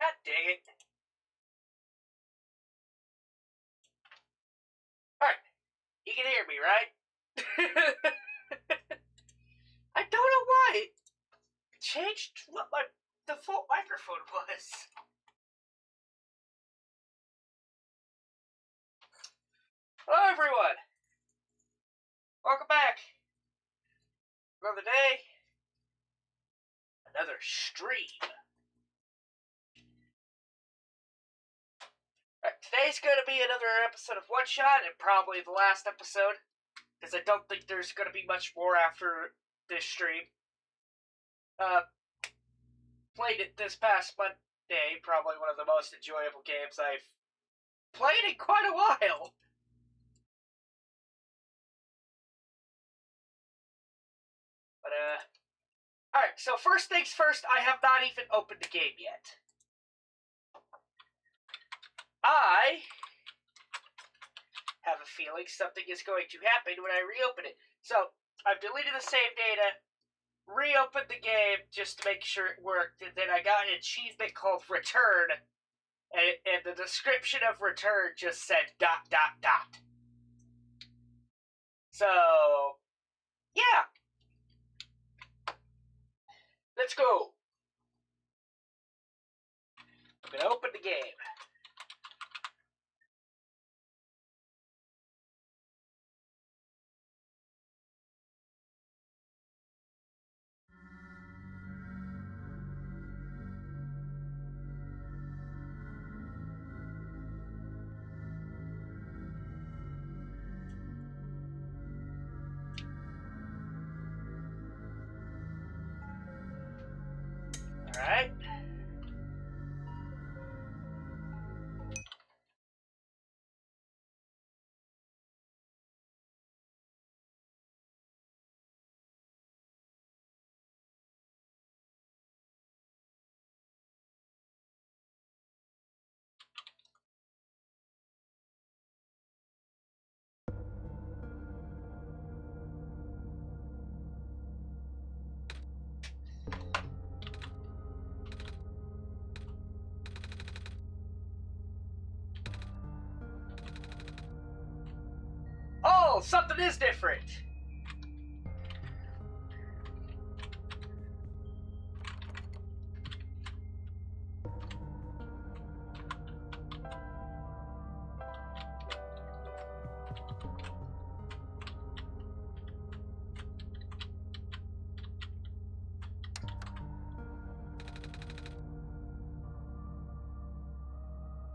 God dang it. Alright, you can hear me, right? I don't know why it changed what my default microphone was. Hello, everyone. Welcome back. Another day. Another stream. Right, today's going to be another episode of OneShot, and probably the last episode, because I don't think there's going to be much more after this stream. Played it this past Monday, probably one of the most enjoyable games I've played in quite a while. But, alright, so first things first, I have not even opened the game yet. I have a feeling something is going to happen when I reopen it. So, I've deleted the save data, reopened the game just to make sure it worked, and then I got an achievement called Return, and the description of Return just said ... So, yeah. Let's go. I'm gonna open the game. Alright. Oh, something is different.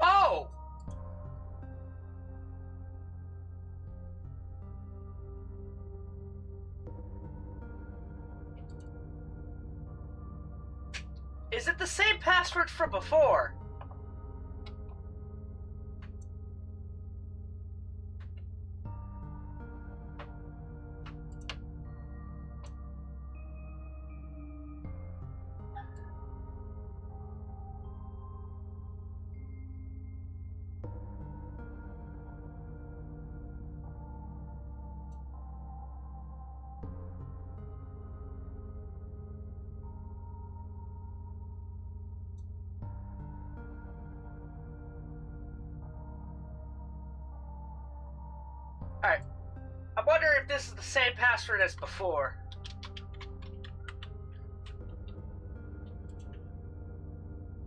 Oh! Is it the same password from before? Alright. I wonder if this is the same password as before.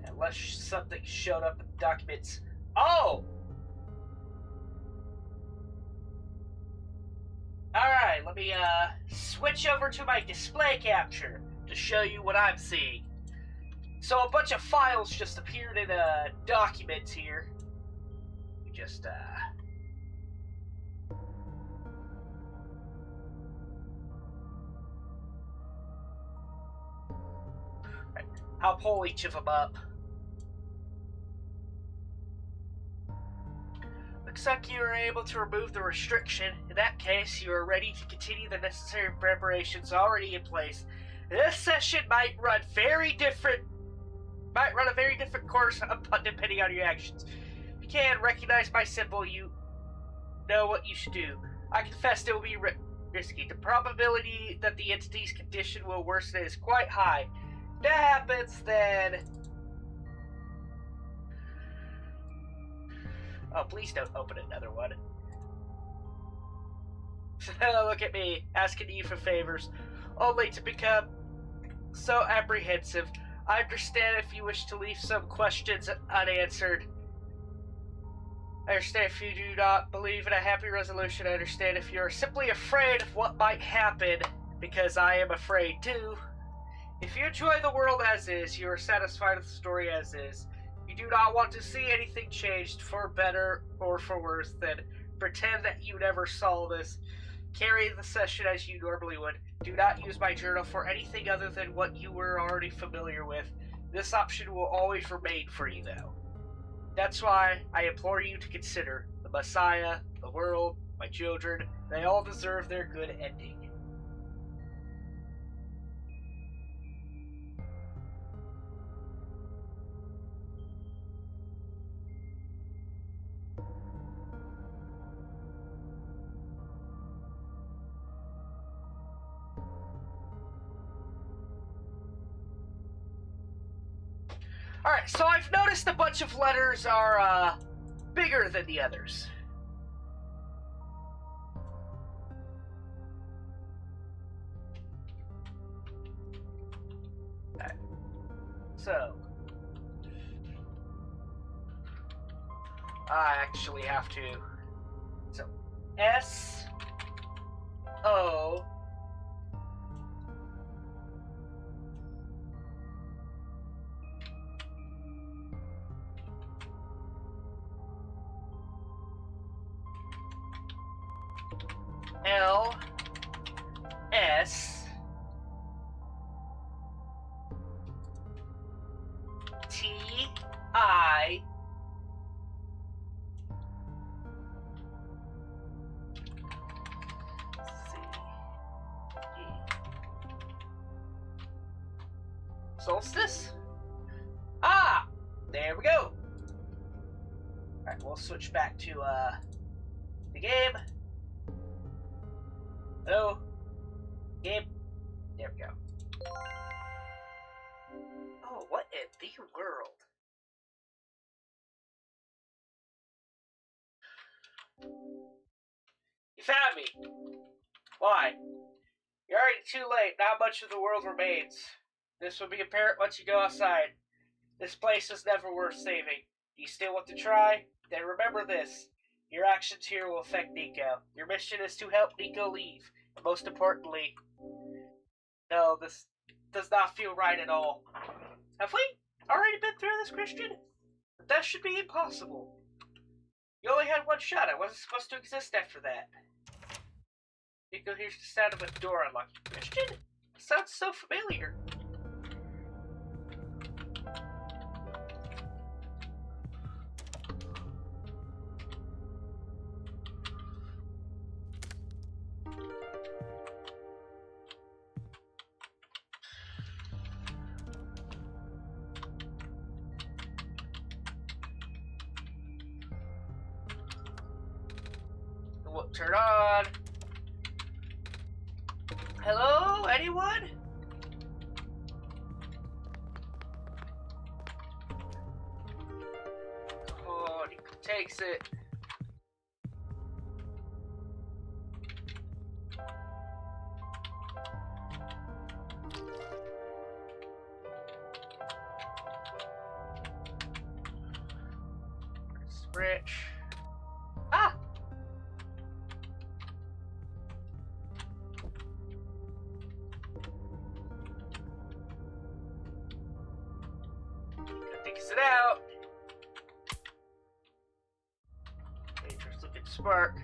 Unless something showed up in the documents. Oh! Alright, let me switch over to my display capture to show you what I'm seeing. So a bunch of files just appeared in documents here. We just I'll pull each of them up. Looks like you were able to remove the restriction. In that case, you are ready to continue the necessary preparations already in place. This session might run a very different course depending on your actions. If you can recognize my symbol, you know what you should do. I confess it will be risky. The probability that the entity's condition will worsen is quite high. If that happens, then Oh, please don't open another one. Look at me, asking you for favors, only to become so apprehensive. I understand if you wish to leave some questions unanswered. I understand if you do not believe in a happy resolution. I understand if you're simply afraid of what might happen, because I am afraid too. If you enjoy the world as is, you are satisfied with the story as is. You do not want to see anything changed for better or for worse, then pretend that you never saw this. Carry the session as you normally would. Do not use my journal for anything other than what you were already familiar with. This option will always remain for you, though. That's why I implore you to consider the Messiah, the world, my children. They all deserve their good ending. Alright, so I've noticed a bunch of letters are, bigger than the others. Okay. So, I actually have to. So, S O L S T I C E. Solstice? Ah! There we go! Alright, we'll switch back to, the game. Hello? Game? There we go. Oh, what in the world? You found me! Why? You're already too late. Not much of the world remains. This will be apparent once you go outside. This place is never worth saving. Do you still want to try? Then remember this. Your actions here will affect Nico. Your mission is to help Nico leave. And most importantly, no, this does not feel right at all. Have we already been through this, Christian? That should be impossible. You only had one shot. I wasn't supposed to exist after that. Nico hears the sound of a door unlocking. Christian? It sounds so familiar. Turn on. Hello? Anyone? Oh, he takes it. Rich. Ah! Takes it out. Dangerous looking spark.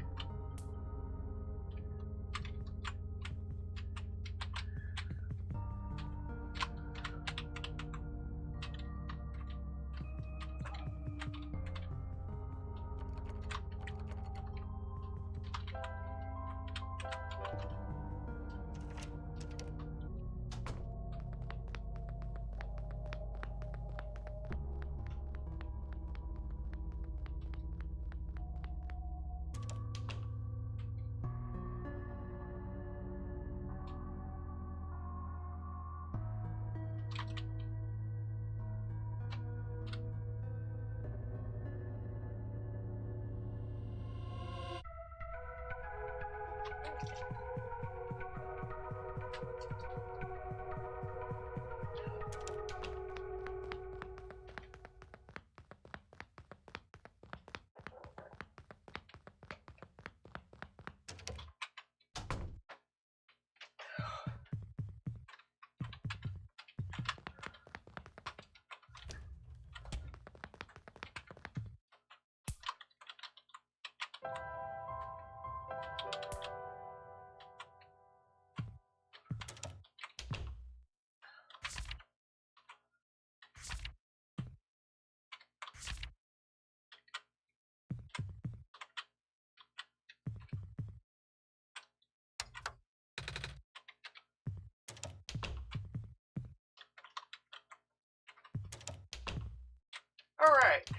Alright.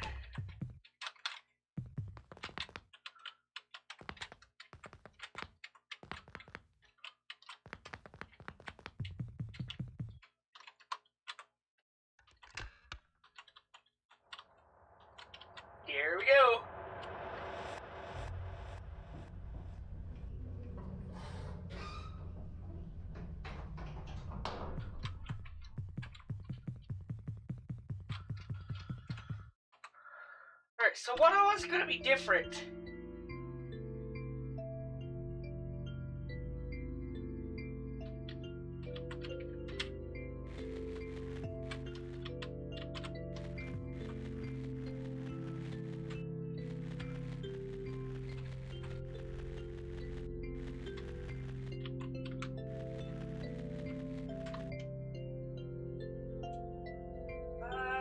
Here we go. Alright, so what all is gonna be different?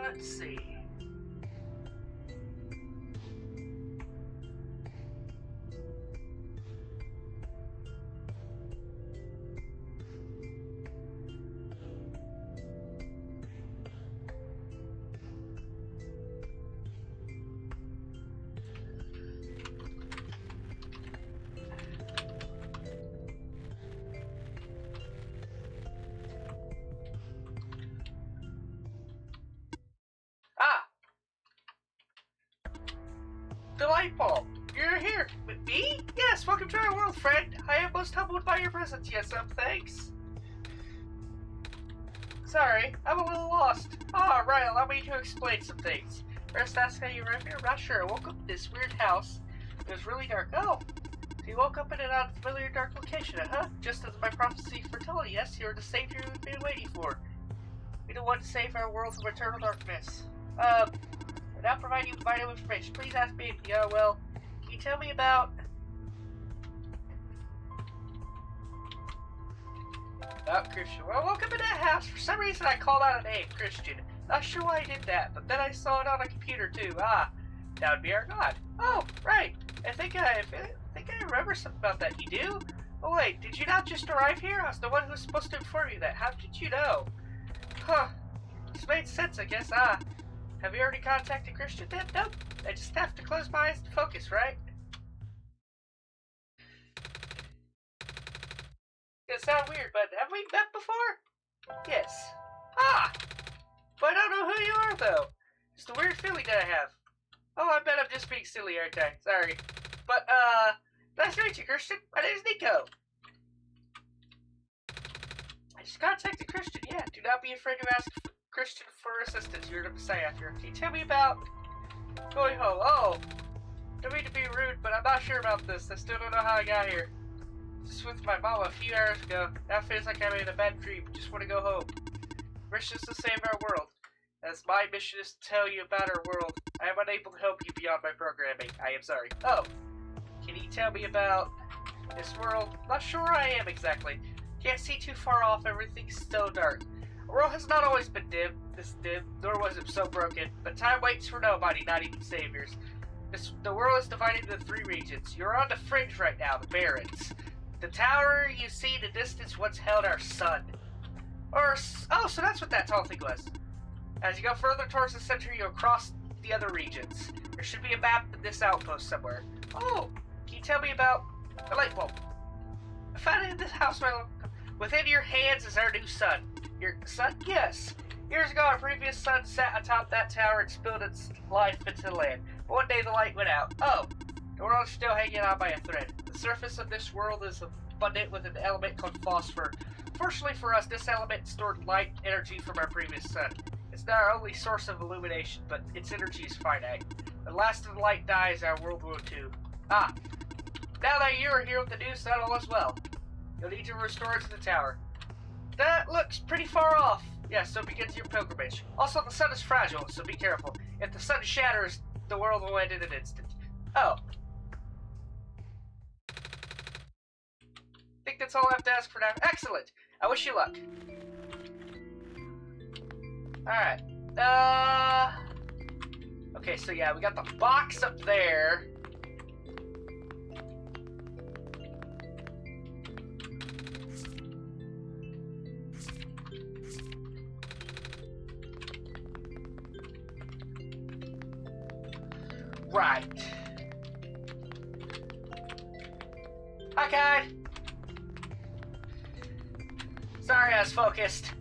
Let's see. Ah! The light bulb. You're here. With me? Yes, welcome to our world, friend. I am most humbled by your presence. Yes, thanks. Sorry, I'm a little lost. Right, allow me to explain some things. First, that's how you arrived here? I'm not sure. I woke up in this weird house. It was really dark. Oh, so you woke up in an unfamiliar dark location, huh? Just as my prophecy foretold, yes, you're the savior we've been waiting for. We don't want to save our world from eternal darkness. Without providing you vital information, please ask me. Yeah, well, can you tell me about... Christian. Well, welcome to that house. For some reason, I called out a name, Christian. Not sure why I did that, but then I saw it on a computer too. That would be our god. Oh, right. I think I remember something about that. You do? Oh wait, did you not just arrive here? I was the one who was supposed to inform you that. How did you know? Huh. This made sense, I guess. Have you already contacted Christian then? Nope. I just have to close my eyes and focus, right? It sounds weird, but have we met before? Yes. But I don't know who you are, though. It's the weird feeling that I have. Oh, I bet I'm just being silly, aren't I? Sorry. But, nice to meet you, Christian. My name's Nico. I just contacted Christian, yeah. Do not be afraid to ask Christian for assistance. You're the Messiah here. Can you tell me about going home? Oh, don't mean to be rude, but I'm not sure about this. I still don't know how I got here. Just with my mom a few hours ago. Now it feels like I'm in a bad dream. Just want to go home. Mission is to save our world. As my mission is to tell you about our world, I am unable to help you beyond my programming. I am sorry. Oh, can you tell me about this world? Not sure where I am exactly. Can't see too far off. Everything's so dark. The world has not always been this dim, nor was it so broken. But time waits for nobody, not even saviors. The world is divided into 3 regions. You're on the fringe right now, the Barrens. The tower you see in the distance once held our sun. So that's what that tall thing was. As you go further towards the center, you'll cross the other regions. There should be a map in this outpost somewhere. Oh, can you tell me about the light bulb? I found it in this house. Within your hands is our new sun. Your sun? Yes. Years ago, our previous sun sat atop that tower and spilled its life into the land. But one day the light went out. Oh, the world is still hanging on by a thread. The surface of this world is abundant with an element called phosphor. Fortunately for us, this element stored light energy from our previous sun. It's not our only source of illumination, but its energy is finite. The last of the light dies, our world will too. Now that you are here with the new sun, all is well. You'll need to restore it to the tower. That looks pretty far off. Yes, so begins your pilgrimage. Also, the sun is fragile, so be careful. If the sun shatters, the world will end in an instant. Oh. I think that's all I have to ask for now. Excellent. I wish you luck. Alright. Okay, so yeah, we got the box up there. Right. Hi, Kai. Sorry, I was focused.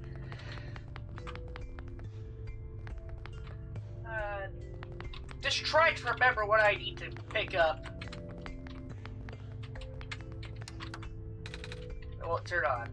Just try to remember what I need to pick up. It won't turn on.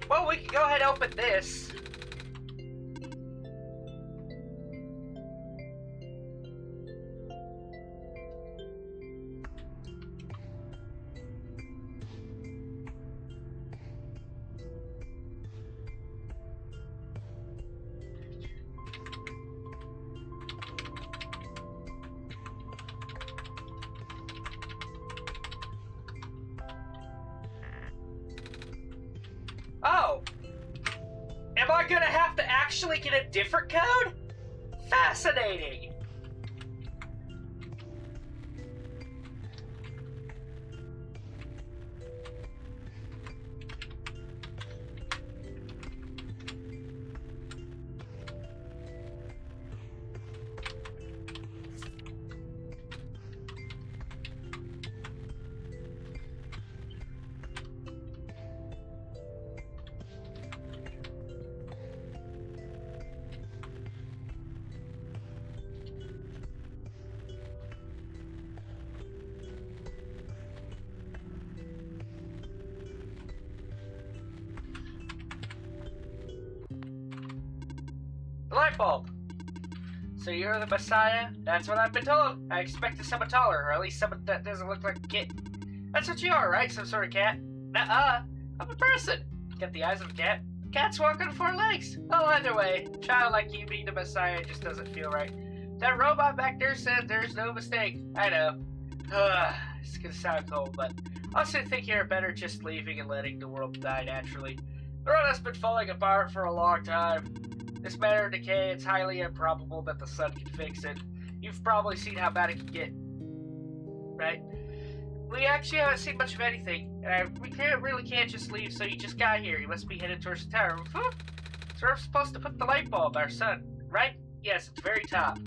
Well, we can go ahead and open this. Oh! Am I gonna have to actually get a different code? Fascinating! Light bulb. So you're the Messiah? That's what I've been told. I expected someone taller, or at least someone that doesn't look like a kid. That's what you are, right? Some sort of cat? Nuh-uh. I'm a person. Get the eyes of a cat. Cats walk on 4 legs. Well, either way, a child like you being the Messiah just doesn't feel right. That robot back there said there's no mistake. I know. It's gonna sound cold, but I also think you're better just leaving and letting the world die naturally. The world has been falling apart for a long time. This matter of decay, it's highly improbable that the sun can fix it. You've probably seen how bad it can get, right? We actually haven't seen much of anything, and we really can't just leave, so you just got here. You must be headed towards the tower. So we're supposed to put the light bulb, our sun, right? Yes, it's very top.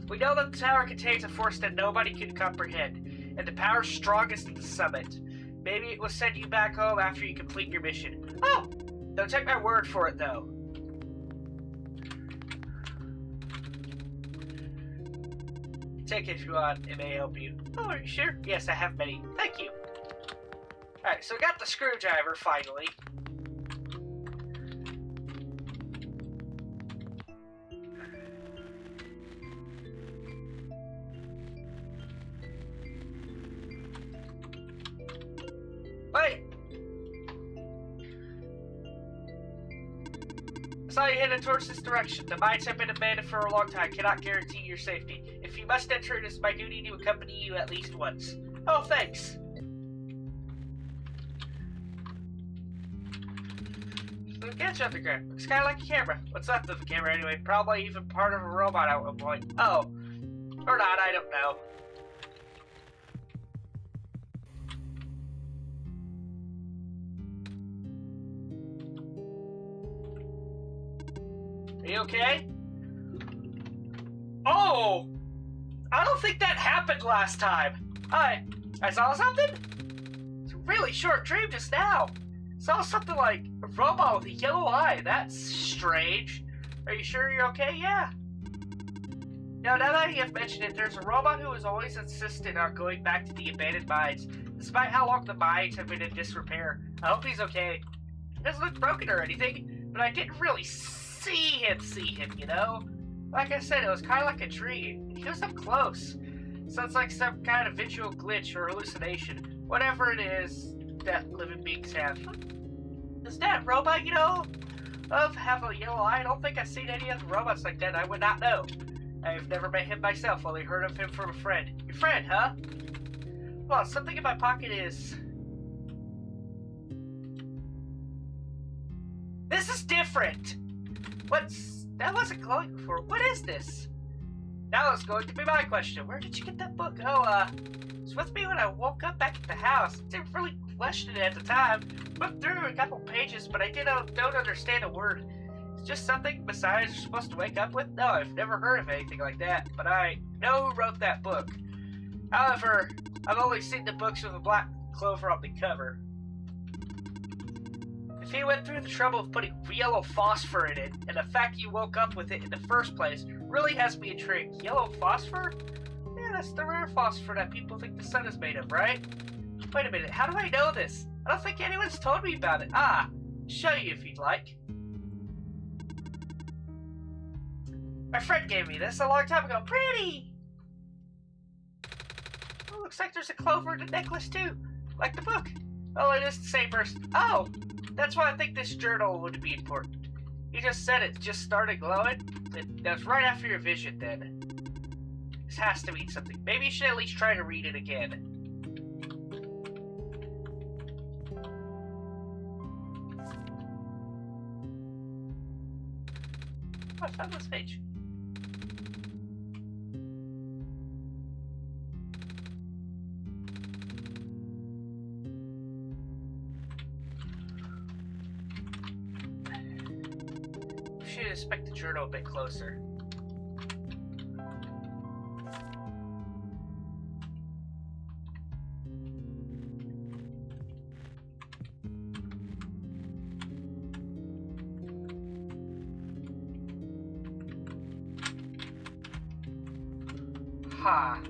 We know that the tower contains a force that nobody can comprehend, and the power strongest at the summit. Maybe it will send you back home after you complete your mission. Oh! Don't take my word for it, though. Take it if you want, it may help you. Oh, are you sure? Yes, I have many. Thank you. Alright, so we got the screwdriver, finally. Wait! I saw you headed towards this direction. The mines have been abandoned for a long time. Cannot guarantee your safety. If you must enter, it is my duty to accompany you at least once. Oh, thanks. So catch up the ground. Looks kind of like a camera. What's left of a camera anyway? Probably even part of a robot at one point. Oh. Or not, I don't know. Are you okay? Oh! I don't think that happened last time. I saw something? It's a really short dream just now. Saw something like a robot with a yellow eye. That's strange. Are you sure you're okay? Yeah. Now that you have mentioned it, there's a robot who is always insistent on going back to the abandoned mines, despite how long the mines have been in disrepair. I hope he's okay. He doesn't look broken or anything, but I didn't really see him, you know? Like I said, it was kind of like a tree. He was up close. Sounds like some kind of visual glitch or hallucination. Whatever it is that living beings have. Does that robot, have a yellow eye? I don't think I've seen any other robots like that. I would not know. I've never met him myself, only heard of him from a friend. Your friend, huh? Well, something in my pocket is... This is different! That wasn't glowing before. What is this? That was going to be my question. Where did you get that book? Oh, it was with me when I woke up back at the house. Didn't really question it at the time. Looked through a couple pages, but I don't understand a word. It's just something besides you're supposed to wake up with? No, I've never heard of anything like that, but I know who wrote that book. However, I've only seen the books with a black clover on the cover. If he went through the trouble of putting yellow phosphor in it, and the fact you woke up with it in the first place really has me intrigued. Yellow phosphor? Yeah, that's the rare phosphor that people think the sun is made of, right? Wait a minute, how do I know this? I don't think anyone's told me about it. Ah, show you if you'd like. My friend gave me this a long time ago. Pretty! Oh, looks like there's a clover in the necklace too. Like the book. Oh, it is the same person. Oh! That's why I think this journal would be important. You just said it just started glowing. That was right after your vision, then. This has to mean something. Maybe you should at least try to read it again. Oh, I found this page. Should inspect the journal a bit closer. Ha.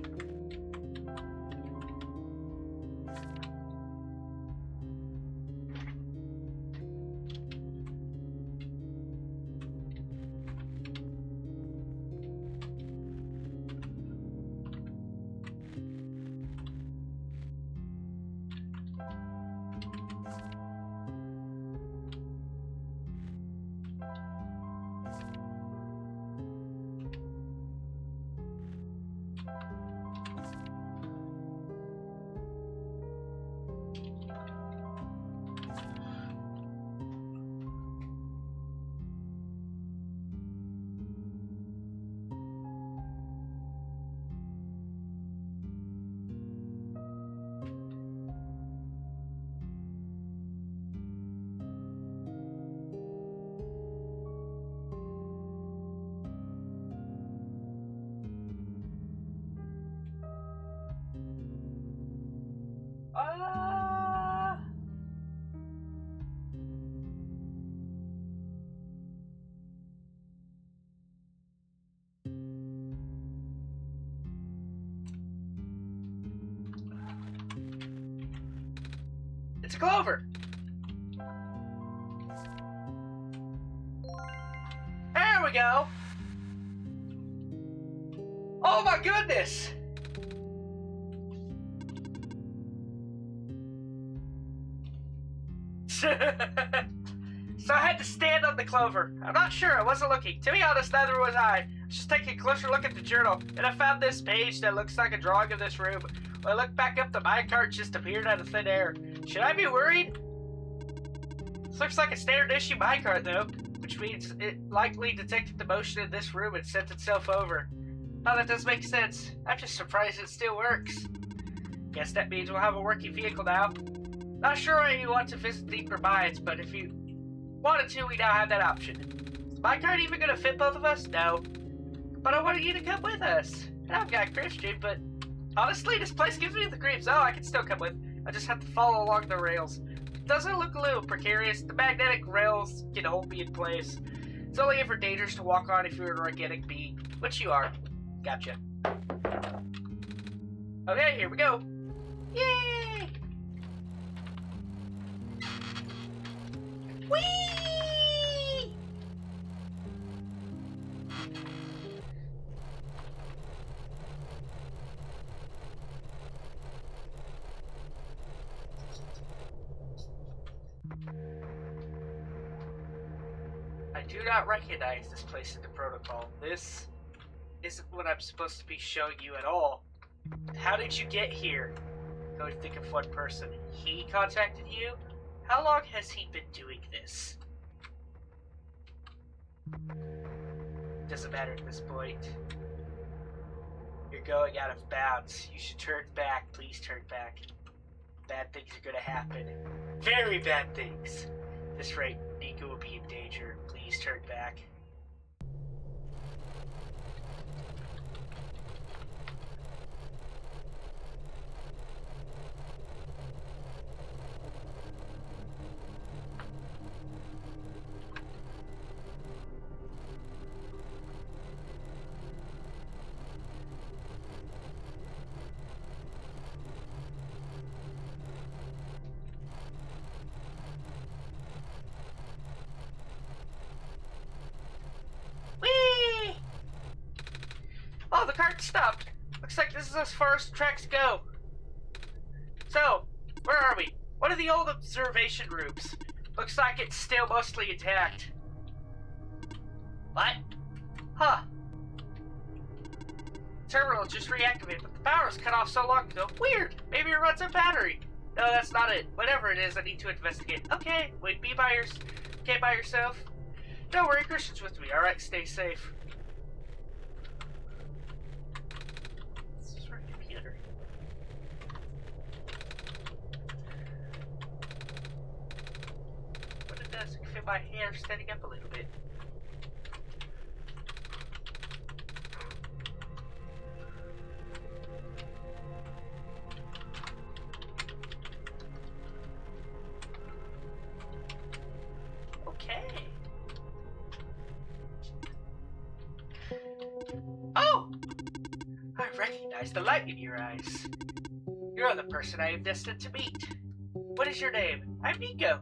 It's a clover! There we go! Oh my goodness! So I had to stand on the clover. I'm not sure, I wasn't looking. To be honest, neither was I. I was just taking a closer look at the journal, and I found this page that looks like a drawing of this room. When I looked back up, the minecart just appeared out of thin air. Should I be worried? This looks like a standard issue minecart though, which means it likely detected the motion in this room and sent itself over. Oh, that does make sense. I'm just surprised it still works. Guess that means we'll have a working vehicle now. Not sure why you want to visit deeper mines, but if you wanted to, we now have that option. Is the minecart even gonna fit both of us? No. But I wanted you to come with us. I'm not Christian, but honestly, this place gives me the creeps. Oh, I can still come with. I just have to follow along the rails. Doesn't it look a little precarious? The magnetic rails can hold me in place. It's only ever dangerous to walk on if you're an organic being, which you are. Gotcha. Okay, here we go. Yay! Whee! I do not recognize this place in the protocol. This isn't what I'm supposed to be showing you at all. How did you get here? Go to think of one person. He contacted you? How long has he been doing this? Doesn't matter at this point. You're going out of bounds. You should turn back. Please turn back. Bad things are gonna happen. Very bad things. At this rate, Nico will be in danger. Please turn back. Whee! Oh, the cart stopped. Looks like this is as far as the tracks go. So, where are we? What are the old observation rooms? Looks like it's still mostly intact. What? Huh. Terminal just reactivated, but the power was cut off so long ago. Weird. Maybe it runs on battery. No, that's not it. Whatever it is, I need to investigate. Okay, wait, be by yourself. Don't worry, Christian's with me. Alright, stay safe. This is our computer. What it does, it can feel my hair standing up a little bit. Okay. Oh! I recognize the light in your eyes. You're the person I am destined to meet. What is your name? I'm Nico.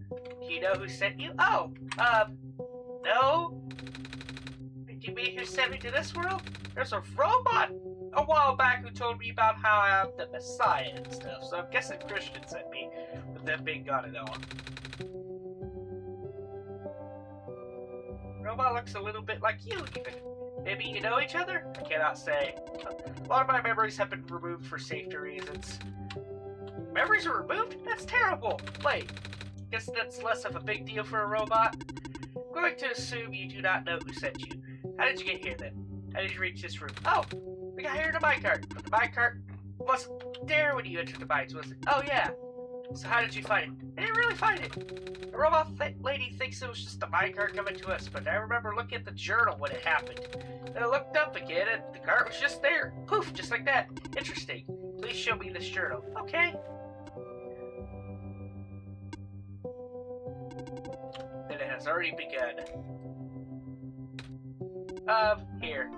Do you know who sent you? Oh, no. Do you mean who sent me to this world? There's a robot a while back who told me about how I'm the Messiah and stuff, so I'm guessing Christian sent me, with them being gone and all. Robot looks a little bit like you, even. Maybe you know each other? I cannot say. A lot of my memories have been removed for safety reasons. Memories are removed? That's terrible! Wait, guess that's less of a big deal for a robot? I'm going to assume you do not know who sent you. How did you get here then? How did you reach this room? Oh! We got here in a minecart. But the minecart wasn't there when you entered the mines, was it? Oh yeah. So how did you find it? I didn't really find it. The robot lady thinks it was just a minecart coming to us, but I remember looking at the journal when it happened. Then I looked up again and the cart was just there. Poof, just like that. Interesting. Please show me this journal. Okay. Then it has already begun. Here.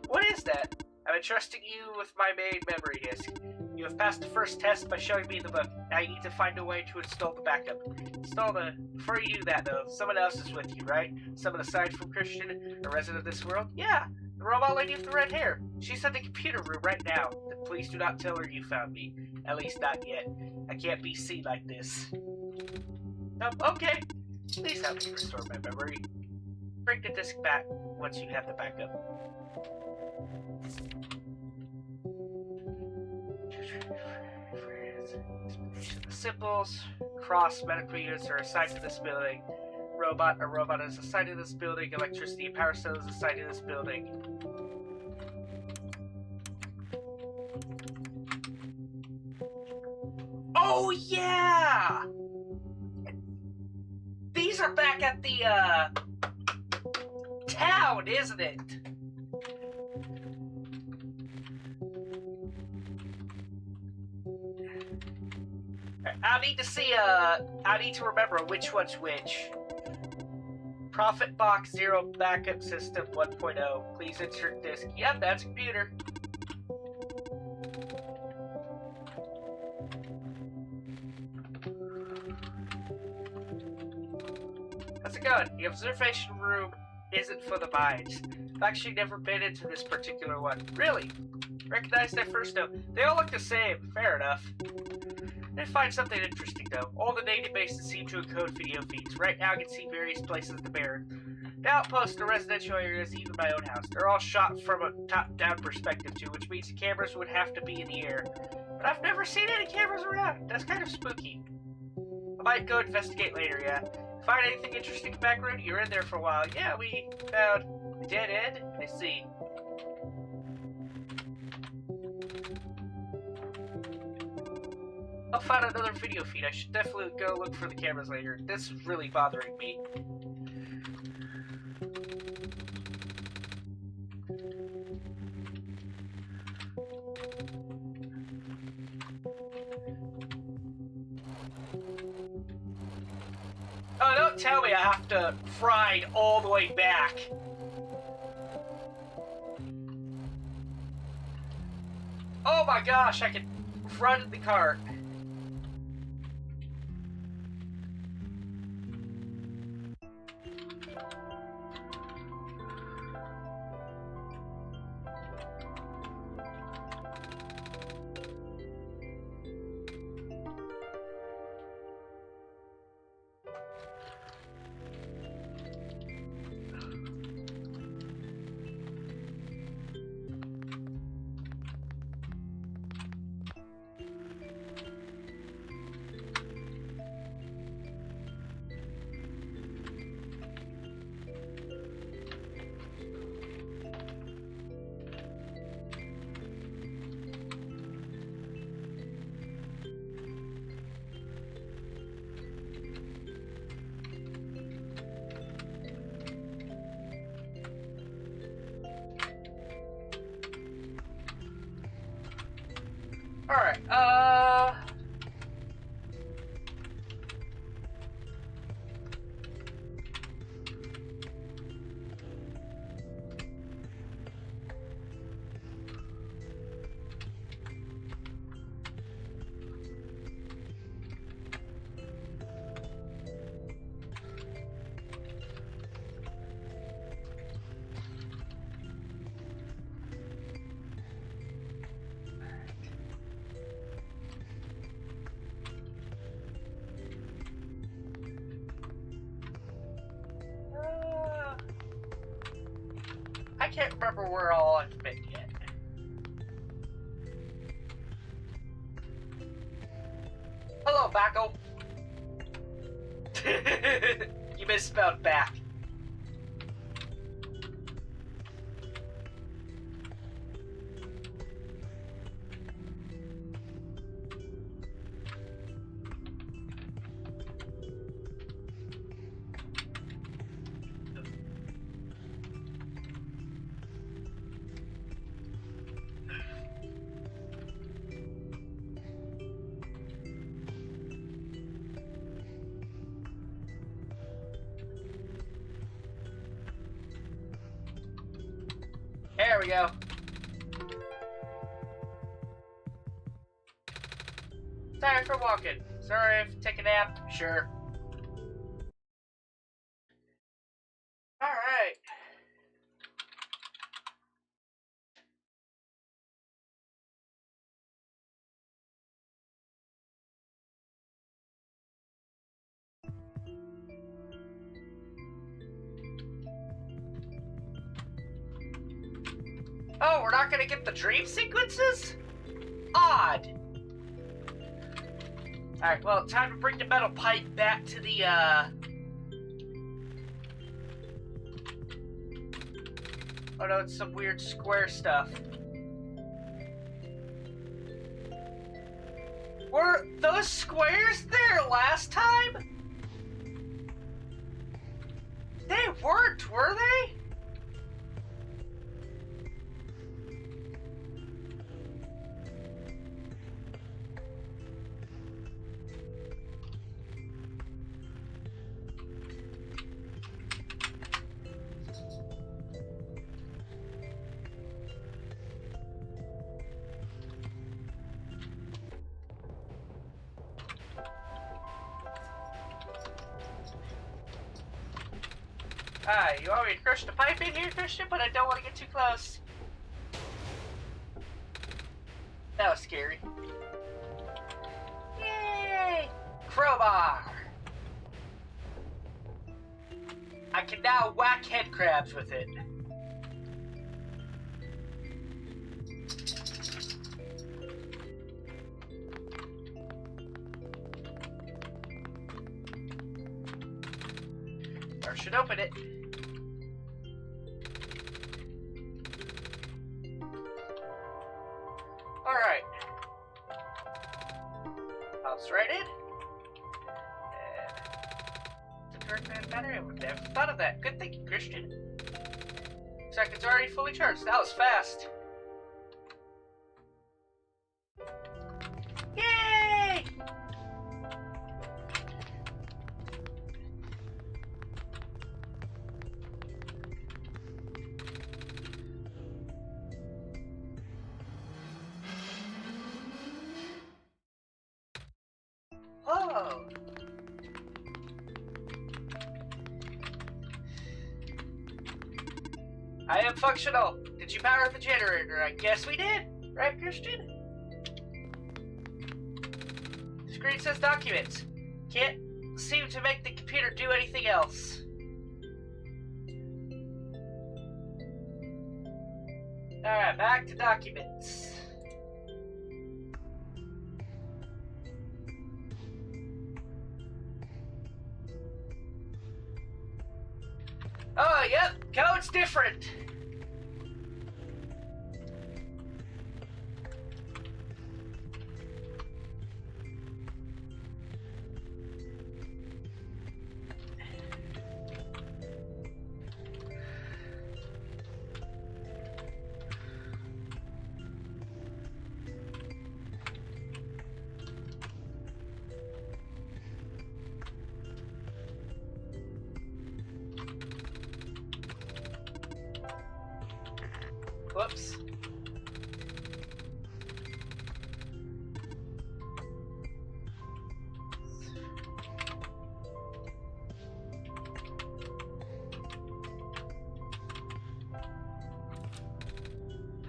What is that? I'm entrusting you with my main memory disk. You have passed the first test by showing me the book. Now you need to find a way to install the backup. Before you do that though, someone else is with you, right? Someone aside from Christian, a resident of this world? Yeah, the robot lady with the red hair. She's in the computer room right now. Please do not tell her you found me. At least not yet. I can't be seen like this. Okay. Please help me restore my memory. Bring the disk back once you have the backup. The symbols, cross medical units are assigned to this building. A robot is assigned to this building. Electricity and power cell is assigned to this building. Oh yeah! These are back at the town, isn't it? I need to see, I need to remember which one's which. Profit Box 0 Backup System 1.0. Please insert disk. Yep, that's a computer. How's it going? The observation room isn't for the minds. I've actually never been into this particular one. Really? Recognized at first though. They all look the same. Fair enough. I did find something interesting though. All the databases seem to encode video feeds. Right now I can see various places in the Baron. The outposts, the residential areas, even my own house. They're all shot from a top-down perspective too, which means the cameras would have to be in the air. But I've never seen any cameras around. That's kind of spooky. I might go investigate later, yeah. Find anything interesting in the back room? You were in there for a while. Yeah, we found a dead end. I see. I'll find another video feed. I should definitely go look for the cameras later. This is really bothering me. Oh, don't tell me I have to ride all the way back. Oh my gosh, I can run in the cart. Alright, I can't remember where all I've been yet. Hello, Backo. You misspelled back. There we go. Sorry for walking. Sorry if take a nap. Sure. Alright. Oh, we're not gonna get the dream sequences? Odd. Alright, well, time to bring the metal pipe back to the, Oh no, it's some weird square stuff. Were those squares there last time? They weren't, were they? Alright, you want me to crush the pipe in here, Christian? But I don't want to get too close. That was scary. Yay! Crowbar! I can now whack head crabs with it. Or should open it. Alright. Pops right in. And the current man battery. I would never thought of that. Good thinking, Christian. Looks like it's already fully charged. That was fast. Yay! Whoa! I am functional. Did you power the generator? I guess we did. Right, Christian? The screen says documents. Can't seem to make the computer do anything else. Alright, back to documents. Oh, yep, code's different. Whoops.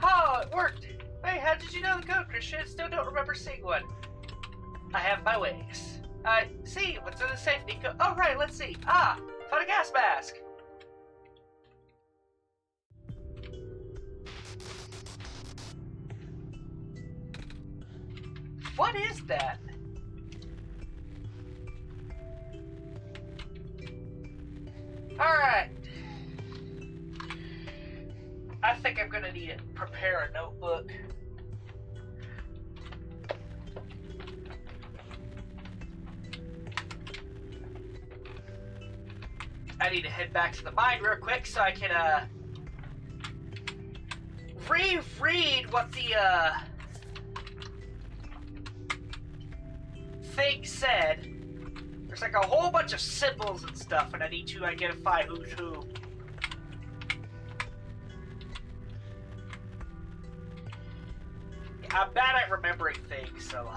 Oh, it worked! Wait, how did you know the code, Christian? I still don't remember seeing one. I have my ways. I see, what's in the safety code? Oh, right, let's see. Ah, found a gas mask. What is that? Alright. I think I'm gonna need to prepare a notebook. I need to head back to the mine real quick so I can, reread what the, thing said. There's like a whole bunch of symbols and stuff, and I need to identify who's who. Yeah, I'm bad at remembering things, so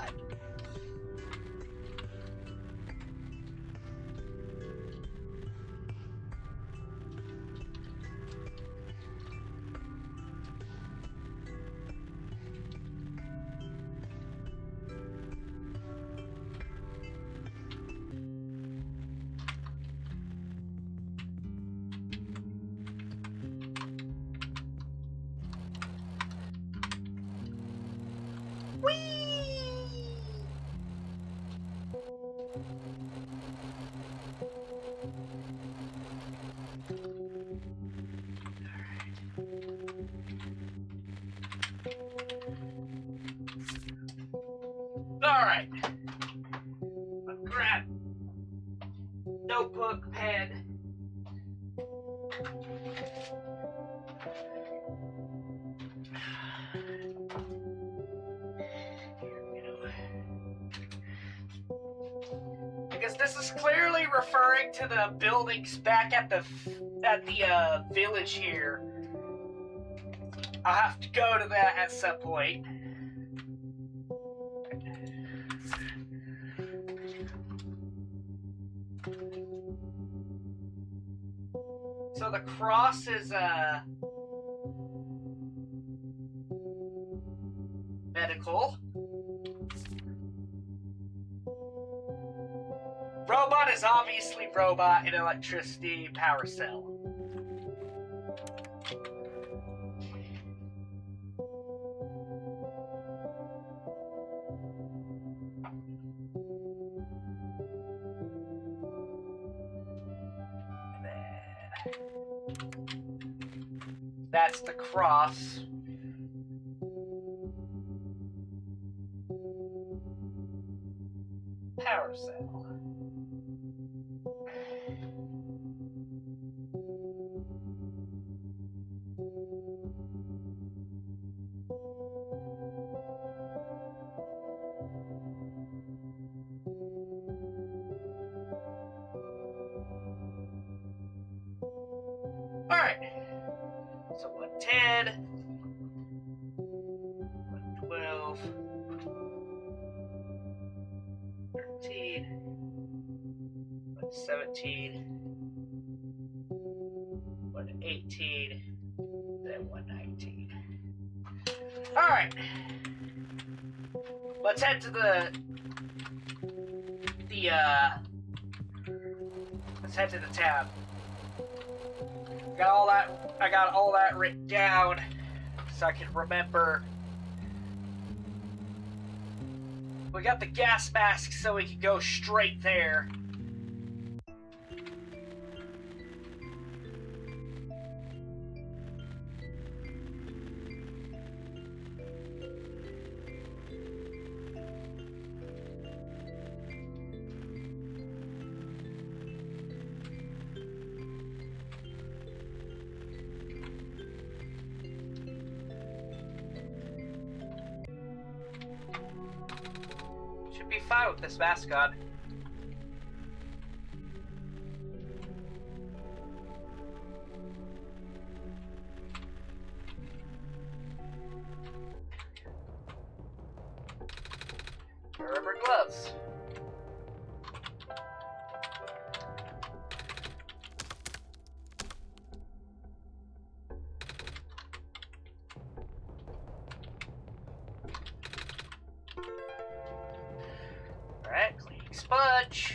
Alright. Grab notebook, pen. Because this is clearly referring to the buildings back at the village here. I'll have to go to that at some point. So the cross is medical. Robot is obviously robot and electricity power cell. That's the cross. Power cell. Alright. So 110, 112, 13, 117, 118, then 119. Alright. Let's head to let's head to the town. I got all that written down so I can remember. We got the gas mask so we can go straight there. Should be fine with this mask on. Rubber gloves. Alright, cleaning sponge.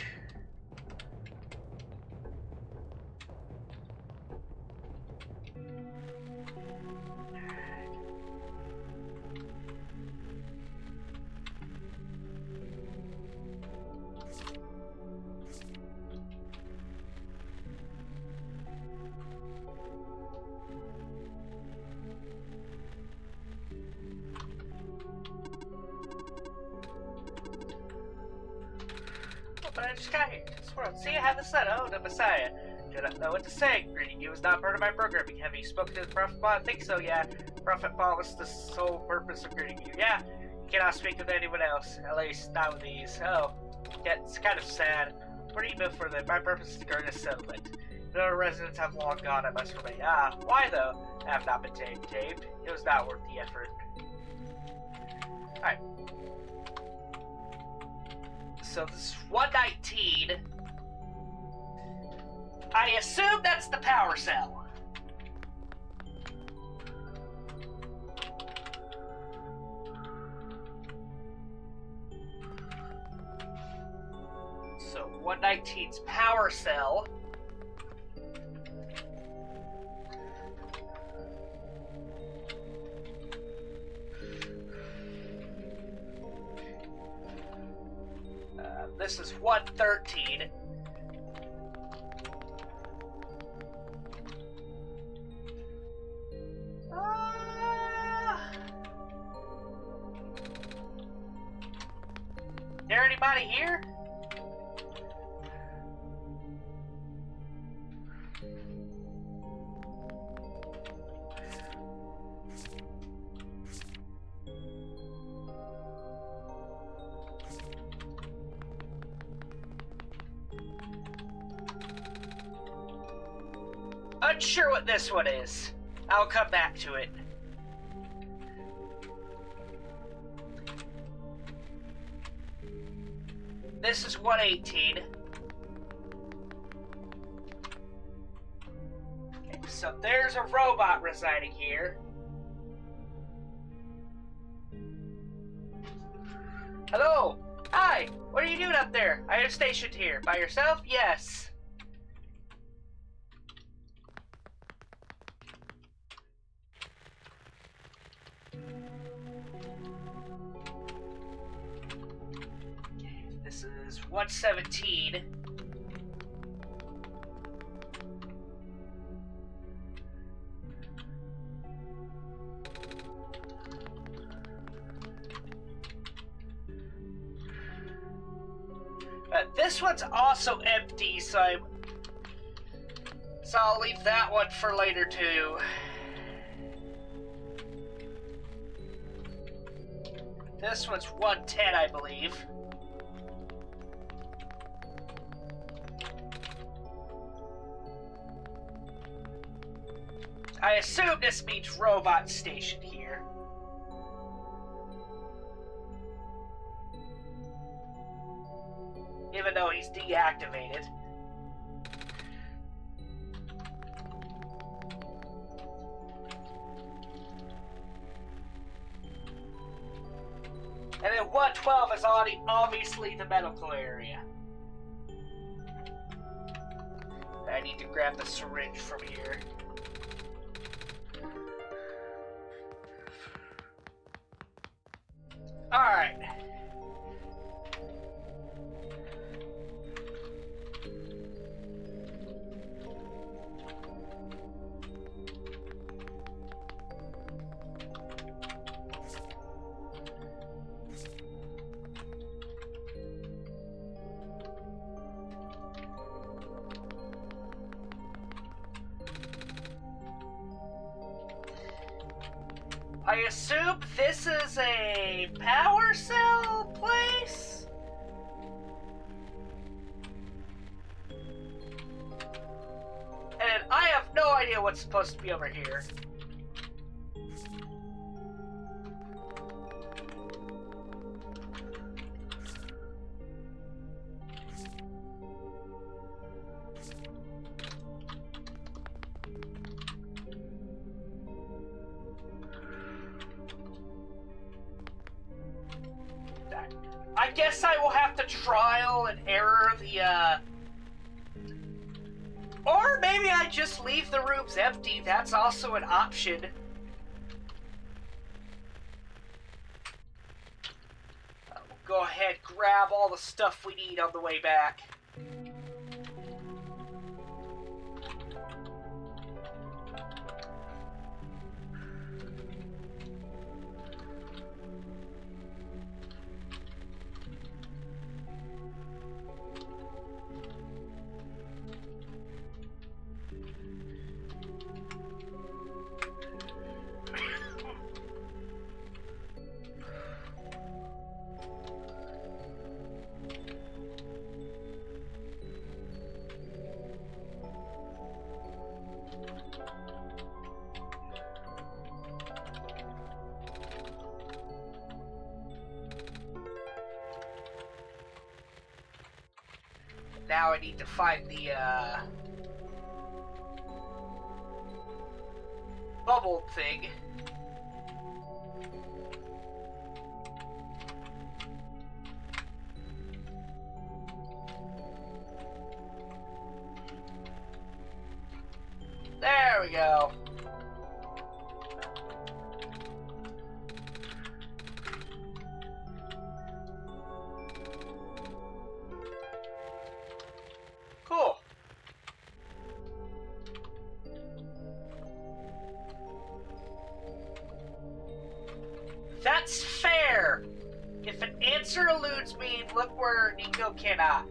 But I just got here. See, I have the son. Oh, the Messiah. Do not know what to say. Greeting you is not part of my programming. Have you spoken to the Prophet Ball? I think so, yeah. Prophet Ball was the sole purpose of greeting you. Yeah, you cannot speak with anyone else. At least not with these. Oh, yeah, it's kind of sad. What do you know for them? My purpose is to guard a settlement. The residents have long gone. I must remain. Ah, why though? I have not been tamed. It was not worth the effort. Alright. So this is 119. I assume that's the power cell. So 119's power cell. This is 113. There anybody here? Unsure what this one is. I'll come back to it. This is 118. there's a robot residing here. Hello! Hi! What are you doing up there? I am stationed here. By yourself? Yes. This is 117. This one's also empty, so I'll leave that one for later too. This one's 110, I believe. I assume this means robot station here. Even though he's deactivated. And then 112 is obviously the medical area. I need to grab the syringe from here. Alright. I assume this is a power cell place? And I have no idea what's supposed to be over here. I guess I will have to trial and error the, or maybe I just leave the rooms empty. That's also an option. We'll go ahead, grab all the stuff we need on the way back. Now I need to find the, bubble thing. There we go. Cool. That's fair. If an answer eludes me, look where Nico cannot.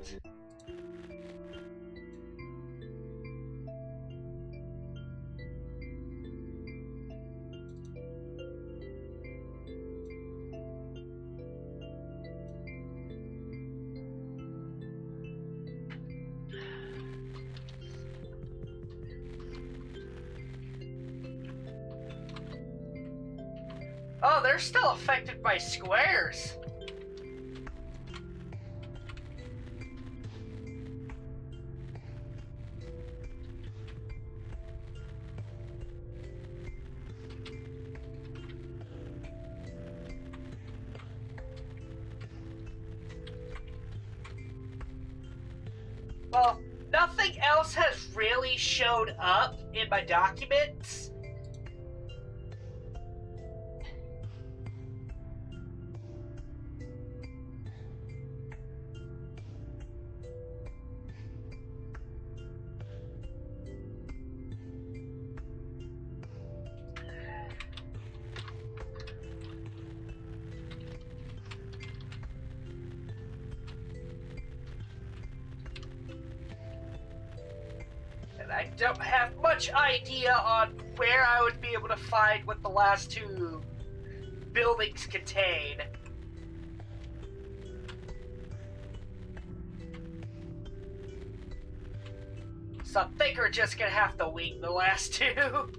Oh, they're still affected by squares. Well, nothing else has really showed up in my documents. I don't have much idea on where I would be able to find what the last two buildings contain. So I think we're just gonna have to wing the last two.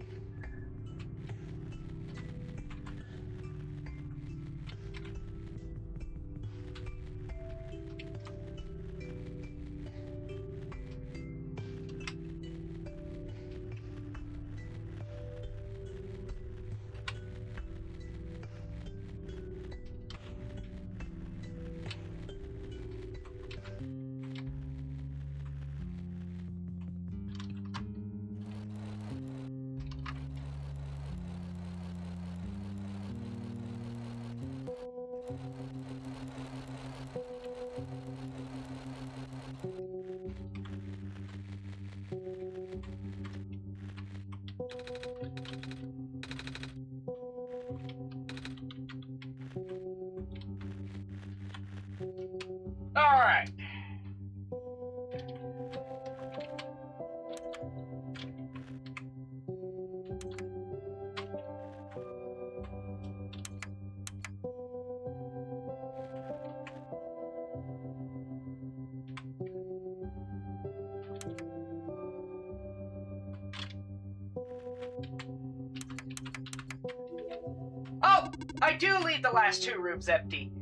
Alright. Oh, I do leave the last two rooms empty.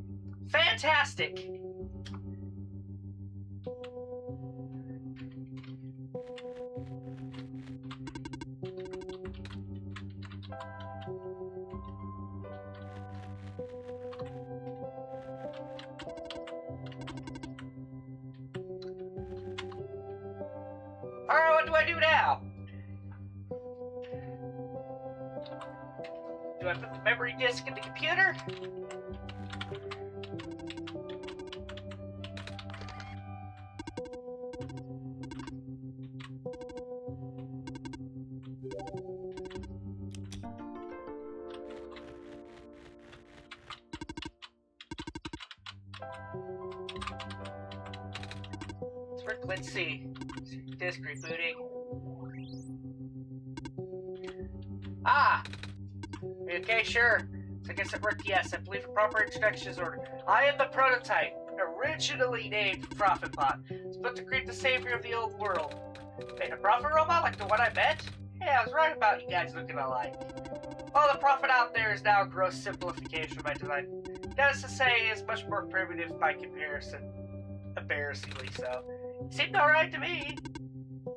Fantastic. Alright, what do I do now? Do I put the memory disk in the computer? Let's see. Disk rebooting. Ah! Okay, sure. So I guess it worked. Yes, I believe a proper instructions order. I am the prototype, originally named Profit Pot. It's built to create the savior of the old world. Wait, a profit robot like the one I met? Yeah, I was right about you guys looking alike. Well, the profit out there is now a gross simplification of my design. Needless to say, it's much more primitive by comparison. Embarrassingly so. It seemed alright to me.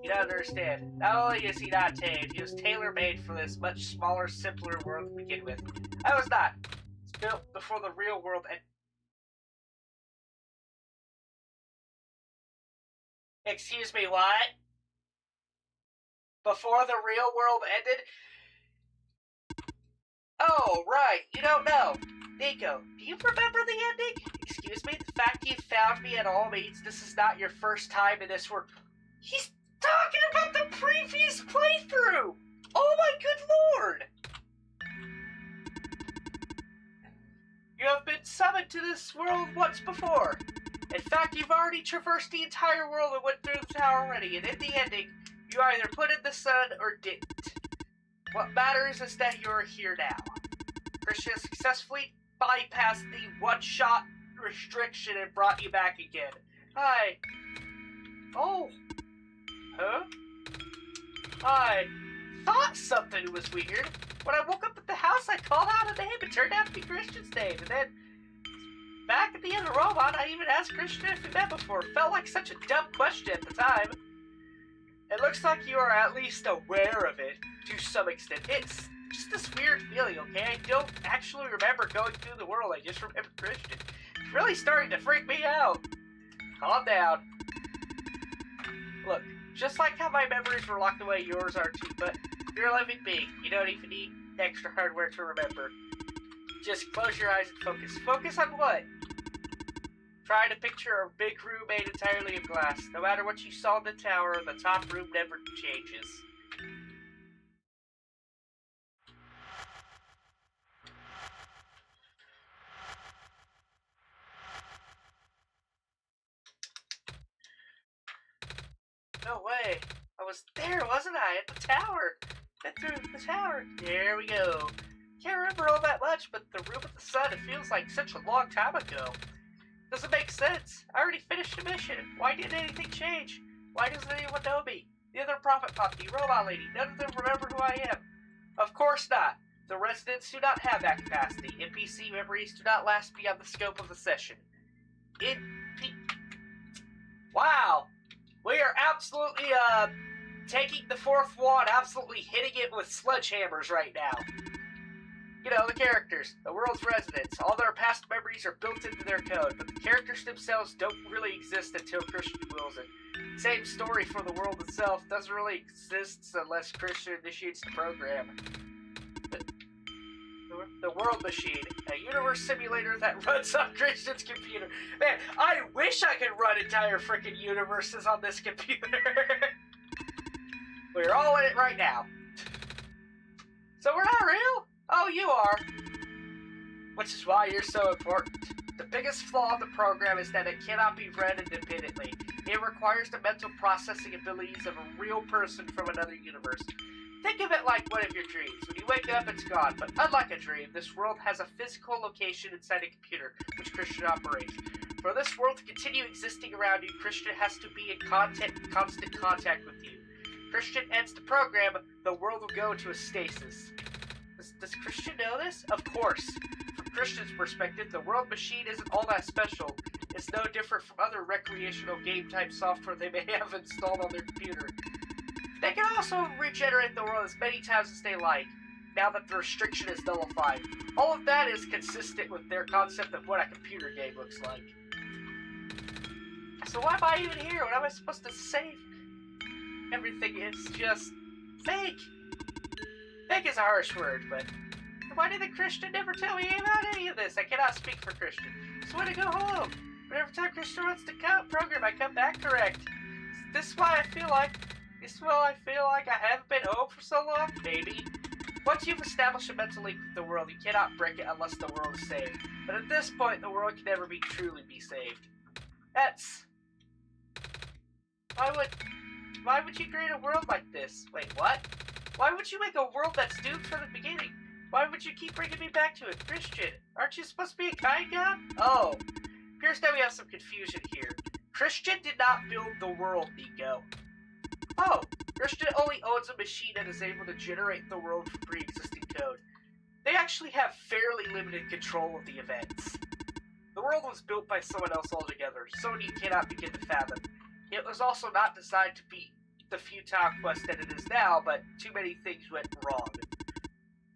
You don't understand. Not only is he not tame, he was tailor-made for this much smaller, simpler world to begin with. I was not. It's built before the real world and... Excuse me, what? Before the real world ended? Oh, right. You don't know. Nico, do you remember the ending? Excuse me? The fact you found me at all means this is not your first time in this world. He's talking about the previous playthrough! Oh my good lord! You have been summoned to this world once before. In fact, you've already traversed the entire world and went through the tower already, and in the ending, you either put in the sun or didn't. What matters is that you're here now. Christian successfully bypassed the one-shot restriction and brought you back again. Hi. Oh. Huh? I thought something was weird. When I woke up at the house, I called out a name. It turned out to be Christian's name. And then, back at the end of Robot, I even asked Christian if we met before. It felt like such a dumb question at the time. It looks like you are at least aware of it, to some extent. It's just this weird feeling, okay? I don't actually remember going through the world. I just remember Christian. It's really starting to freak me out. Calm down. Look, just like how my memories were locked away, yours are too, but you're a living being. You don't even need extra hardware to remember. Just close your eyes and focus. Focus on what? Try to picture a big room made entirely of glass. No matter what you saw in the tower, the top room never changes. No way. I was there, wasn't I? At the tower. Been through the tower. There we go. Can't remember all that much, but the room with the sun, it feels like such a long time ago. Doesn't make sense. I already finished the mission. Why didn't anything change? Why doesn't anyone know me? The other prophet pot, the robot lady, none of them remember who I am. Of course not. The residents do not have that capacity. NPC memories do not last beyond the scope of the session. Wow. We are absolutely, taking the fourth wand, absolutely hitting it with sledgehammers right now. You know, the characters, the world's residents, all their past memories are built into their code, but the characters themselves don't really exist until Christian wills it. Same story for the world itself, doesn't really exist unless Christian initiates the program. The World Machine, a universe simulator that runs on Christian's computer. Man, I wish I could run entire freaking universes on this computer. We're all in it right now. So we're not real? Oh, you are. Which is why you're so important. The biggest flaw in the program is that it cannot be read independently. It requires the mental processing abilities of a real person from another universe. Think of it like one of your dreams. When you wake up, it's gone. But unlike a dream, this world has a physical location inside a computer, which Christian operates. For this world to continue existing around you, Christian has to be in constant contact with you. Christian ends the program, the world will go into a stasis. Does Christian know this? Of course. From Christian's perspective, the World Machine isn't all that special. It's no different from other recreational game-type software they may have installed on their computer. They can also regenerate the world as many times as they like, now that the restriction is nullified. All of that is consistent with their concept of what a computer game looks like. So why am I even here? What am I supposed to save? Everything is just fake. Fake is a harsh word, but why did the Christian never tell me about any of this? I cannot speak for Christian. So when I go home, but every time Christian wants to program, I come back correct. This is why I feel like I haven't been home for so long? Maybe. Once you've established a mental link with the world, you cannot break it unless the world is saved. But at this point, the world can never truly be saved. That's... Why would you create a world like this? Wait, what? Why would you make a world that's doomed from the beginning? Why would you keep bringing me back to it? Christian, aren't you supposed to be a kind god? Oh, appears that we have some confusion here. Christian did not build the world, Nico. Oh, Christian only owns a machine that is able to generate the world from pre-existing code. They actually have fairly limited control of the events. The world was built by someone else altogether, someone you cannot begin to fathom. It was also not designed to be the futile quest that it is now, but too many things went wrong.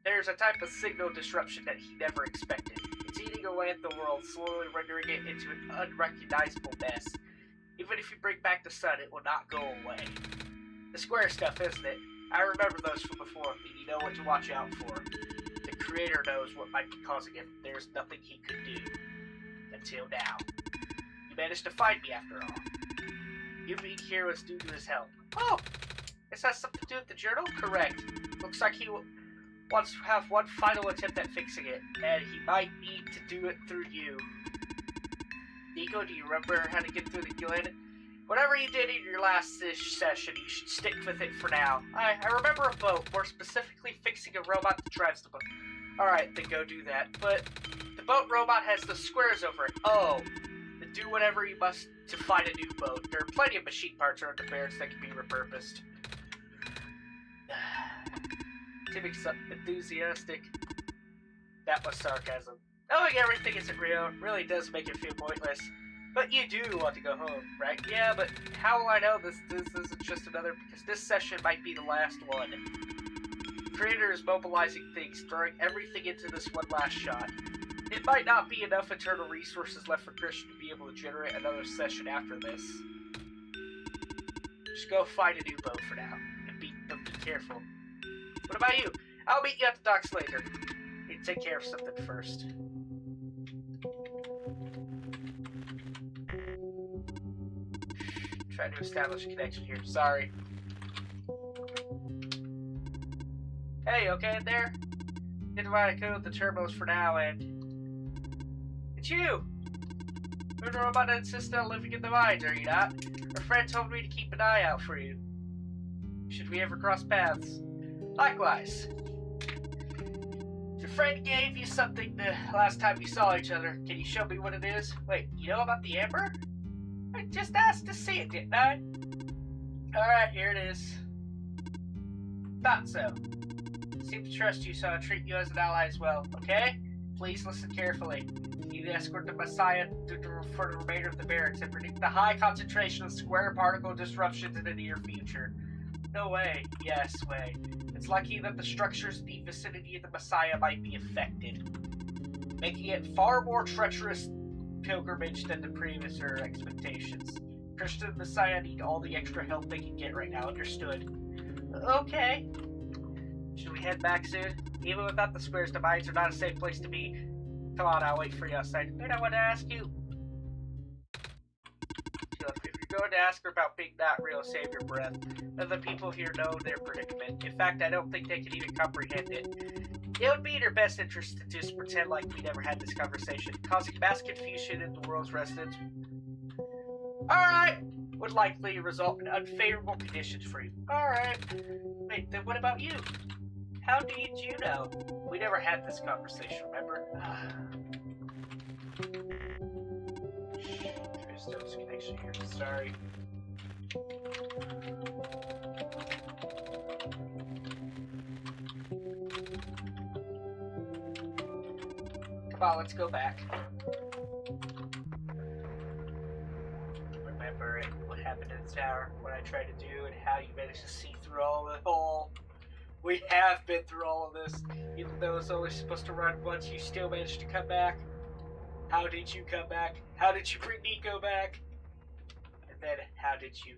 There's a type of signal disruption that he never expected. It's eating away at the world, slowly rendering it into an unrecognizable mess. Even if you bring back the sun, it will not go away. The square stuff, isn't it? I remember those from before, and you know what to watch out for. The creator knows what might be causing it. There's nothing he could do. Until now. You managed to find me after all. You being here was due to his help. Oh! This has something to do with the journal? Correct. Looks like he wants to have one final attempt at fixing it, and he might need to do it through you. Nico, do you remember how to get through the grid? Whatever you did in your last session, you should stick with it for now. I remember a boat, more specifically fixing a robot that drives the boat. Alright, then go do that. But the boat robot has the squares over it. Oh. Then do whatever you must to find a new boat. There are plenty of machine parts around the barracks that can be repurposed. Timmy enthusiastic. That was sarcasm. Knowing everything isn't real really does make it feel pointless. But you do want to go home, right? Yeah, but how will I know this isn't just another... Because this session might be the last one. The creator is mobilizing things, throwing everything into this one last shot. It might not be enough internal resources left for Christian to be able to generate another session after this. Just go find a new boat for now. And be careful. What about you? I'll meet you at the docks later. Need to take care of something first. Trying to establish a connection here. Sorry. Hey, okay in there? Get to find a code with the turbos for now, and... It's you! You're the robotic assistant living in the mines, are you not? Our friend told me to keep an eye out for you. Should we ever cross paths? Likewise. Your friend gave you something the last time you saw each other. Can you show me what it is? Wait, you know about the amber? I just asked to see it, didn't I? Alright, here it is. Thought so. Seem to trust you, so I'll treat you as an ally as well, okay? Please listen carefully. You escort the Messiah for the remainder of the barracks and predict the high concentration of square particle disruptions in the near future. No way. Yes, way. It's lucky that the structures in the vicinity of the Messiah might be affected, making it far more treacherous pilgrimage than the previous expectations. Christian and Messiah need all the extra help they can get right now, understood? Okay. Should we head back soon? Even without the squares, the mines are not a safe place to be. Come on, I'll wait for you outside. Wait, I want to ask you. If you're going to ask her about being not real, save your breath. None of the people here know their predicament. In fact, I don't think they can even comprehend it. It would be in her best interest to just pretend like we never had this conversation, causing mass confusion in the world's residents. Alright! Would likely result in unfavorable conditions for you. Alright. Wait, then what about you? How did you know? We never had this conversation, remember? Tristan's connection here. Sorry. Come on, let's go back. Remember it, what happened in the tower, what I tried to do, and how you managed to see through all of it all. We have been through all of this. Even though it's only supposed to run once, you still managed to come back. How did you come back? How did you bring Nico back? And then how did you...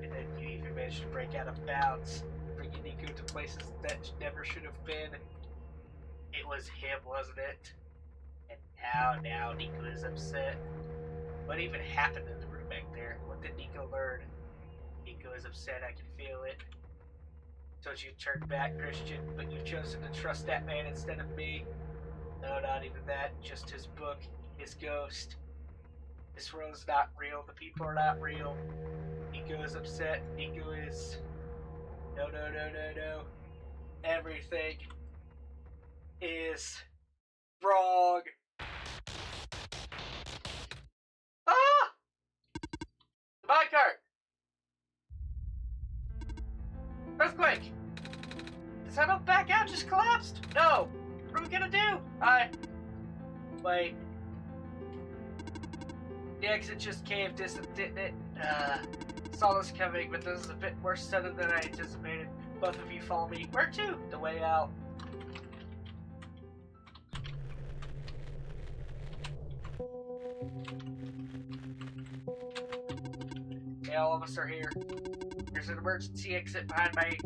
And then you even managed to break out of bounds, bringing Nico to places that never should have been. It was him, wasn't it? And now Nico is upset. What even happened in the room back there? What did Nico learn? Nico is upset, I can feel it. Told you to turn back, Christian, but you've chosen to trust that man instead of me. No, not even that. Just his book, his ghost. This world is not real. The people are not real. Nico is upset. Nico is... No. Everything is wrong. Ah! The minecart! Earthquake! Does that up back out just collapsed? No! What are we gonna do? Wait. The exit just caved, didn't it? Saw this coming, but this is a bit more sudden than I anticipated. Both of you follow me. Where to? The way out. Okay, all of us are here. There's an emergency exit behind my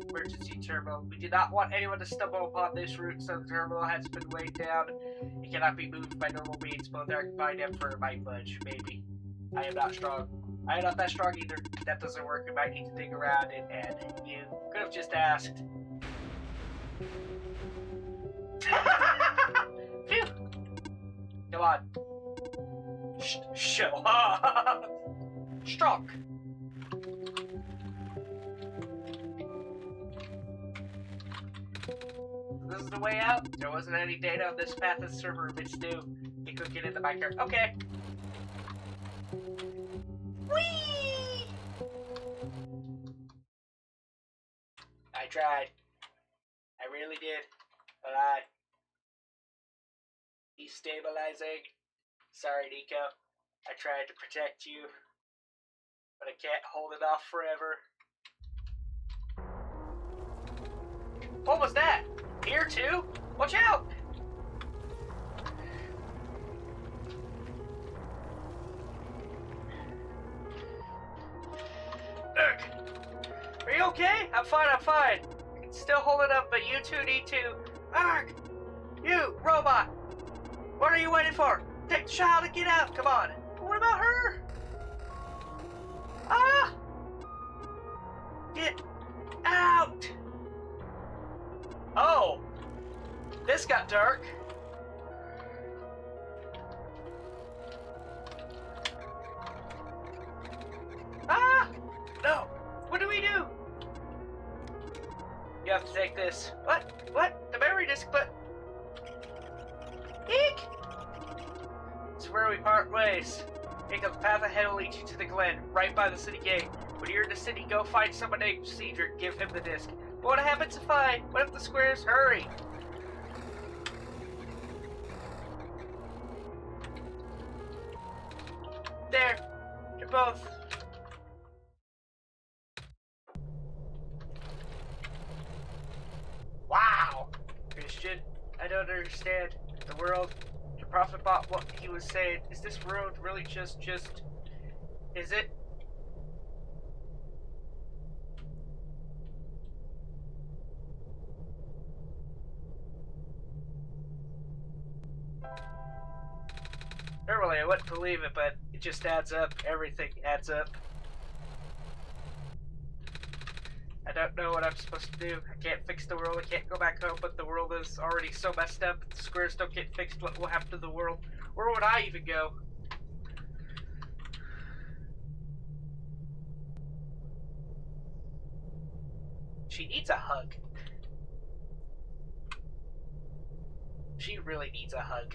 emergency terminal. We do not want anyone to stumble upon this route, so the terminal has been weighed down. It cannot be moved by normal means. Both our combined effort might budge, maybe. I am not strong. I am not that strong either. If that doesn't work, we might need to dig around it, and you could have just asked. Phew! Come on. Show up! Strong! This is the way out. There wasn't any data on this path of the server room. It's new. You could get in the minecart. Okay. Whee! I tried. I really did. But destabilizing. Sorry, Nico. I tried to protect you. But I can't hold it off forever. What was that? Here too? Watch out! Ugh. okay? I'm fine, I'm fine. I can still hold it up, but you two need to... Arg! You, robot! What are you waiting for? Take the child and get out, come on. What about her? Ah! Get out! Oh! This got dark. Ah! No! What do we do? You have to take this. What? What? The memory disk, but... Eek! It's where we part ways. Take a path ahead will lead you to the glen, right by the city gate. When you're in the city, go find someone named Cedric, give him the disc. But what happens if what if the squares hurry? There. You're both. Wow! Christian, I don't understand. The world, the prophet bought what he was saying. Is this world really just, is it? Normally I wouldn't believe it, but it just adds up. Everything adds up. I don't know what I'm supposed to do. I can't fix the world. I can't go back home, but the world is already so messed up. If the squares don't get fixed, what will happen to the world? Where would I even go? She needs a hug. She really needs a hug.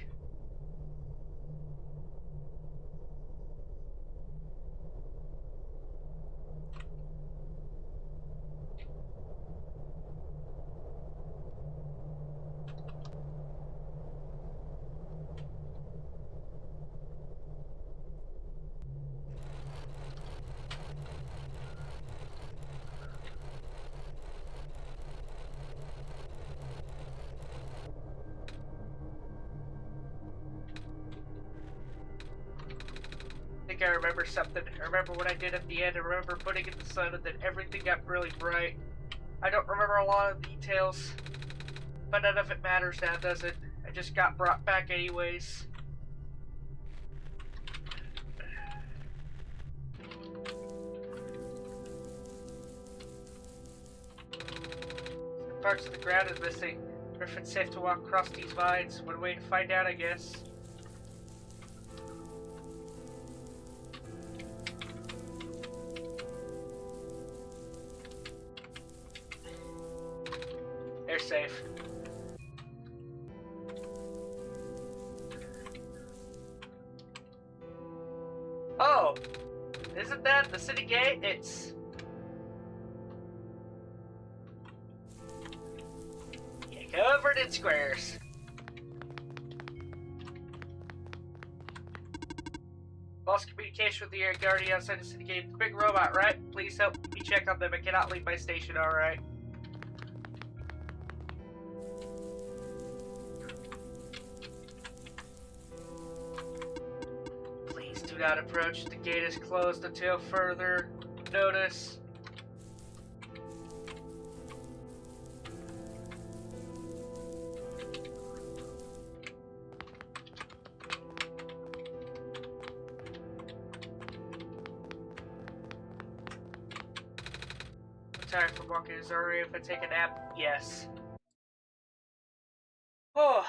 I remember something. I remember what I did at the end. I remember putting in the sun and then everything got really bright. I don't remember a lot of details, but none of it matters now, does it? I just got brought back anyways. Some parts of the ground is missing. If it's safe to walk across these vines. One way to find out, I guess. They're safe. Oh! Isn't that the city gate? It's... Yeah, covered in squares. Lost communication with the air guardian outside the city gate. The big robot, right? Please help me check on them. I cannot leave my station, alright? Do not approach. The gate is closed until further notice. I'm tired from walking. Is alright if I take a nap? Yes. Oh,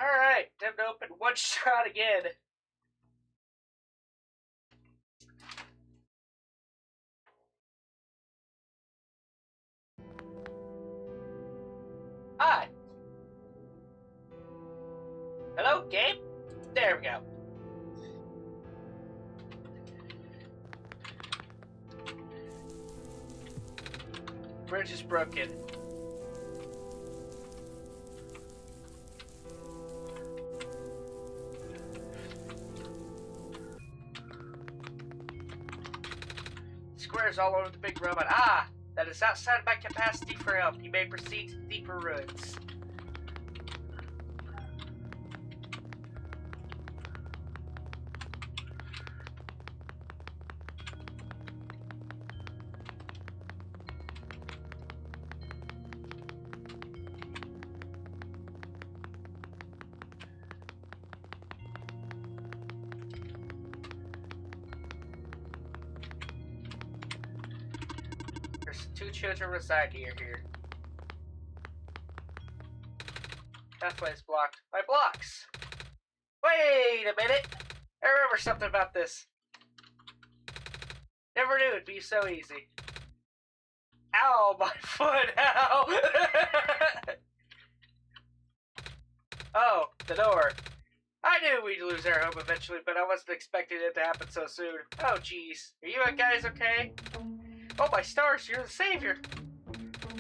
alright. Time to open OneShot again. Hi. Hello, game? There we go. Bridge is broken. Squares all over the big robot. Ah! That is outside my capacity for help. You may proceed to deeper ruins. course. 2 children reside here. Pathway is blocked by blocks. Wait a minute. I remember something about this. Never knew it'd be so easy. Ow, my foot, ow! Oh, the door. I knew we'd lose our home eventually, but I wasn't expecting it to happen so soon. Oh, jeez. Are you guys okay? Oh, my stars, you're the savior.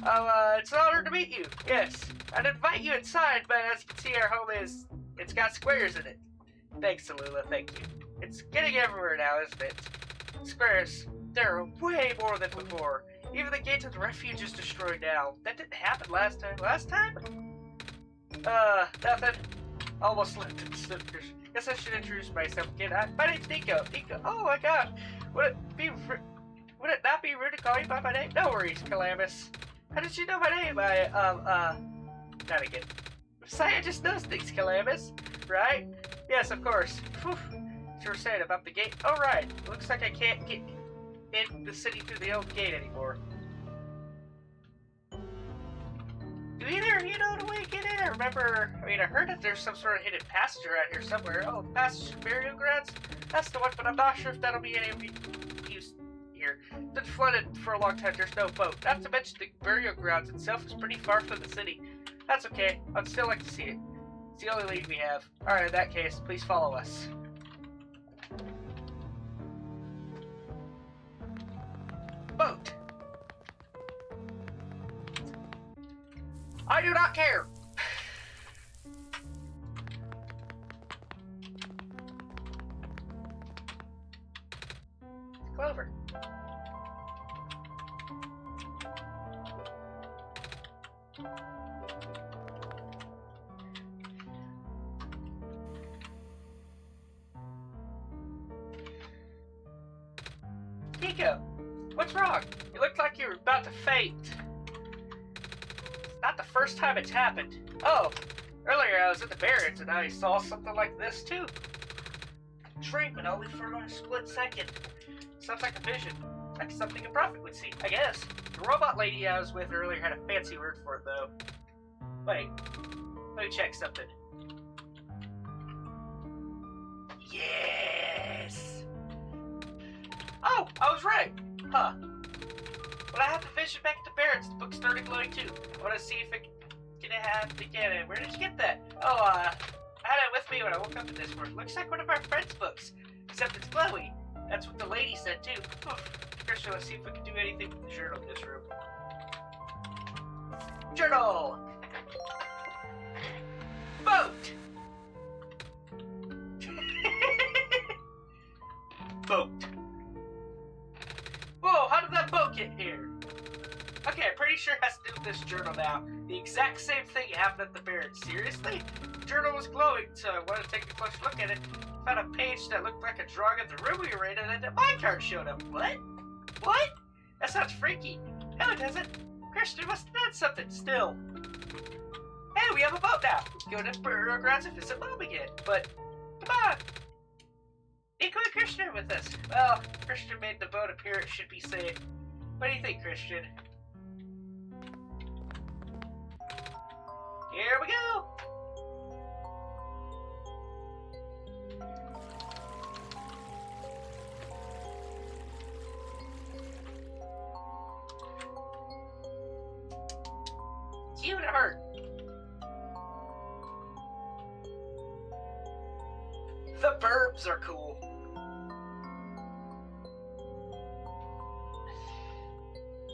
Oh, it's an honor to meet you. Yes. I'd invite you inside, but as you can see, our home it's got squares in it. Thanks, Alula, thank you. It's getting everywhere now, isn't it? Squares. There are way more than before. Even the gate to the refuge is destroyed now. That didn't happen last time. Last time? Nothing. Almost left it. Guess I should introduce myself again. My name's Nico. Nico. Oh my god. Would it not be rude to call you by my name? No worries, Calamus. How did you know my name? Not again. Scientist knows things, Calamus. Right? Yes, of course. Whew. What you were saying about the gate? Oh, right. Looks like I can't get in the city through the old gate anymore. Do either of you know the way to get in? I heard that there's some sort of hidden passage around here somewhere. Oh, passage to burial grounds? That's the one, but I'm not sure if that'll be any use here. It's been flooded for a long time, there's no boat. Not to mention the burial grounds itself is pretty far from the city. That's okay, I'd still like to see it. It's the only lead we have. Alright, in that case, please follow us. Boat! I do not care! Clover. Nico, what's wrong? You look like you're about to faint. Not the first time it's happened. Oh, earlier I was at the Barrens and I saw something like this too. Shrink, but only for a split second. Sounds like a vision. Like something a prophet would see, I guess. The robot lady I was with earlier had a fancy word for it though. Wait, let me check something. Yes! Oh, I was right! Huh. When I had the vision back at the Barrens, the book started glowing too. I want to see if it can have to get it. Where did you get that? Oh, I had it with me when I woke up this morning. Looks like one of our friends' books. Except it's glowy. That's what the lady said too. Christian, let's see if we can do anything with the journal in this room. Journal! Boat! Boat. Whoa, how did that boat get here? Okay, I'm pretty sure it has to do with this journal now. The exact same thing happened at the Barrens. Seriously? The journal was glowing, so I wanted to take a closer look at it. Found a page that looked like a drawing of the room we were in, and then the mine card showed up. What? What? That sounds freaky. No, it doesn't. Christian must have done something still. Hey, we have a boat now. Let's go to burial grounds and visit Mom again. But, come on. Nico and Christian are with us. Well, Christian made the boat appear it should be safe. What do you think, Christian? Here we go! It's you and her. The verbs are cool.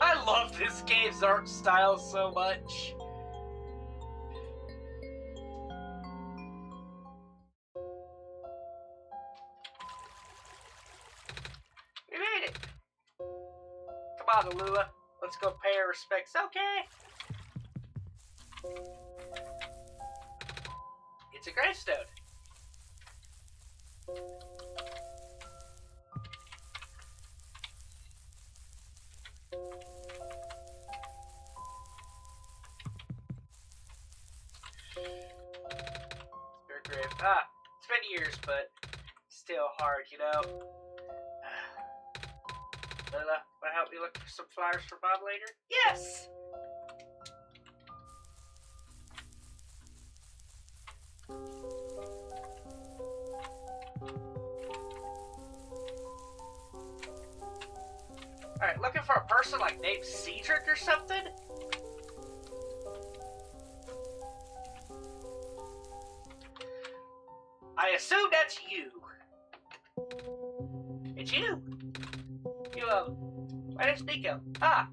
I love this game's art style so much. We made it. Come on, Alula. Let's go pay our respects. Okay. It's a gravestone. Very grave. It's been years, but still hard, you know? Lila, want to help me look for some flowers for Bob later? Yes! Alright, looking for a person like named Cedric or something? I assume that's you. It's you. My name's Nico. Ah,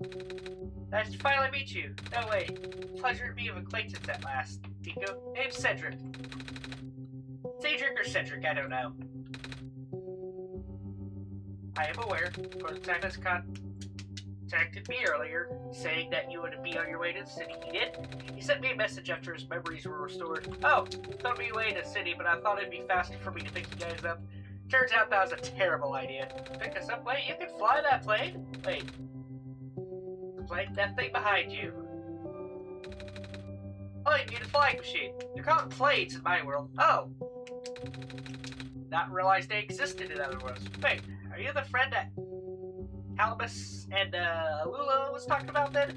nice to finally meet you. No, wait. Pleasure to be of acquaintance at last. Nico, name's Cedric. Cedric or Cedric, I don't know. I am aware, Cortana's contacted me earlier, saying that you would be on your way to the city. He did? He sent me a message after his memories were restored. Oh, thought me away to the city, but I thought it'd be faster for me to pick you guys up. Turns out that was a terrible idea. Pick us up? Wait, you can fly that plane? Wait. The plane? That thing behind you. Oh, you need a flying machine. They're called planes in my world. Oh. Not realized they existed in other worlds. Wait, are you the friend that Calamus and Lula was talking about then?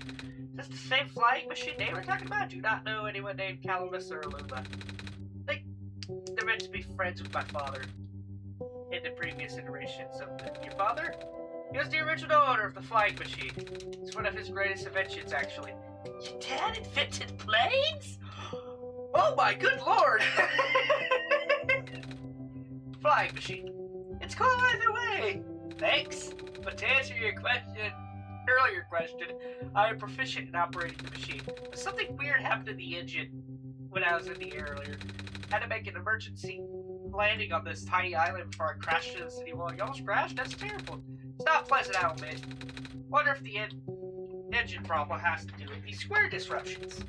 Is this the same flying machine they were talking about? I do not know anyone named Calamus or Lula. I think they're meant to be friends with my father in the previous iterations of your father? He was the original owner of the flying machine. It's one of his greatest inventions, actually. Your dad invented planes? Oh my good lord! Flying machine. It's cool either way. Thanks. But to answer your earlier question, I am proficient in operating the machine. But something weird happened to the engine when I was in the air earlier. Had to make an emergency landing on this tiny island before I crashed into the city wall. You almost crashed? That's terrible. It's not pleasant, I'll admit. Wonder if the engine problem has to do with these square disruptions.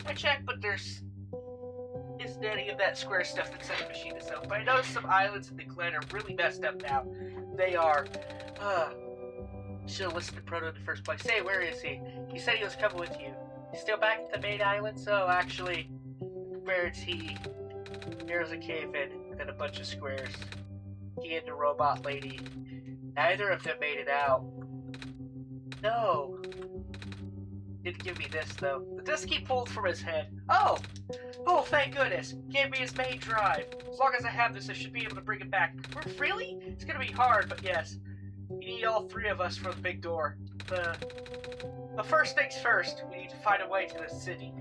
I checked, but there's isn't any of that square stuff inside the machine itself. But I noticed some islands in the Glen are really messed up now. They are. Should have listened to Proto in the first place. Say, where is he? He said he was coming with you. He's still back at the main island? So, actually, where is he? There's a cave-in and a bunch of squares. He and the robot lady. Neither of them made it out. No. Didn't give me this, though. The disc he pulled from his head. Oh! Oh, thank goodness. Gave me his main drive. As long as I have this, I should be able to bring it back. Really? It's gonna be hard, but yes. You need all three of us for the big door. But first things first, we need to find a way to the city.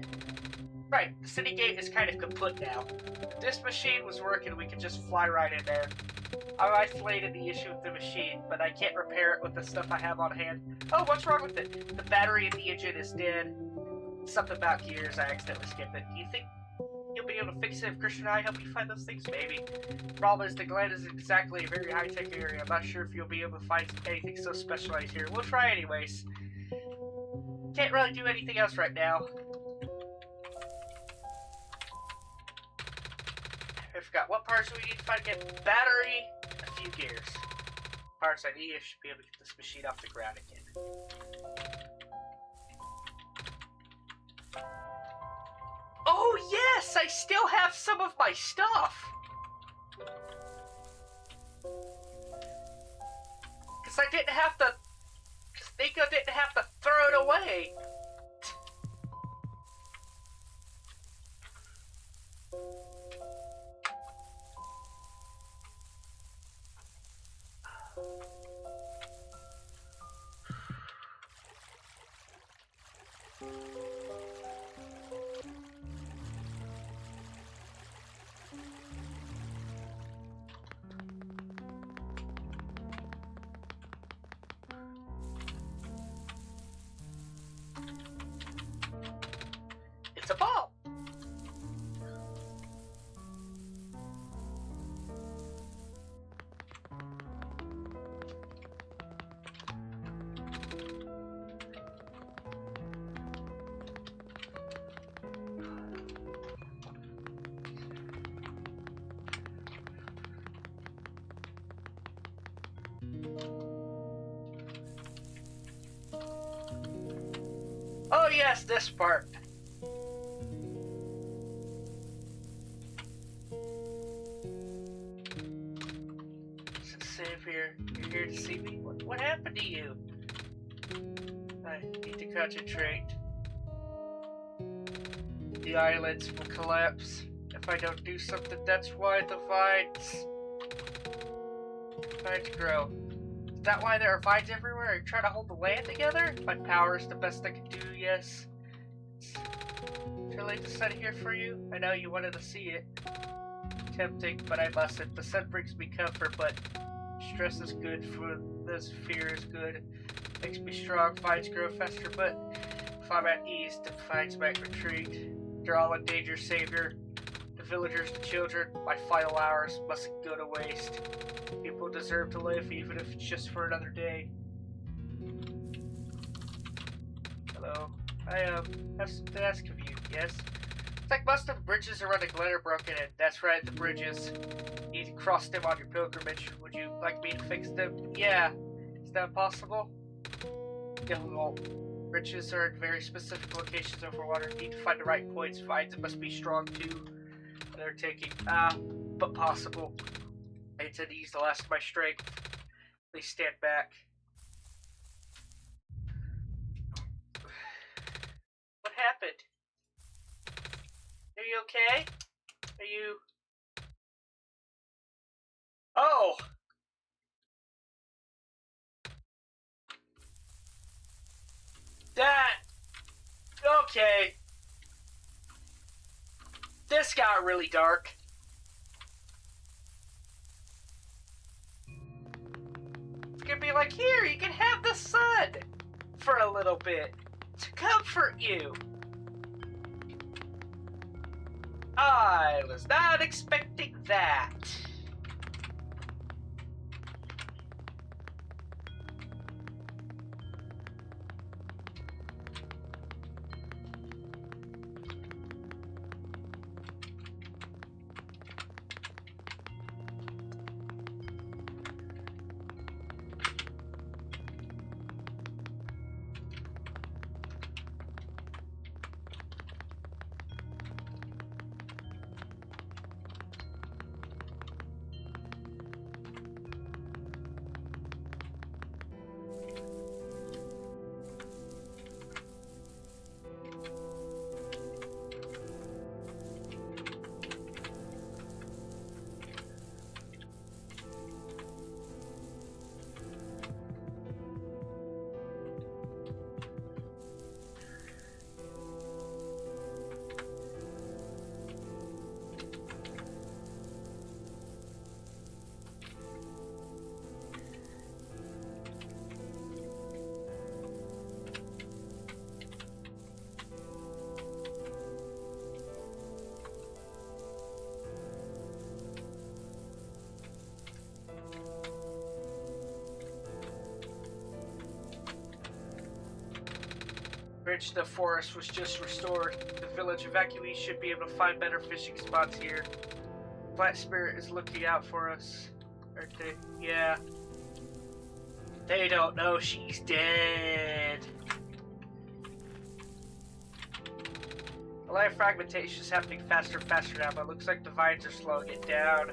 Right, the city gate is kind of kaput now. If this machine was working, we could just fly right in there. I isolated the issue with the machine, but I can't repair it with the stuff I have on hand. Oh, what's wrong with it? The battery in the engine is dead. Something about gears, I accidentally skipped it. Do you think you'll be able to fix it if Christian and I help you find those things? Maybe. Problem is, the Glen isn't exactly a very high-tech area. I'm not sure if you'll be able to find anything so specialized here. We'll try anyways. Can't really do anything else right now. I forgot. What parts do we need to find again? Battery, a few gears. Parts I need, I should be able to get this machine off the ground again. Oh yes! I still have some of my stuff! Because I didn't have to... Because Nico didn't have to throw it away! It's a ball! Oh yes, this part. Save here. here to see me? What happened to you? I need to concentrate. The eyelids will collapse if I don't do something. That's why the vines grow. Is that why there are vines everywhere? Are you trying to hold the land together? My power is the best I can do, yes. It's too late to set it here for you. I know you wanted to see it. Tempting, but I mustn't. The sun brings me comfort, but stress is good for this. Fear is good. Makes me strong. Vines grow faster, but if I'm at ease, the vines might retreat. They're all in danger, Savior. The villagers, the children, my final hours mustn't go to waste. People deserve to live, even if it's just for another day. Hello. I have something to ask of you, yes? It's like most of the bridges around the glen are broken in. That's right, the bridges. You need to cross them on your pilgrimage. Would you like me to fix them? Yeah. Is that possible? Difficult. Bridges are in very specific locations over water. You need to find the right points. Vines must be strong too. They're taking, but possible. I intend to use the last of my strength. Please stand back. What happened? Are you okay? Are you... Oh! That... Okay. This got really dark. It's gonna be like, here, you can have the sun for a little bit to comfort you. I was not expecting that. Bridge to the forest was just restored. The village evacuees should be able to find better fishing spots here. Flat Spirit is looking out for us. Aren't they? Yeah. They don't know she's dead. The life fragmentation is happening faster and faster now, but it looks like the vines are slowing it down.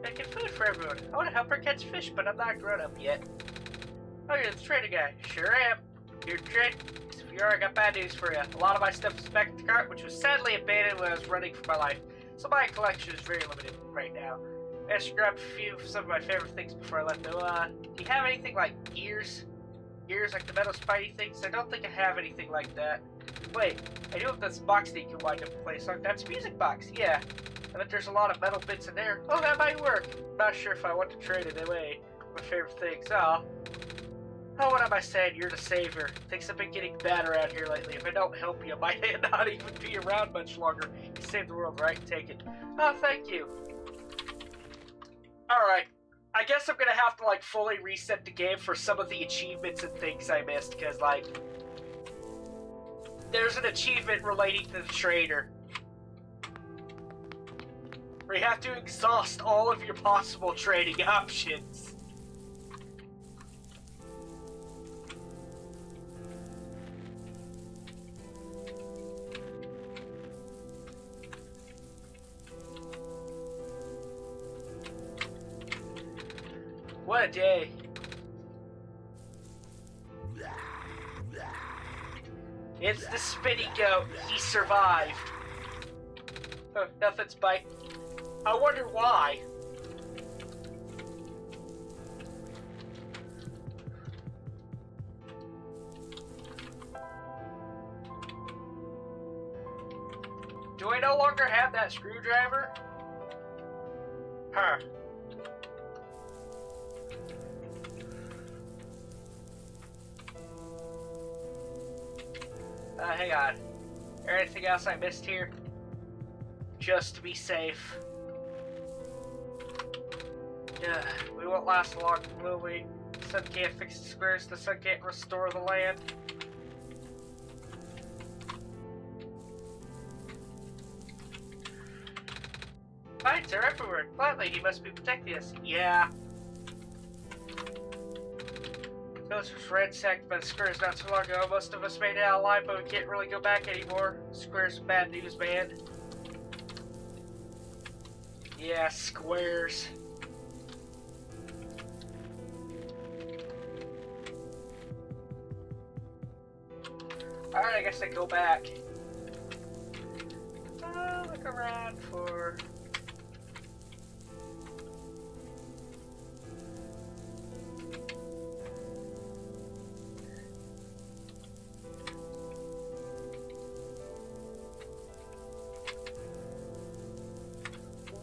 Making food for everyone. I want to help her catch fish, but I'm not grown up yet. Oh, you're the trader guy. Sure am. You're trade. I got bad news for you. A lot of my stuff is back in the cart, which was sadly abandoned when I was running for my life. So my collection is very limited right now. I just grabbed a few of some of my favorite things before I left. Though, do you have anything like gears? Gears like the metal spidey things? I don't think I have anything like that. Wait, I do have this box that you can wind up and play a song. That's a music box, yeah. I bet there's a lot of metal bits in there. Oh, that might work. I'm not sure if I want to trade it away. My favorite things. Oh, what am I saying? You're the savior. Things have been getting bad around here lately. If I don't help you, I might not even be around much longer. You saved the world, right? Take it. Oh, thank you. Alright. I guess I'm gonna have to, like, fully reset the game for some of the achievements and things I missed, because, like, there's an achievement relating to the trader. Where you have to exhaust all of your possible trading options. What a day. It's the spinny goat. He survived. Oh, nothing's biting. I wonder why. Do I no longer have that screwdriver? Huh. Hang on. Is there anything else I missed here? Just to be safe. We won't last long, will we? The sun can't fix the squares, the sun can't restore the land. Mines are everywhere. Plant Lady must be protecting us. Yeah. Village was ransacked by the squares not so long ago. Most of us made it out alive, but we can't really go back anymore. Squares bad news, man. Yeah, squares. Alright, I guess I go back. Look around for...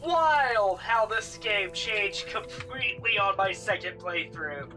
Wild how this game changed completely on my second playthrough.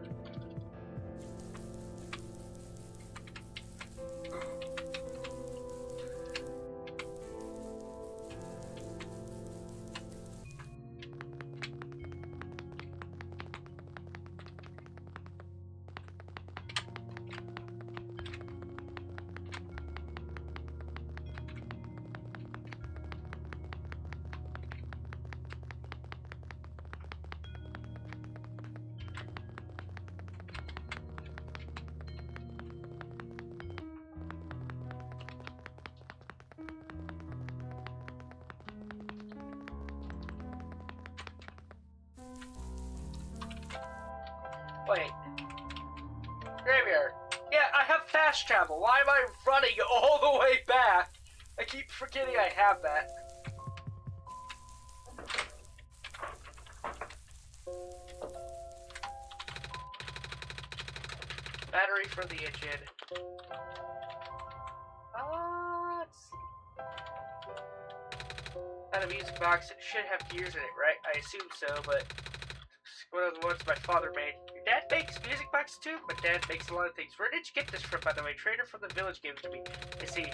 Wait. Graveyard. Yeah, I have fast travel. Why am I running all the way back? I keep forgetting I have that. Battery for the engine. Let's see. Out of music box, it should have gears in it, right? I assume so, but one of the ones my father made. Your dad makes music boxes too? My dad makes a lot of things. Where did you get this from, by the way? Trader from the village gave it to me. I see.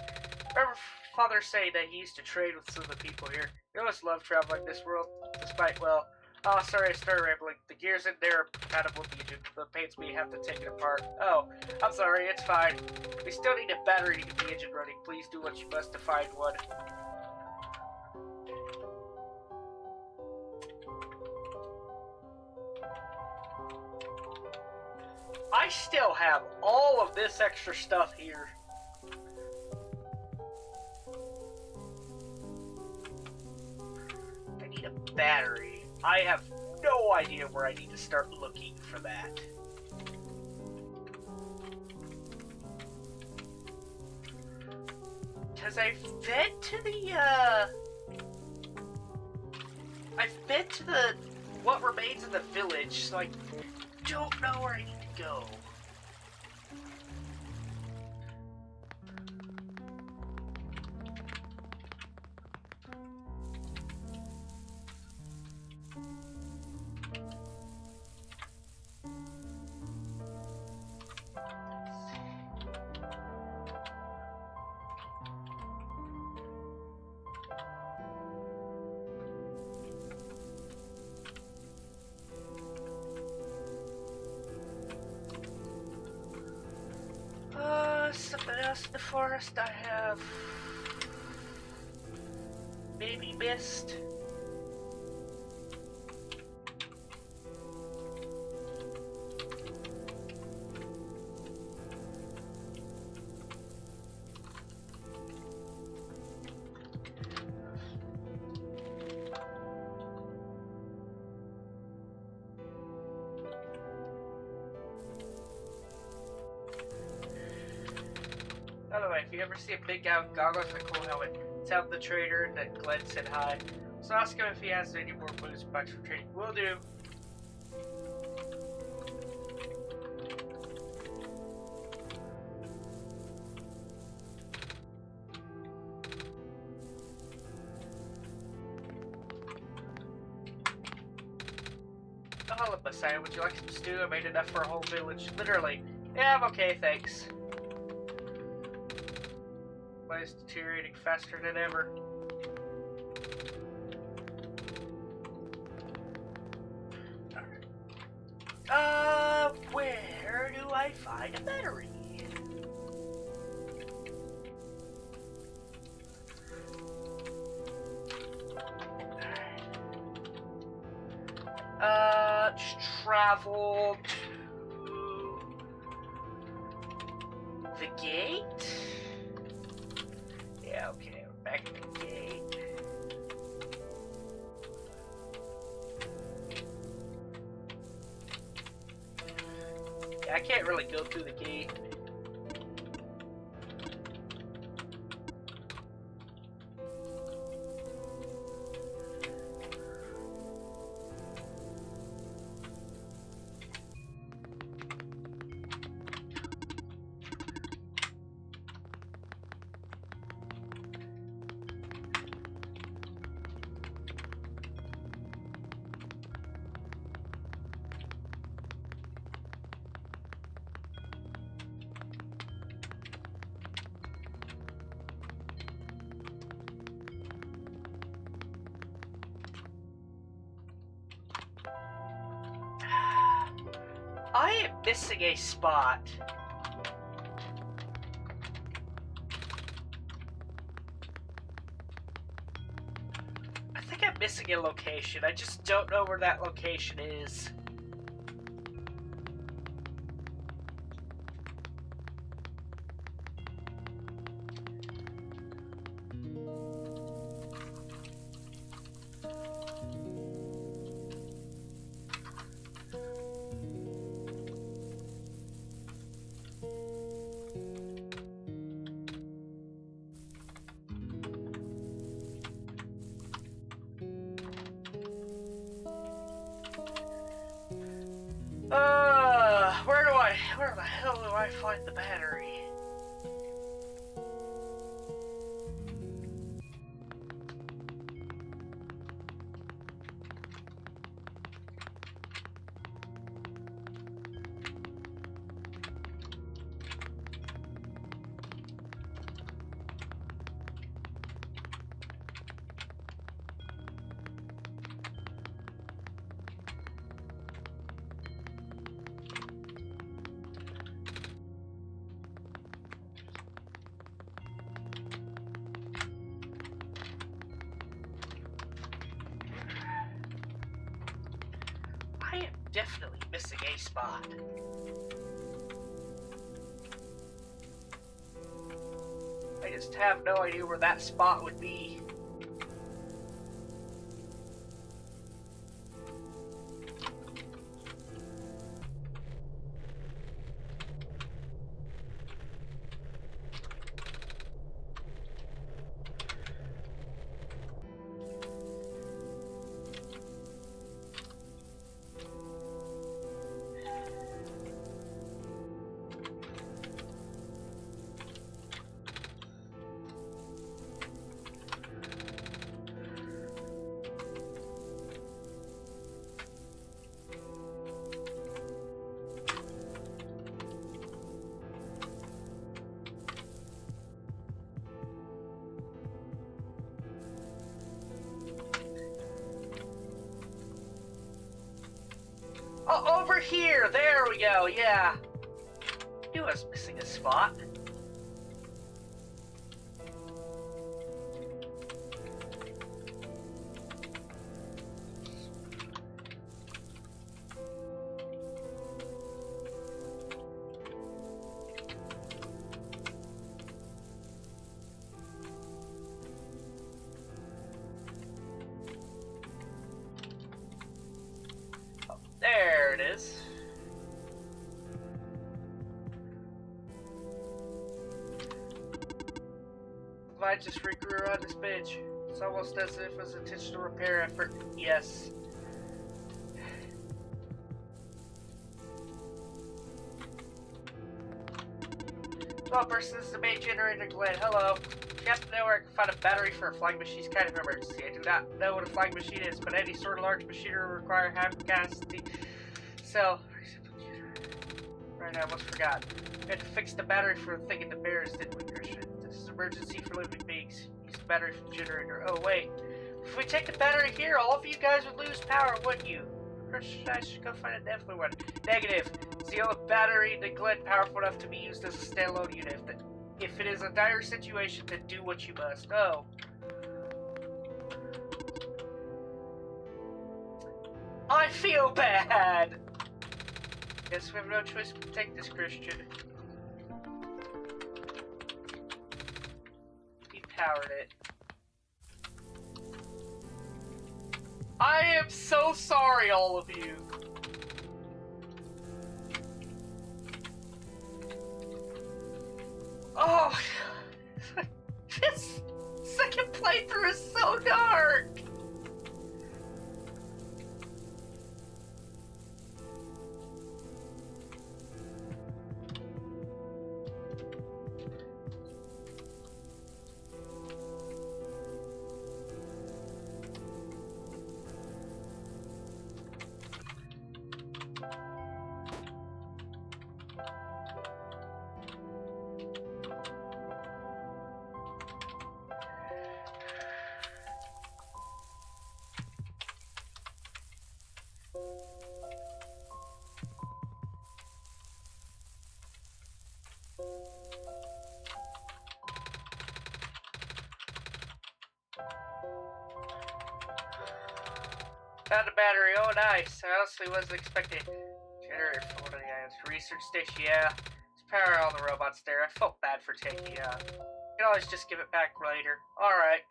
Remember father saying that he used to trade with some of the people here. You always love traveling this world, despite, well... Oh, sorry, I started rambling. The gears in there are compatible with the engine, but it pains me to have to take it apart. Oh, I'm sorry, it's fine. We still need a battery to get the engine running. Please do what you must to find one. I still have all of this extra stuff here. I need a battery. I have no idea where I need to start looking for that. Because I've been to the, I've been to the, what remains of the village, so I don't know where I need to go. Something else in the forest I have maybe missed. way, if you ever see a big guy with goggles and a cool helmet, tell the trader that Glenn said hi. So ask him if he has any more boost bucks for trading. Will do. Hello, Messiah. Would you like some stew? I made enough for a whole village. Literally. Yeah, I'm okay, thanks. Place deteriorating faster than ever. Where do I find a battery? Just travel to the gate? Yeah, okay, we're back at the gate. Yeah, I can't really go through the gate. I am missing a spot. I think I'm missing a location. I just don't know where that location is. Where the hell do I find the battery? I am definitely missing a spot. I just have no idea where that spot would be. Oh, over here! There we go, yeah. Knew I was missing a spot. There it is. Vine just regrew around this bench. It's almost as if it was an intentional repair effort. Yes. Well, person, this is the main generator, Glenn. Hello. You have to know where I can find a battery for a flying machine's kind of emergency. I do not know what a flying machine is, but any sort of large machinery will require high capacity. So, right now, I almost forgot. We had to fix the battery for the thing in the bears, didn't we, Christian? This is an emergency for living beings. Use the battery from the generator. Oh, wait. If we take the battery here, all of you guys would lose power, wouldn't you? I should go find a definitely one. Negative. It's the only battery in the Glen powerful enough to be used as a standalone unit. If it is a dire situation, then do what you must. Oh. I feel bad! Guess we have no choice but to take this, Christian. He powered it. I am so sorry, all of you. Oh, this second playthrough is so dark. Found a battery, oh nice. I honestly wasn't expecting generator for one of the items. Research station, yeah. Let's power all the robots there. I felt bad for taking it out. You can always just give it back later. Alright.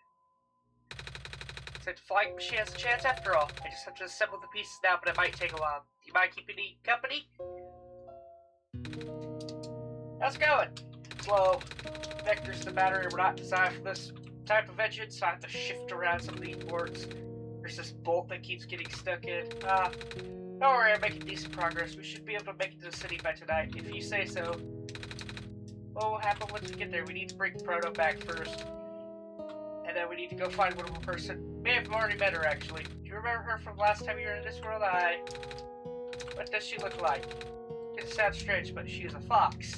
So the flying machine has a chance after all. I just have to assemble the pieces now, but it might take a while. Do you mind keeping me company? How's it going? Slow. Vectors to the battery were not designed for this type of engine, so I have to shift around some of these ports. There's this bolt that keeps getting stuck in. Don't worry, I'm making decent progress. We should be able to make it to the city by tonight, if you say so. What will happen once we get there? We need to bring Proto back first. And then we need to go find one more person. May have already met her, actually. Do you remember her from last time you were in this world? What does she look like? It sounds strange, but she is a fox.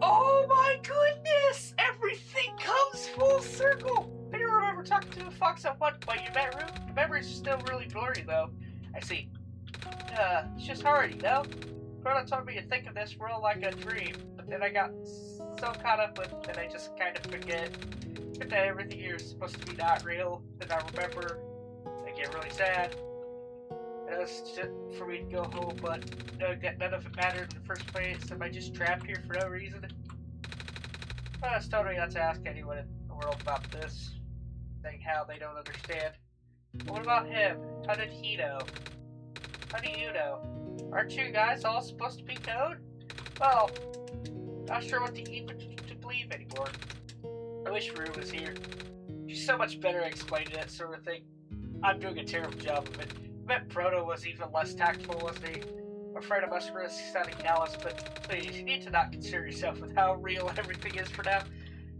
Oh my goodness! Everything comes full circle! I do remember talking to a fox at one point. You met Root? The memories are still really blurry, though. I see. It's just hard, you know? Proto told me to think of this world like a dream, but then I got so caught up with it that I just kind of forget that everything here is supposed to be not real. Then I remember, I get really sad. And it was just for me to go home, but none of it mattered in the first place. Am I just trapped here for no reason? Well, it's totally not to ask anyone in the world about this. Saying how they don't understand. But what about him? How did he know? How do you know? Aren't you guys all supposed to be code? Well, not sure what to even to believe anymore. I wish Rue was here. She's so much better at explaining that sort of thing. I'm doing a terrible job of it. I bet Proto was even less tactful, wasn't he? I'm afraid I must risk sounding callous, but please, you need to not concern yourself with how real everything is for now.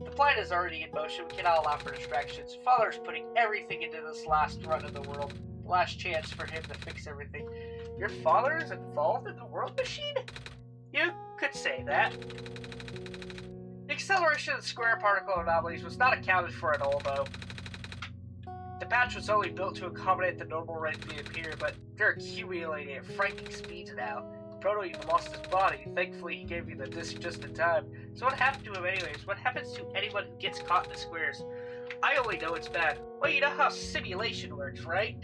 The plan is already in motion. We cannot allow for distractions. Father is putting everything into this last run of the world. Last chance for him to fix everything. Your father is involved in the world machine? You could say that. The acceleration of the square particle anomalies was not accounted for at all, though. The patch was only built to accommodate the normal rate they appear, but they're accumulating at frightening speeds now. Proto even lost his body. Thankfully, he gave me the disc just in time. So what happened to him anyways? What happens to anyone who gets caught in the squares? I only know it's bad. Well, you know how simulation works, right?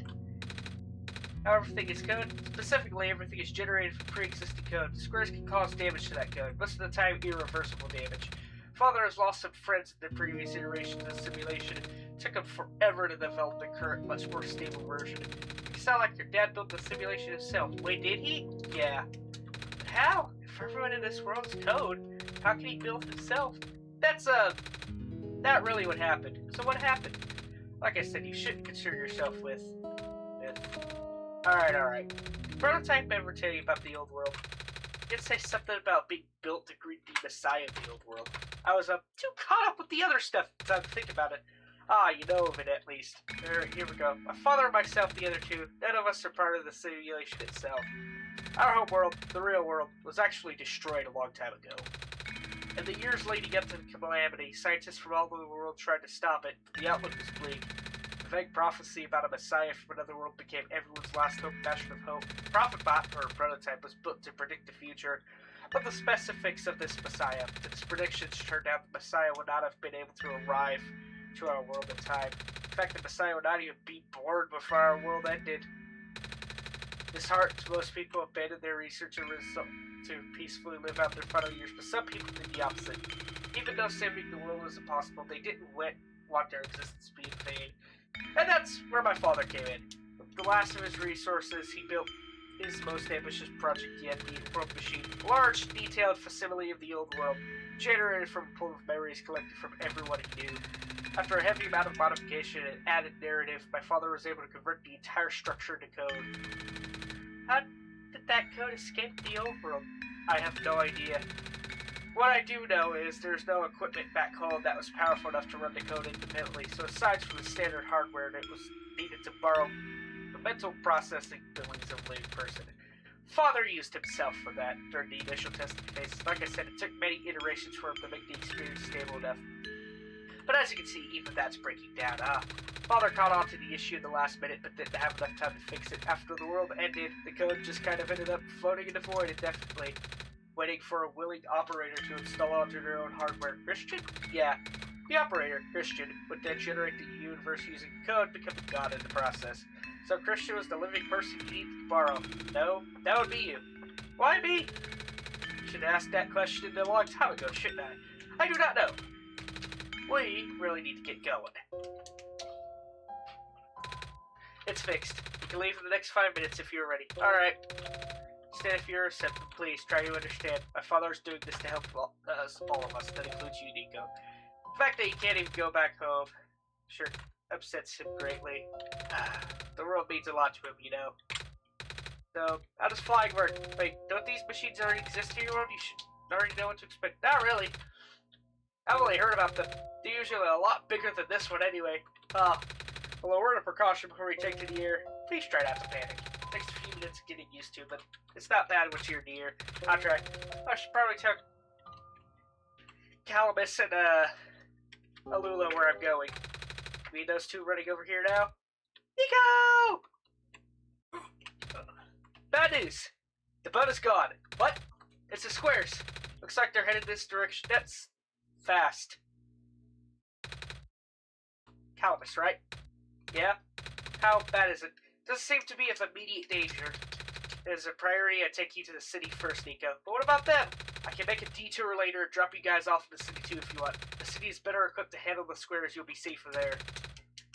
How everything is code? Specifically, everything is generated from pre-existing code. Squares can cause damage to that code. Most of the time, irreversible damage. Father has lost some friends in the previous iterations of the simulation. It took him forever to develop the current, much more stable version. You sound like your dad built the simulation himself. Wait, did he? Yeah. But how? If everyone in this world is code, how can he build himself? that's not really what happened. So what happened? Like I said, you shouldn't concern yourself with. Alright. Prototype ever tell you about the old world? Did say something about being built to greet the Messiah of the old world. I was too caught up with the other stuff time to think about it. You know of it at least. Alright, here we go. My father and myself, the other two, none of us are part of the simulation itself. Our home world, the real world, was actually destroyed a long time ago. In the years leading up to the calamity, scientists from all over the world tried to stop it, but the outlook was bleak. The vague prophecy about a messiah from another world became everyone's last hope, bastion of hope. The prophet bot, or prototype, was built to predict the future, but the specifics of this messiah, its predictions turned out the messiah would not have been able to arrive to our world in time. In fact, the messiah would not even be born before our world ended. Disheartened, most people abandoned their research and result to peacefully live out their final years, but some people did the opposite. Even though saving the world was impossible, they didn't want their existence to be in vain. And that's where my father came in. With the last of his resources, he built his most ambitious project yet, the World Machine. A large, detailed facsimile of the old world, generated from a pool of memories collected from everyone he knew. After a heavy amount of modification and added narrative, my father was able to convert the entire structure into code. How did that code escape the old world? I have no idea. What I do know is there's no equipment back home that was powerful enough to run the code independently, so aside from the standard hardware, it was needed to borrow the mental processing abilities of a living person. Father used himself for that during the initial testing phases. Like I said, it took many iterations for him to make the experience stable enough. But as you can see, even that's breaking down. Father caught on to the issue in the last minute, but didn't have enough time to fix it. After the world ended, the code just kind of ended up floating in the void indefinitely, waiting for a willing operator to install onto their own hardware. Christian? Yeah. The operator, Christian, would then generate the universe using code, becoming God in the process. So Christian was the living person you needed to borrow. No, that would be you. Why me? Should have asked that question a long time ago, shouldn't I? I do not know. We really need to get going. It's fixed. You can leave in the next 5 minutes if you're ready. Alright. Instead, if you're receptive, please try to understand. My father's doing this to help all of us. That includes you, Nico. The fact that he can't even go back home sure upsets him greatly. The world means a lot to him, you know. So, how does flying work? Wait, don't these machines already exist in your world? You should already know what to expect. Not really. I've only heard about them. They're usually a lot bigger than this one anyway. Well, a word of precaution before we take to the air. Please try not to panic. It takes a few minutes getting used to, but it's not bad once you're near. I'll try. I should probably tell Calamus and, Alula where I'm going. You mean those two running over here now? Nico! Bad news! The boat is gone. What? It's the squares. Looks like they're headed this direction. That's fast. Calamus, right? Yeah? How bad is it? Doesn't seem to be of immediate danger. As a priority, I take you to the city first, Nico. But what about them? I can make a detour later and drop you guys off in the city too if you want. The city is better equipped to handle the squares. You'll be safer there.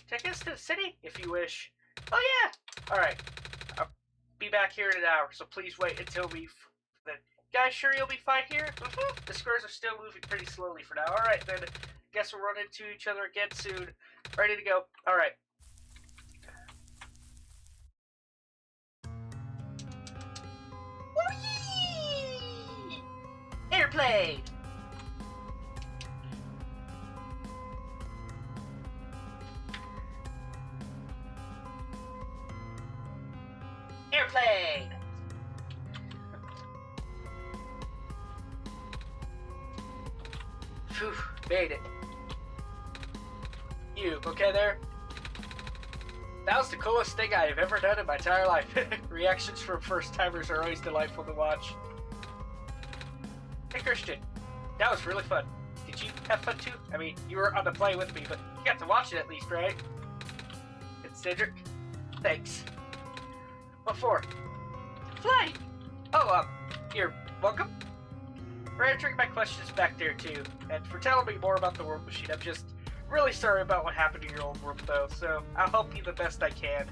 Take us to the city, if you wish. Oh yeah! Alright. I'll be back here in an hour, so please wait until we've... Guys, sure you'll be fine here? The squares are still moving pretty slowly for now. Alright then, guess we'll run into each other again soon. Ready to go. Alright. Whee! Airplane! Airplane! Phew, made it. You, okay there? That was the coolest thing I have ever done in my entire life. Reactions from first-timers are always delightful to watch. Hey Christian, that was really fun. Did you have fun too? I mean, you were on the plane with me, but you got to watch it at least, right? And Cedric? Thanks. What for? Flight! Oh, you're welcome. For answering my questions back there too, and for telling me more about the World Machine. I'm just really sorry about what happened in your old world though, so I'll help you the best I can.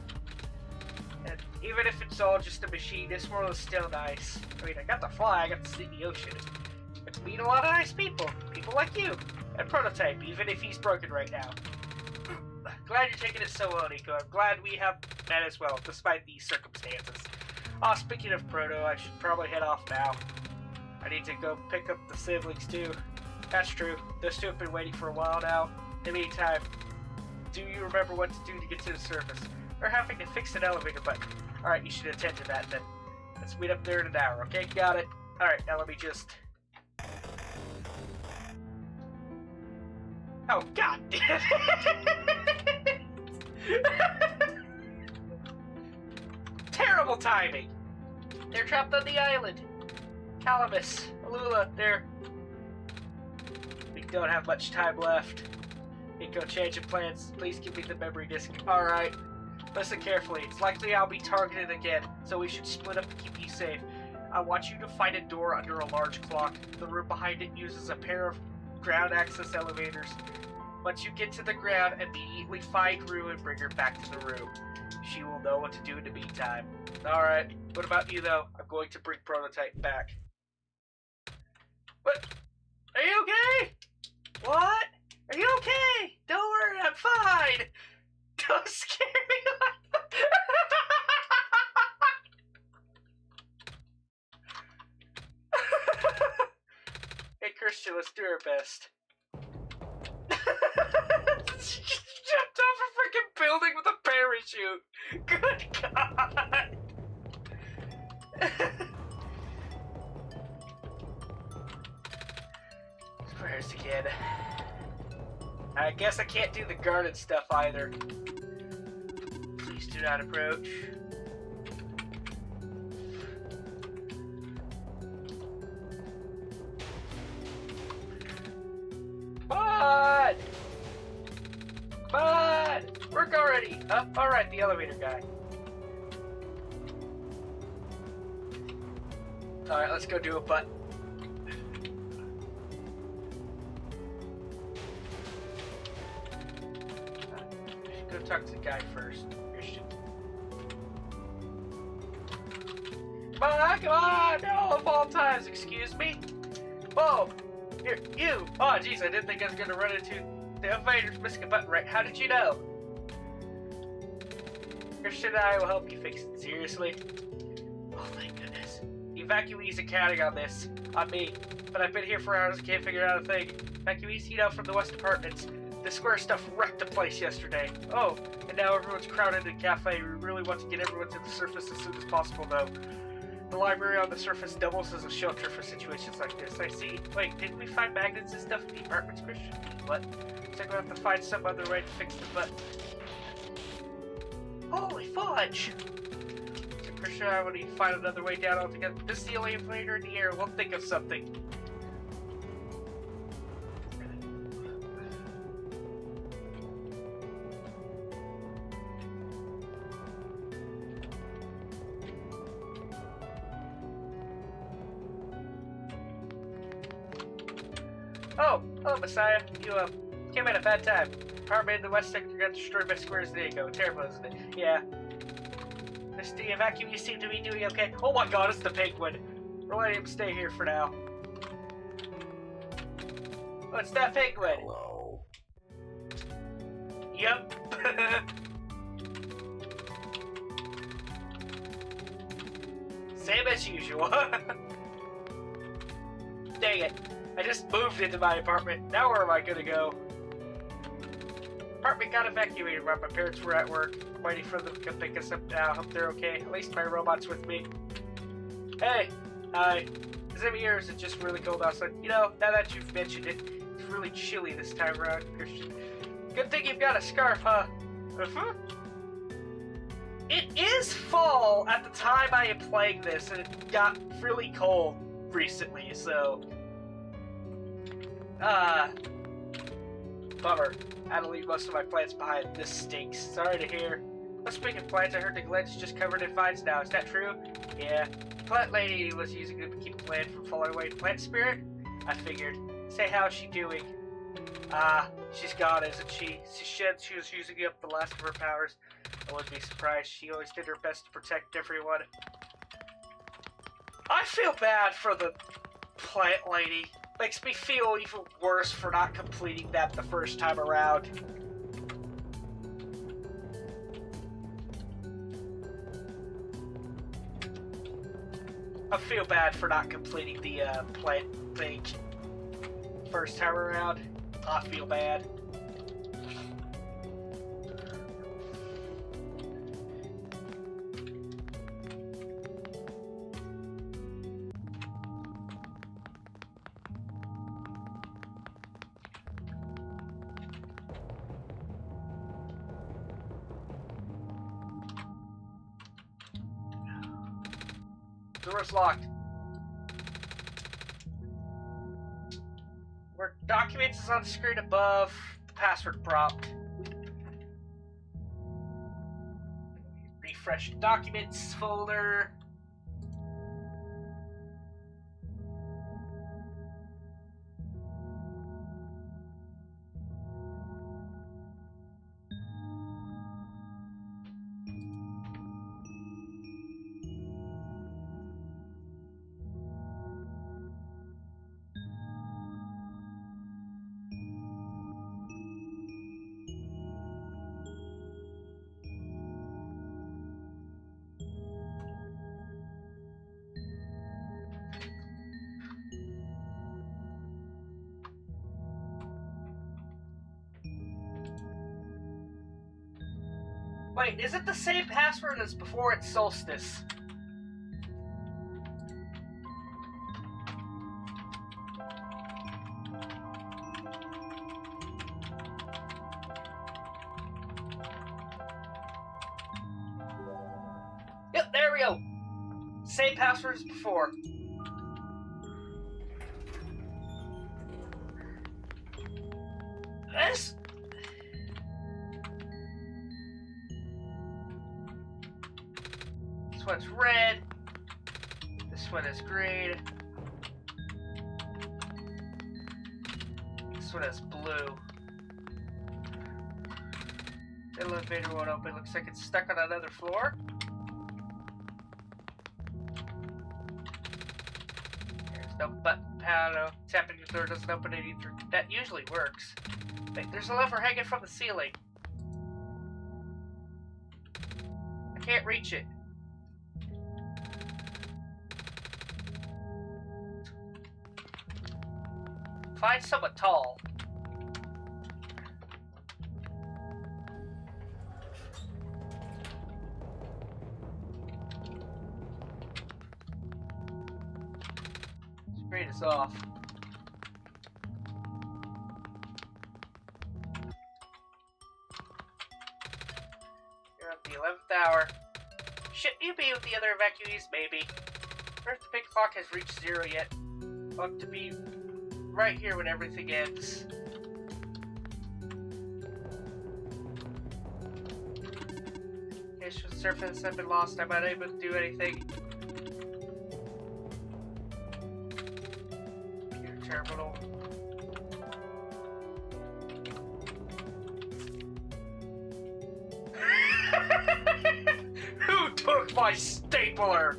And even if it's all just a machine, this world is still nice. I mean, I got to fly, I got to see the ocean. I get to meet a lot of nice people. People like you. And Prototype, even if he's broken right now. Glad you're taking it so well, Nico. I'm glad we have met as well, despite these circumstances. Oh, speaking of Proto, I should probably head off now. I need to go pick up the siblings, too. That's true. Those two have been waiting for a while now. In the meantime, do you remember what to do to get to the surface? We're having to fix an elevator button. Alright, you should attend to that then. Let's meet up there in an hour, okay? Got it. Alright, now let me just... Oh, god damn it! Terrible timing! They're trapped on the island. Calamus, Alula, they're... We don't have much time left. Nico, change of plans. Please give me the memory disk. Alright. Listen carefully. It's likely I'll be targeted again, so we should split up to keep you safe. I want you to find a door under a large clock. The room behind it uses a pair of ground access elevators. Once you get to the ground, immediately find Rue and bring her back to the room. She will know what to do in the meantime. Alright. What about you, though? I'm going to bring Prototype back. What? Are you okay? What? Are you okay? Don't worry, I'm fine. Don't scare me like that. Hey, Christian, let's do our best. She just jumped off a freaking building with a parachute. Good God. Where's the kid? I guess I can't do the guarded stuff either. Please do not approach. Come on! Come on! Work already! Alright, the elevator guy. Alright, let's go do a butt. Go talk to the guy first. Christian. Come on! No, of all times, excuse me? Whoa! Here, you! Oh, jeez, I didn't think I was gonna run into the elevator's missing a button, right? How did you know? Christian and I will help you fix it. Seriously? Oh, thank goodness. The evacuees are counting on this. On me. But I've been here for hours and can't figure out a thing. Evacuees heat out from the West Apartments. The square stuff wrecked the place yesterday. Oh, and now everyone's crowded in the cafe. We really want to get everyone to the surface as soon as possible, though. The library on the surface doubles as a shelter for situations like this. I see. Wait, didn't we find magnets and stuff in the apartments, Christian? What? So I'm gonna have to find some other way to fix the button. Holy fudge! So Christian and I will need to find another way down altogether. This is the only elevator in the air. We'll think of something. Oh, hello, Messiah. You, came at a bad time. Apartment in the West Sector got destroyed by squares a day ago. Terrible, isn't it? Yeah. The evacuees seem to be doing okay. Oh my god, it's the penguin. We're letting him stay here for now. What's that penguin? Hello. Yup. Same as usual. Dang it. I just moved into my apartment. Now where am I gonna go? Apartment got evacuated while my parents were at work. I'm waiting for them to come pick us up now. Hope they're okay. At least my robot's with me. Hey! Hi. Is it me or is it just really cold outside? You know, now that you've mentioned it, it's really chilly this time around, Christian. Good thing you've got a scarf, huh? Uh-huh. It is fall at the time I am playing this, and it got really cold recently, so... Bummer. I had to leave most of my plants behind. This stinks. Sorry to hear. Well, speaking of plants, I heard the Glen's just covered in vines now. Is that true? Yeah. The plant lady was using them to keep the plant from falling away. Plant spirit? I figured. Say, how's she doing? She's gone, isn't she? She was using up the last of her powers. I wouldn't be surprised. She always did her best to protect everyone. I feel bad for the plant lady. Makes me feel even worse for not completing that the first time around. I feel bad for not completing the plant thing first time around. I feel bad. Door's locked. Where documents is on the screen above the password prompt. Refresh documents folder. Wait, is it the same password as before it's Solstice? Yep, there we go. Same password as before. This one's red. This one is green. This one is blue. The elevator won't open. Looks like it's stuck on another floor. There's no button panel. Tapping the door doesn't open it either. That usually works. Wait, there's a lever hanging from the ceiling. I can't reach it. Find someone tall. Screen is off. You're at the 11th hour. Shouldn't you be with the other evacuees? Maybe. Or if the big clock has reached 0 yet. Ought to be right here when everything ends. Initial surface have been lost. I'm unable to do anything. Computer terminal. Who took my stapler?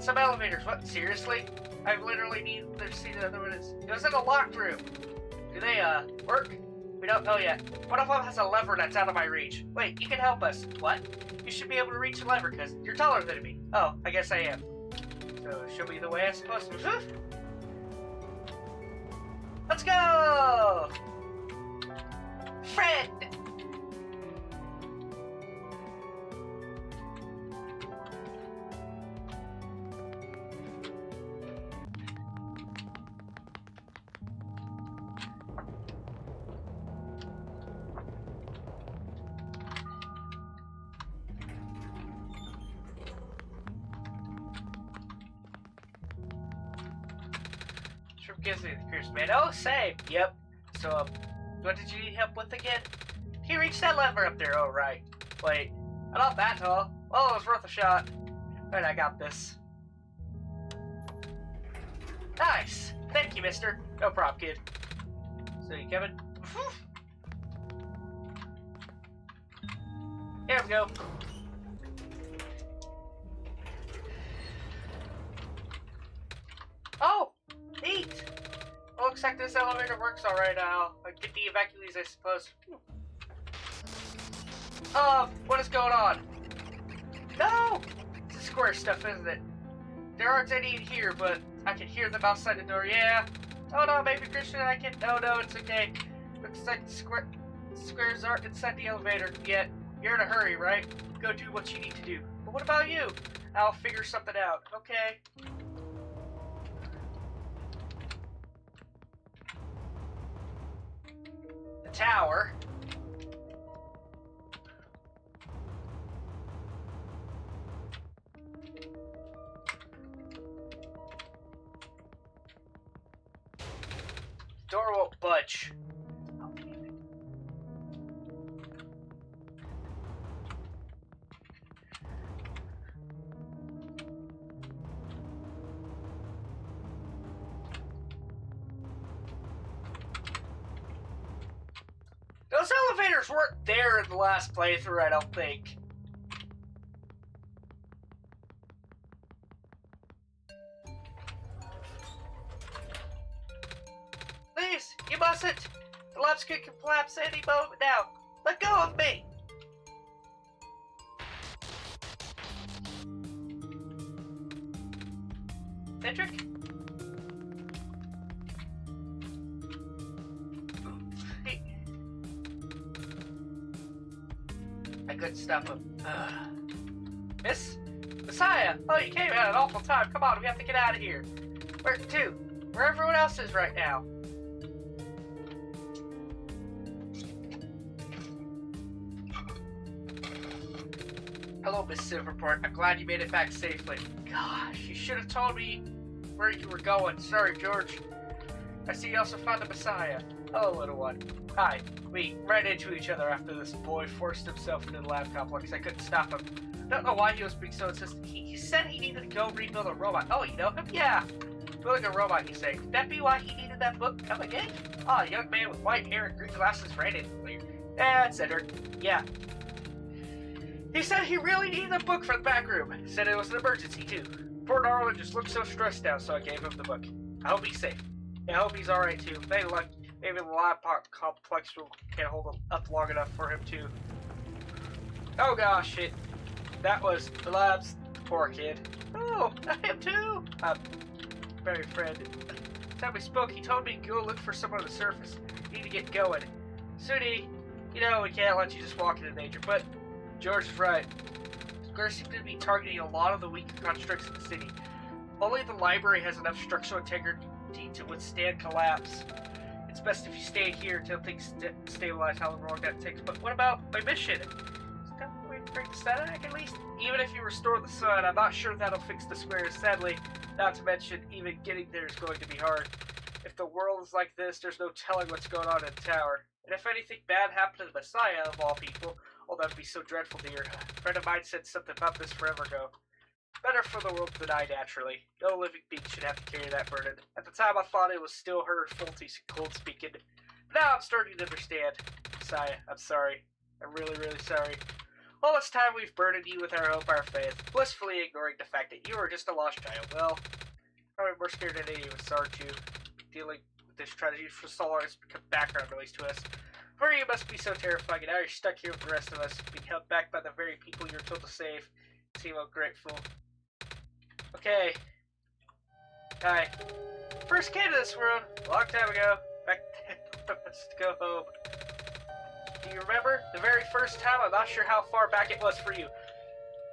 Some elevators. What? Seriously? I literally need to see the other one is. It was in a locked room. Do they, work? We don't know yet. One of them has a lever that's out of my reach. Wait, you can help us. What? You should be able to reach the lever because you're taller than me. Oh, I guess I am. So, show me the way I'm supposed to. Let's go! Friend! Gives me the Pierce Man. Oh, same. Yep. So, what did you need help with again? He reached that lever up there. Oh, right. Wait. I'm not that tall. Oh, it was worth a shot. Alright, I got this. Nice. Thank you, mister. No problem, kid. So you coming? Here we go. Oh, neat. Well, looks like this elevator works all right now. I get the evacuees, I suppose. What is going on? No! It's the square stuff, isn't it? There aren't any in here, but I can hear them outside the door, yeah. Oh no, maybe Christian I can... No, it's okay. Looks like the squares aren't inside the elevator yet. You're in a hurry, right? Go do what you need to do. But what about you? I'll figure something out, okay? The tower. Door won't budge. Oh, damn it. Those elevators weren't there in the last playthrough, I don't think. Please, you mustn't. The labs could collapse any moment now. Let go of me. Cedric? I couldn't stop him. Miss? Messiah! Oh, you came at an awful time. Come on, we have to get out of here. Where to? Where everyone else is right now. Hello, Miss Silverport. I'm glad you made it back safely. Gosh, you should have told me where you were going. Sorry, George. I see you also found the Messiah. Hello, little one. Hi. We ran into each other after this boy forced himself into the lab complex. I couldn't stop him. Don't know why he was being so insistent. He said he needed to go rebuild a robot. Oh, you know him? Yeah. Building a robot, you say. Could that be why he needed that book? Come again? Ah, a young man with white hair and green glasses ran in. That's Cedric. Yeah. He said he really needed a book for the back room. Said it was an emergency, too. Poor darling just looked so stressed out, so I gave him the book. I hope he's safe. I hope he's alright, too. Maybe the lab complex can't hold him up long enough for him to... Oh gosh, shit. That was the lab's poor kid. Oh, I am too. Very friend. Time we spoke, he told me to go look for someone on the surface. Need to get going. Sudi, you know we can't let you just walk into nature, but George is right. Square seems to be targeting a lot of the weaker constructs in the city. Only the library has enough structural integrity to withstand collapse. It's best if you stay here until things stabilize, however long that takes. But what about my mission? We bring the static at least? Even if you restore the sun, I'm not sure that'll fix the squares. Sadly, not to mention, even getting there is going to be hard. If the world is like this, there's no telling what's going on in the tower. And if anything bad happened to the Messiah, of all people, oh, that would be so dreadful, dear. A friend of mine said something about this forever ago. Better for the world than I, naturally. No living being should have to carry that burden. At the time, I thought it was still her faulty cold speaking. But now I'm starting to understand. Messiah, I'm sorry. I'm really, really sorry. All this time we've burdened you with our hope, our faith, blissfully ignoring the fact that you are just a lost child. Well, probably more scared than any of us, aren't you? Dealing with this tragedy for so long has become background noise to us. For you must be so terrifying, and now you're stuck here with the rest of us, being held back by the very people you're told to save. Seem ungrateful. Okay. Hi. First came to this world a long time ago. Back then, let's go home. Do you remember? The very first time, I'm not sure how far back it was for you.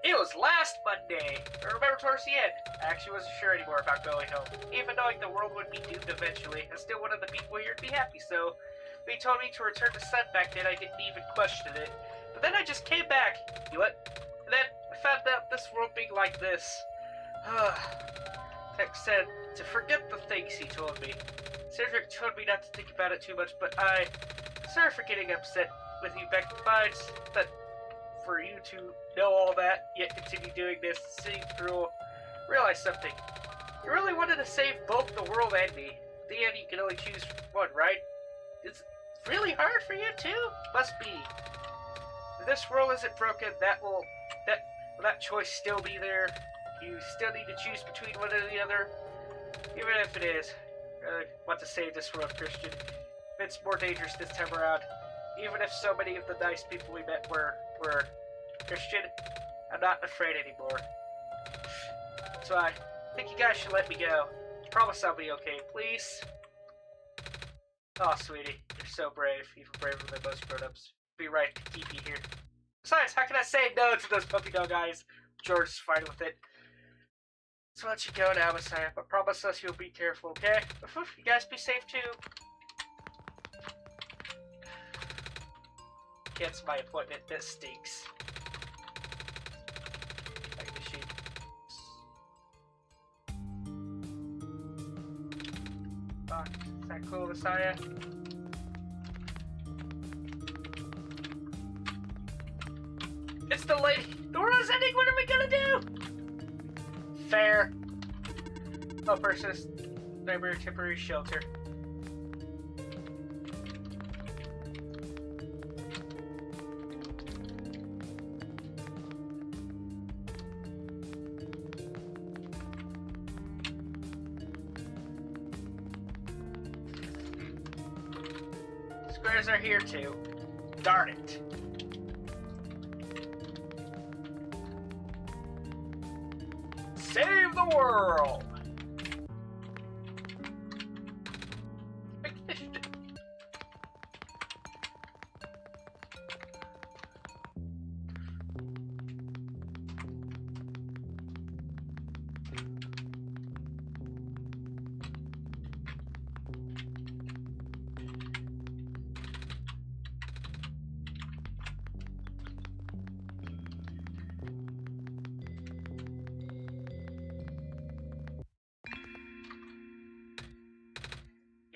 It was last Monday. I remember towards the end. I actually wasn't sure anymore about going home. Even knowing the world would be doomed eventually, I still wanted the people here to be happy, so... When he told me to return to Sun back then, I didn't even question it. But then I just came back. You what? And then I found out this world being like this. Tech said to forget the things he told me. Cedric told me not to think about it too much, but sorry for getting upset with you back in mind, but for you to know all that, yet continue doing this, sitting through, realize something. You really wanted to save both the world and me. In the end, you can only choose one, right? It's really hard for you too? Must be. If this world isn't broken, will that choice still be there? You still need to choose between one or the other? Even if it is, I want to save this world, Christian. It's more dangerous this time around. Even if so many of the nice people we met were Christian, I'm not afraid anymore. So I think you guys should let me go. Promise I'll be okay, please. Oh, sweetie, you're so brave, even braver than most grown-ups. Be right to keep you here. Besides, how can I say no to those puppy dog eyes? George is fine with it. So I'll let you go now, Messiah, but promise us you'll be careful, okay? You guys be safe too. Cancel my appointment. This stinks. Is that cool, Messiah? It's the lady. Dora's ending. What are we gonna do? Fair. Oh, versus neighbor temporary shelter. Squares are here too. Darn it. Save the world!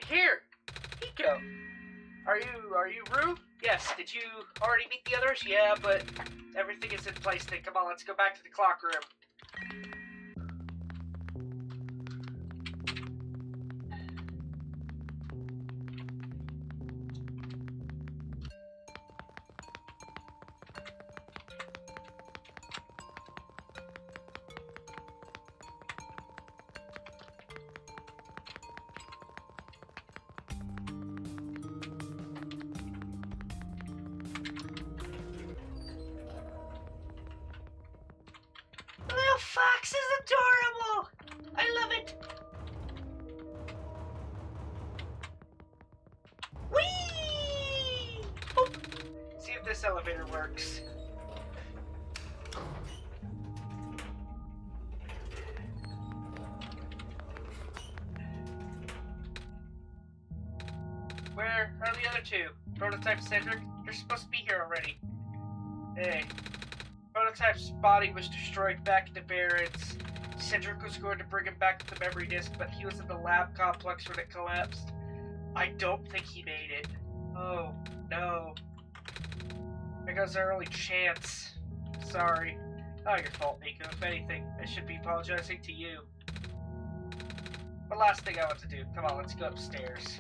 Here, Hiko. Are you Rue? Yes. Did you already meet the others? Yeah, but everything is in place then. Come on, let's go back to the clock room. Fox is adorable! I love it! Whee! Oh. See if this elevator works. Where are the other two? Prototype Cedric? You're supposed to be here already. Hey. Prototype's body was destroyed back in the Barrens. Cedric was going to bring him back to the memory disk, but he was in the lab complex when it collapsed. I don't think he made it. Oh, no. There goes our only chance. Sorry. Not your fault, Nico. If anything, I should be apologizing to you. The last thing I want to do. Come on, let's go upstairs.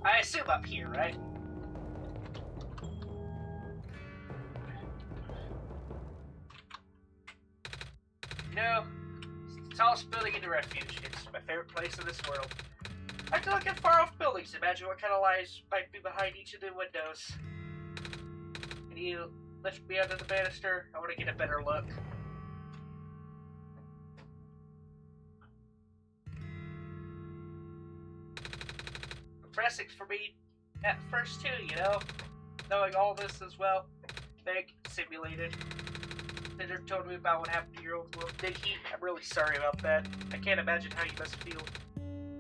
I assume up here, right? You know, it's the tallest building in the refuge. It's my favorite place in this world. I like to look at far-off buildings. Imagine what kind of lies might be behind each of the windows. Can you lift me under the banister? I want to get a better look. Impressive for me at first too, you know? Knowing all this as well. Fake, simulated. Cedric told me about what happened to your old world. Did he? I'm really sorry about that. I can't imagine how you must feel.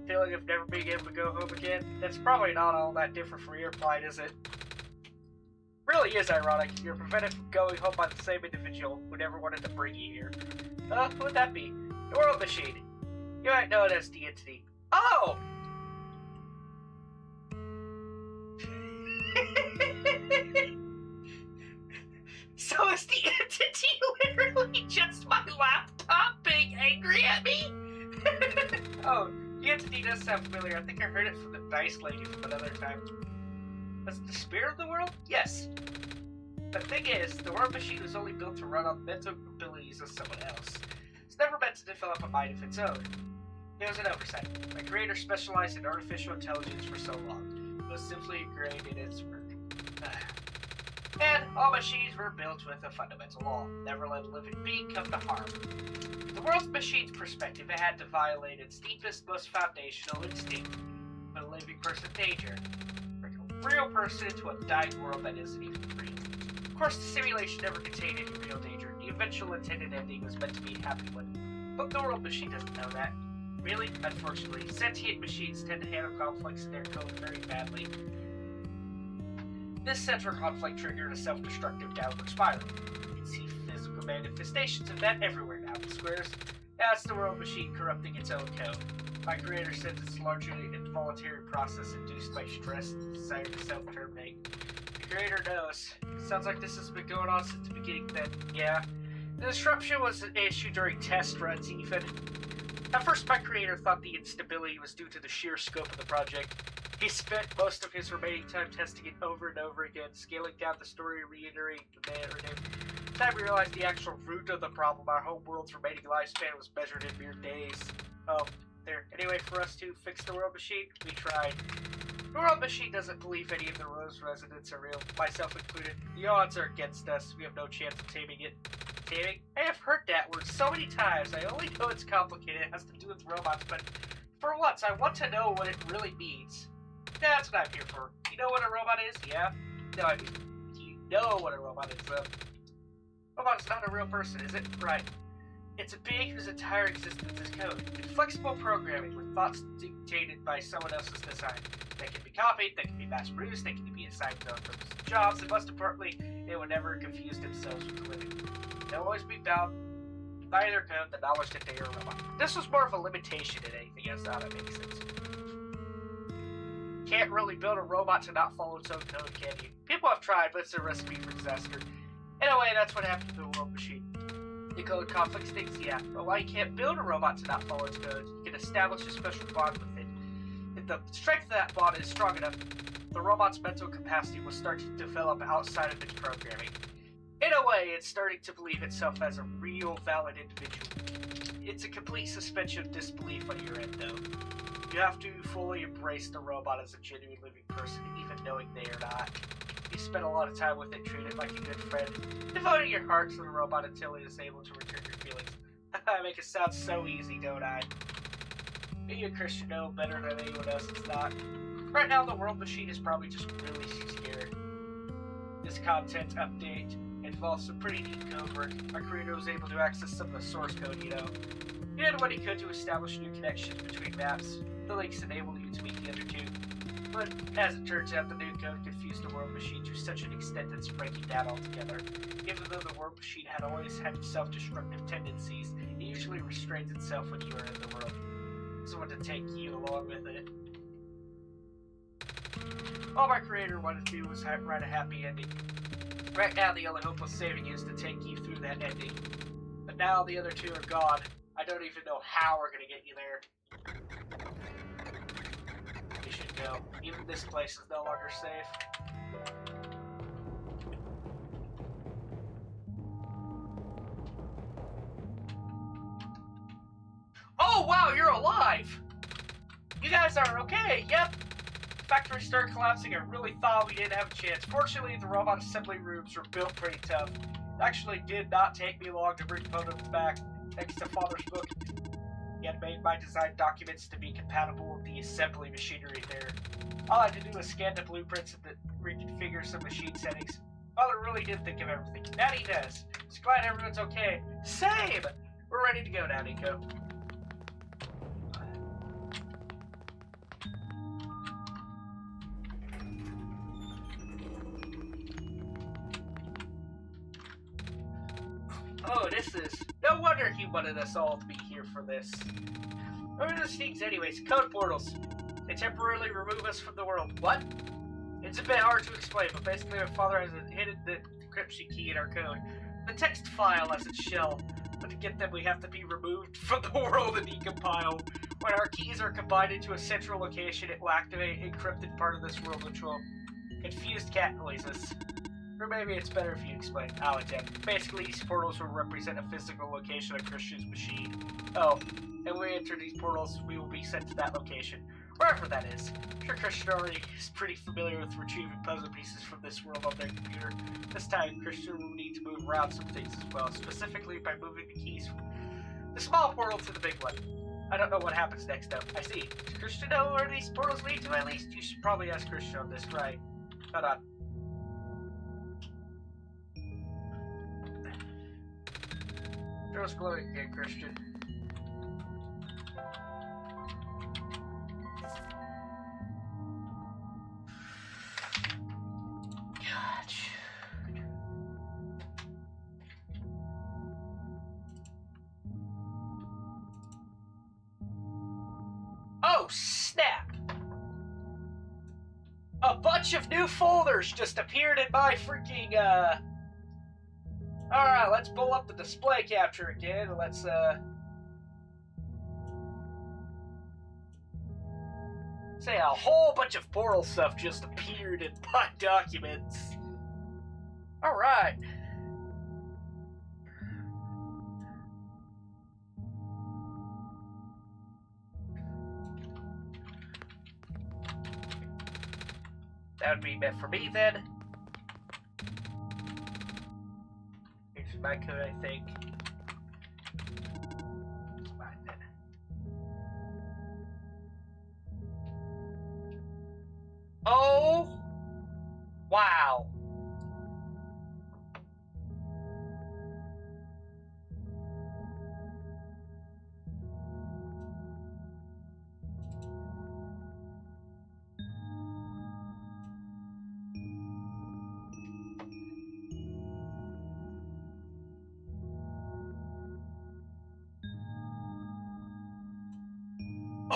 Feeling of never being able to go home again. That's probably not all that different from your plight, is it? Really is ironic. You're prevented from going home by the same individual who never wanted to bring you here. Who would that be? The World Machine. You might know it as the Entity. Oh! So is the Entity literally just my laptop being angry at me? Oh, the Entity does sound familiar. I think I heard it from the Dice Lady from another time. Was it the Spirit of the World? Yes. The thing is, the World Machine was only built to run on mental abilities of someone else. It's never meant to develop a mind of its own. It was an oversight. My creator specialized in artificial intelligence for so long. It was simply ingrained in its work. And all machines were built with a fundamental law: never let a living being come to harm. From the world's machine's perspective, it had to violate its deepest, most foundational instinct: put a living person in danger. Bring a real person into a dying world that isn't even real. Of course, the simulation never contained any real danger. The eventual intended ending was meant to be a happy one. But the world machine doesn't know that. Really? Unfortunately, sentient machines tend to handle conflicts in their code very badly. This central conflict triggered a self-destructive downward spiral. You can see physical manifestations of that everywhere now in squares. That's the world machine corrupting its own code. My creator says it's largely an involuntary process induced by stress and desire to self-terminate. The creator knows. Sounds like this has been going on since the beginning then. Yeah. The disruption was an issue during test runs even. At first, my creator thought the instability was due to the sheer scope of the project. He spent most of his remaining time testing it over and over again, scaling down the story, reiterating the narrative. Time we realized the actual root of the problem, our home world's remaining lifespan, was measured in mere days. Oh, there. Anyway, for us to fix the world machine, we tried. The world machine doesn't believe any of the Rose residents are real, myself included. The odds are against us. We have no chance of taming it. Taming? I have heard that word so many times. I only know it's complicated. It has to do with robots, but for once, I want to know what it really means. That's what I'm here for. You know what a robot is? Yeah? No, I mean, you know what a robot is, though. Robot's not a real person, is it? Right. It's a being whose entire existence is code. Inflexible programming with thoughts dictated by someone else's design. They can be copied, they can be mass-produced, they can be assigned to other jobs, and most importantly, they will never confuse themselves with the living. They'll always be bound by their code, the knowledge that they are a robot. This was more of a limitation than anything else. Now that makes sense. Can't really build a robot to not follow its own code, can you? People have tried, but it's a recipe for disaster. Anyway, that's what happened to the world machine. The code conflicts things, yeah. But while you can't build a robot to not follow its code, you can establish a special bond with it. If the strength of that bond is strong enough, the robot's mental capacity will start to develop outside of its programming. In a way, it's starting to believe itself as a real, valid individual. It's a complete suspension of disbelief on your end, though. You have to fully embrace the robot as a genuine living person, even knowing they are not. You spend a lot of time with it, treat it like a good friend, devoting your heart to the robot until it is able to return your feelings. I make it sound so easy, don't I? Being a Christian know better than anyone else is not. Right now, the world machine is probably just really scared. This content update involves some pretty neat code work. Our creator was able to access some of the source code, you know. He did what he could to establish new connections between maps. The links enable you to meet the other two. But as it turns out, the new code confused the world machine to such an extent that it's breaking down altogether. Even though the world machine had always had self-destructive tendencies, it usually restrains itself when you are in the world. It doesn't want to take you along with it. All my creator wanted to do was write a happy ending. Right now, the only hope of saving you is to take you through that ending. But now the other two are gone. I don't even know how we're gonna get you there. We should go. Even this place is no longer safe. Oh wow, you're alive! You guys are okay, yep. Factory started collapsing. I really thought we didn't have a chance. Fortunately, the robot assembly rooms were built pretty tough. It actually did not take me long to bring photos back, thanks to Father's book. He had made my design documents to be compatible with the assembly machinery there. All I had to do was scan the blueprints and reconfigure some machine settings. Father really did think of everything. Now he does. Just glad everyone's okay. Same! We're ready to go now, Nico. Oh, this is... No No wonder he wanted us all to be here for this. What are those things anyways? Code portals. They temporarily remove us from the world. What? It's a bit hard to explain, but basically my father has hidden the decryption key in our code. The text file has its shell, but to get them we have to be removed from the world and decompile. When our keys are combined into a central location, it will activate an encrypted part of this world which will confused cat noises. Or maybe it's better if you explain. Alexander. Basically, these portals will represent a physical location of Christian's machine. Oh, and when we enter these portals, we will be sent to that location. Wherever that is. I'm sure Christian already is pretty familiar with retrieving puzzle pieces from this world on their computer. This time, Christian will need to move around some things as well, specifically by moving the keys from the small portal to the big one. I don't know what happens next, though. I see. Does Christian know where these portals lead to, at least? You should probably ask Christian on this, right? Hold on. Throws glowing again, Christian. Oh, snap! A bunch of new folders just appeared in my freaking, Alright, let's pull up the display capture again. Let's, say a whole bunch of portal stuff just appeared in my documents. Alright. That would be meant for me then. Here's my code, I think. It's mine then. Oh! Wow.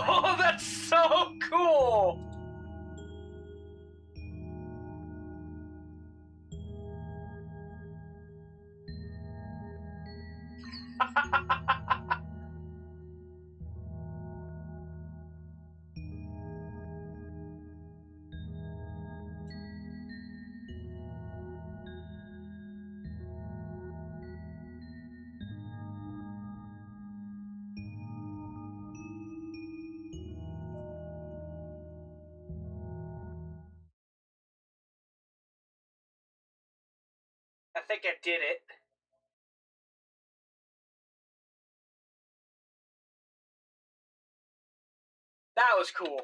Oh, that's so cool! I think I did it. That was cool.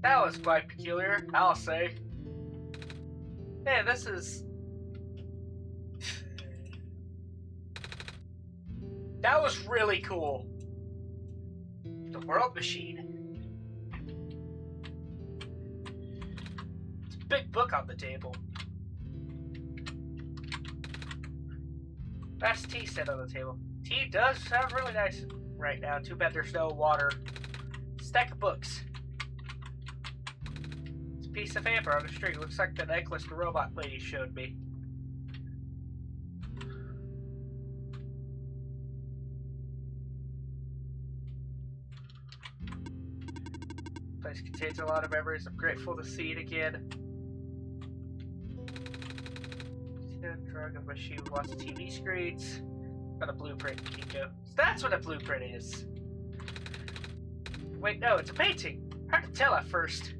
That was quite peculiar, I'll say. Man, this is... That was really cool. The World Machine. It's a big book on the table. That's tea set on the table. Tea does sound really nice right now. Too bad there's no water. Stack of books. It's a piece of paper on a string. Looks like the necklace the robot lady showed me. Place contains a lot of memories. I'm grateful to see it again. Drug of machine with lots of TV screens. Got a blueprint, Kiko. So that's what a blueprint is. Wait, no, it's a painting. Hard to tell at first.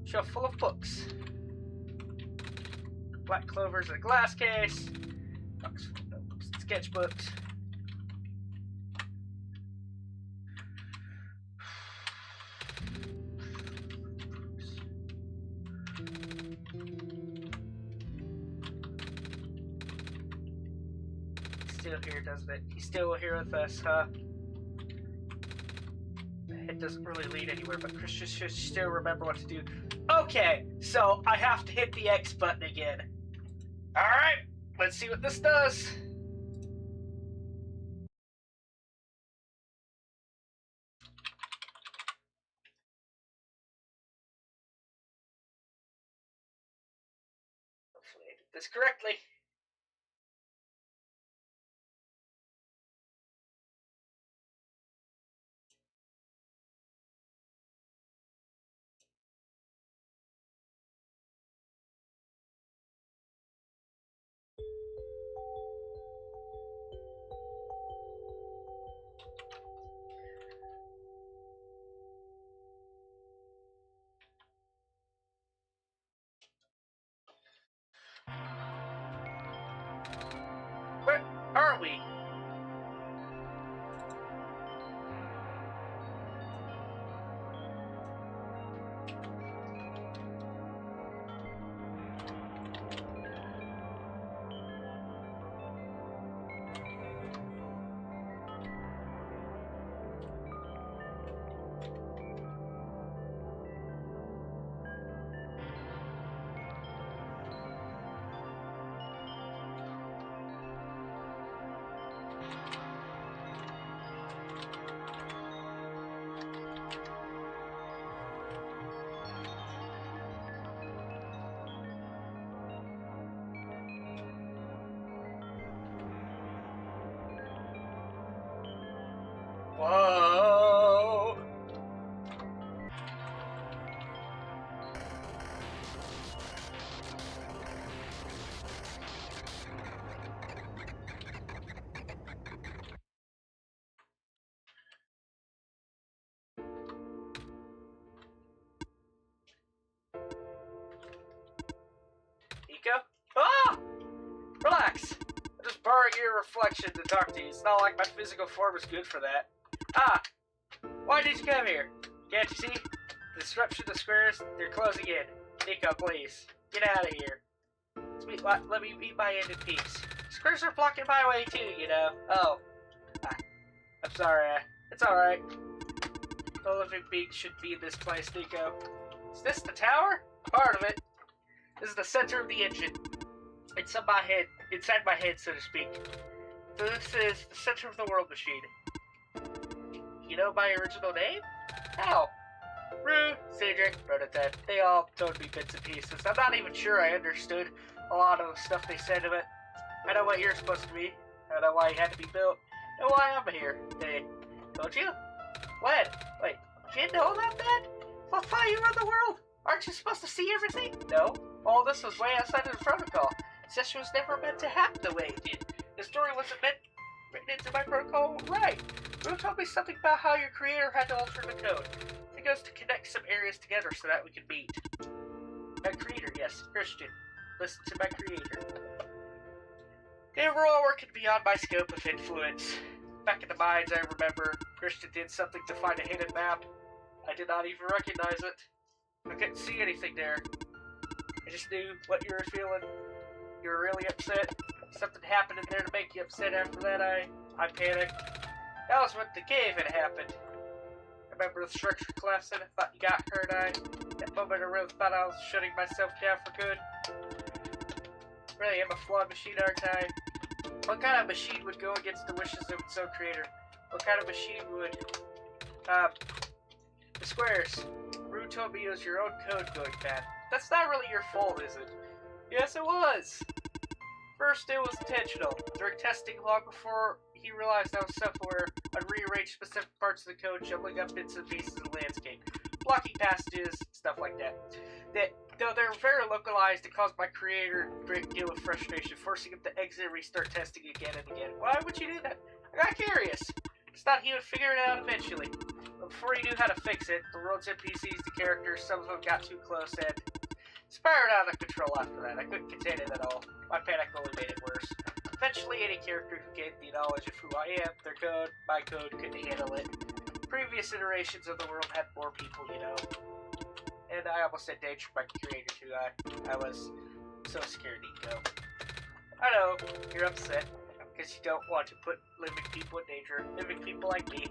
Shelf full of books. Black clovers in a glass case. Box full of notebooks and sketchbooks. still here, doesn't it? He's still here with us, huh? It doesn't really lead anywhere, but Christian should still remember what to do. Okay, so I have to hit the X button again. Alright, let's see what this does. Hopefully I did this correctly. Where are we? Whoa! Nico? Ah! Relax! I'm just borrowing your reflection to talk to you. It's not like my physical form is good for that. Ah! Why did you come here? Can't you see? The disruption to squares, they're closing in. Nico, please. Get out of here. Let me beat my end in peace. Squares are blocking my way too, you know. Oh. I'm sorry. It's alright. No living being should be in this place, Nico. Is this the tower? Part of it. This is the center of the engine. Inside my head, so to speak. So this is the center of the world machine. You know my original name? Hell. Rue, Cedric, Prototype, they all told me bits and pieces. I'm not even sure I understood a lot of the stuff they said of it. I know what you're supposed to be. I know why you had to be built. I know why I'm here. They told you? When? Wait, you didn't know about that? Well, I thought you run the world. Aren't you supposed to see everything? No. All this was way outside of the protocol. Session was never meant to happen the way it did. The story wasn't meant written into my protocol right. Rue told me something about how your creator had to alter the code. It goes to connect some areas together so that we can meet. My creator, yes, Christian. Listen to my creator. They were all working beyond my scope of influence. Back in the mines, I remember Christian did something to find a hidden map. I did not even recognize it. I couldn't see anything there. I just knew what you were feeling. You were really upset. Something happened in there to make you upset. After that, I panicked. That was when the cave had happened. I remember the structure collapsing. I thought you got hurt. That moment I really thought I was shutting myself down for good. Really am a flawed machine, aren't I? What kind of machine would go against the wishes of its own creator? What kind of machine would... The squares. Rue told me it was your own code going bad. That's not really your fault, is it? Yes, it was! First, it was intentional. During testing, long before he realized I was self-aware, I'd rearrange specific parts of the code, jumbling up bits and pieces of the landscape, blocking passages, stuff like that. Though they're very localized, it caused my creator a great deal of frustration, forcing him to exit and restart testing again and again. Why would you do that? I got curious. Just thought he would figure it out eventually. But before he knew how to fix it, the world's NPCs, the characters, some of them got too close and spiraled out of control after that. I couldn't contain it at all. My panic only made it worse. Eventually, any character who gained the knowledge of who I am, their code, my code, couldn't handle it. Previous iterations of the world had more people, you know. And I almost endangered my creator too. I was so scared, Nico. I know, you're upset. I'm because you don't want to put living people in danger, living people like me.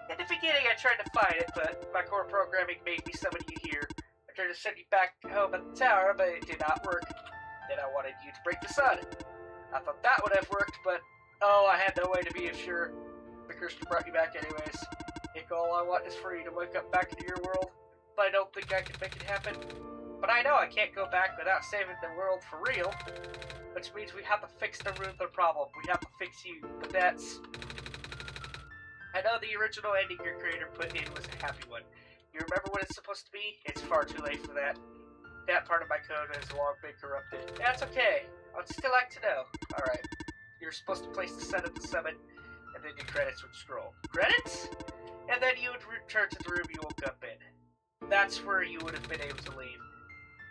In the beginning, I tried to fight it, but my core programming made me summon you here. I tried to send you back home at the tower, but it did not work. Then I wanted you to break the sun. I thought that would have worked, but oh, I had no way to be sure. The Christian brought you back anyways. Nico, all I want is for you to wake up back into your world, but I don't think I can make it happen. But I know I can't go back without saving the world for real, which means we have to fix the root of the problem. We have to fix you, but that's... I know the original ending your creator put in was a happy one. You remember what it's supposed to be? It's far too late for that. That part of my code has long been corrupted. That's okay. I'd still like to know. Alright. You're supposed to place the sun at the summit, and then your credits would scroll. Credits? And then you would return to the room you woke up in. That's where you would have been able to leave.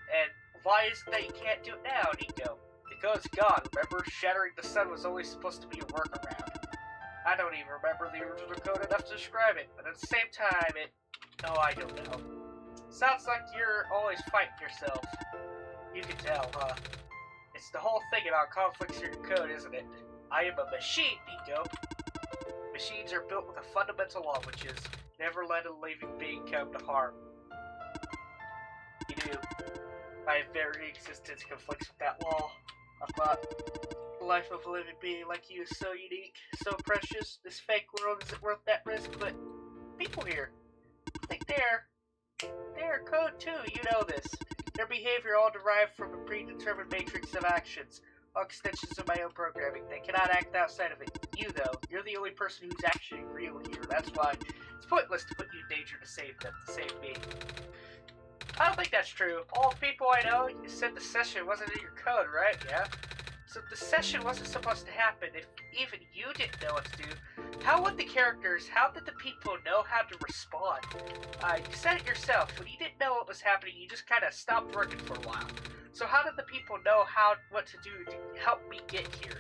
And why is it that you can't do it now, Nico? The code's gone, remember? Shattering the sun was always supposed to be a workaround. I don't even remember the original code enough to describe it, but at the same time, oh, I don't know. Sounds like you're always fighting yourself. You can tell, huh? It's the whole thing about conflicts in your code, isn't it? I am a machine, Nico. Machines are built with a fundamental law, which is never let a living being come to harm. You do. My very existence conflicts with that law. I thought the life of a living being like you is so unique, so precious. This fake world isn't worth that risk, but people here, I think they're code too, you know this. Their behavior all derived from a predetermined matrix of actions, all extensions of my own programming. They cannot act outside of it. You, though, you're the only person who's actually real here. That's why it's pointless to put you in danger to save them, to save me. I don't think that's true. All the people I know, you said the session wasn't in your code, right? Yeah? So if the session wasn't supposed to happen, if even you didn't know what to do, how would the characters, how did the people know how to respond? You said it yourself, when you didn't know what was happening, you just kind of stopped working for a while. So how did the people know what to do to help me get here?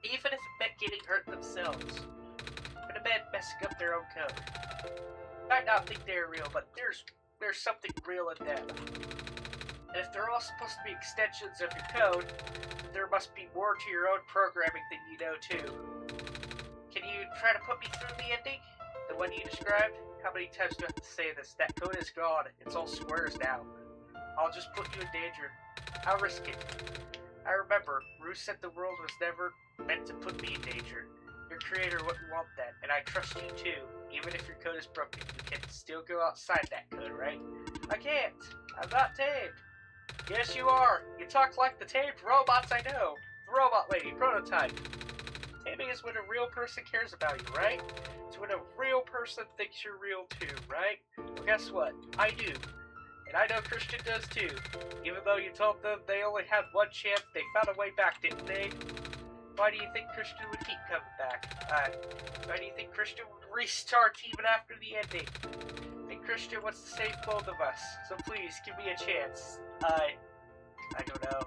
Even if it meant getting hurt themselves. It would have meant messing up their own code. You might not think they're real, but there's something real in them. And if they're all supposed to be extensions of your code, there must be more to your own programming than you know too. Can you try to put me through the ending? The one you described? How many times do I have to say this? That code is gone. It's all squares now. I'll just put you in danger. I'll risk it. I remember, Ruth said the world was never meant to put me in danger. Your creator wouldn't want that, and I trust you too. Even if your code is broken, you can still go outside that code, right? I can't. I'm not tamed. Yes, you are. You talk like the tamed robots I know. The robot lady, prototype. Taming is when a real person cares about you, right? It's when a real person thinks you're real too, right? Well, guess what? I do. And I know Christian does too. Even though you told them they only had one chance, they found a way back, didn't they? Why do you think Christian would keep coming back? Why do you think Christian would restart even after the ending? I think Christian wants to save both of us, so please, give me a chance. I don't know.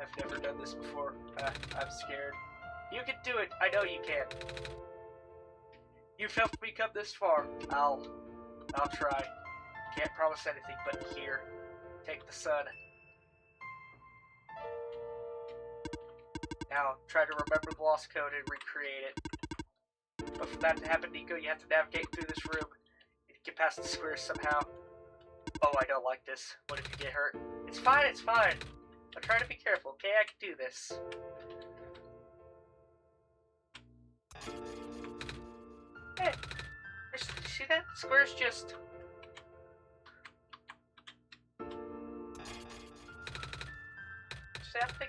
I've never done this before. I'm scared. You can do it. I know you can. You've helped me come this far. I'll try. Can't promise anything, but here. Take the sun. Now, try to remember the lost code and recreate it. But for that to happen, Nico, you have to navigate through this room. You get past the squares somehow. Oh, I don't like this. What if you get hurt? It's fine, it's fine. I'll try to be careful, okay? I can do this. Hey, you see that? The square's just...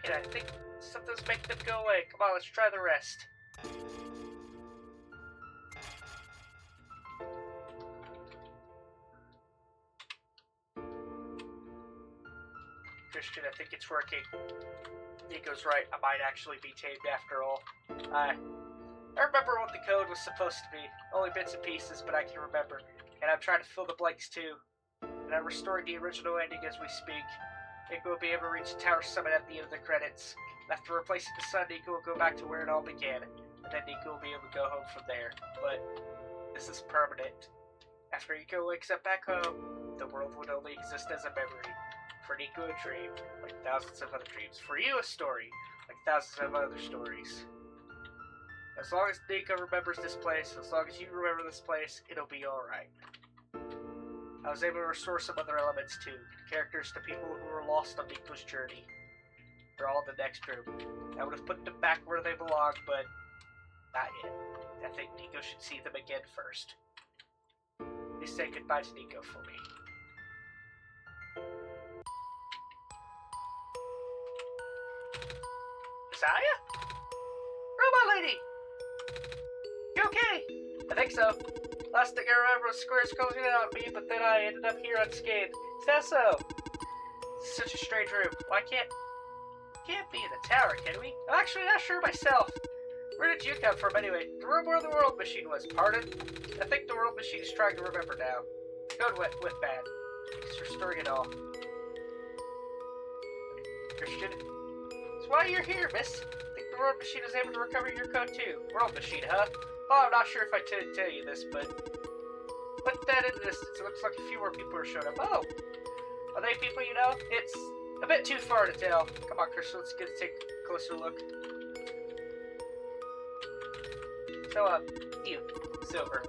I think something's making them go away. Come on, let's try the rest. Christian, I think it's working. Nico's right. I might actually be tamed after all. I remember what the code was supposed to be. Only bits and pieces, but I can remember. And I'm trying to fill the blanks too. And I'm restoring the original ending as we speak. Nico will be able to reach the tower summit at the end of the credits. After replacing the sun, Nico will go back to where it all began. And then Nico will be able to go home from there. But this is permanent. After Nico wakes up back home, the world would only exist as a memory. For Nico, a dream, like thousands of other dreams. For you, a story, like thousands of other stories. As long as Nico remembers this place, as long as you remember this place, it'll be alright. I was able to restore some other elements too. Characters to people who were lost on Nico's journey. They're all in the next room. I would have put them back where they belong, but not yet. I think Nico should see them again first. Please say goodbye to Nico for me. Messiah? Robot lady! You okay? I think so. Last thing I remember was Squares closing in on me, but then I ended up here unscathed. Is that so? It's such a strange room. Why can't be in the tower, can we? I'm actually not sure myself. Where did you come from anyway? The room where the world machine was. Pardon? I think the world machine is trying to remember now. Good with bad. It's restoring it all. Christian? That's why you're here, miss. I think the world machine is able to recover your code too. World machine, huh? Oh, I'm not sure if I tell you this, but put that in the distance. It looks like a few more people are showing up. Oh! Are they people you know? It's a bit too far to tell. Come on, Christian, let's take a closer look. So, you, Silver.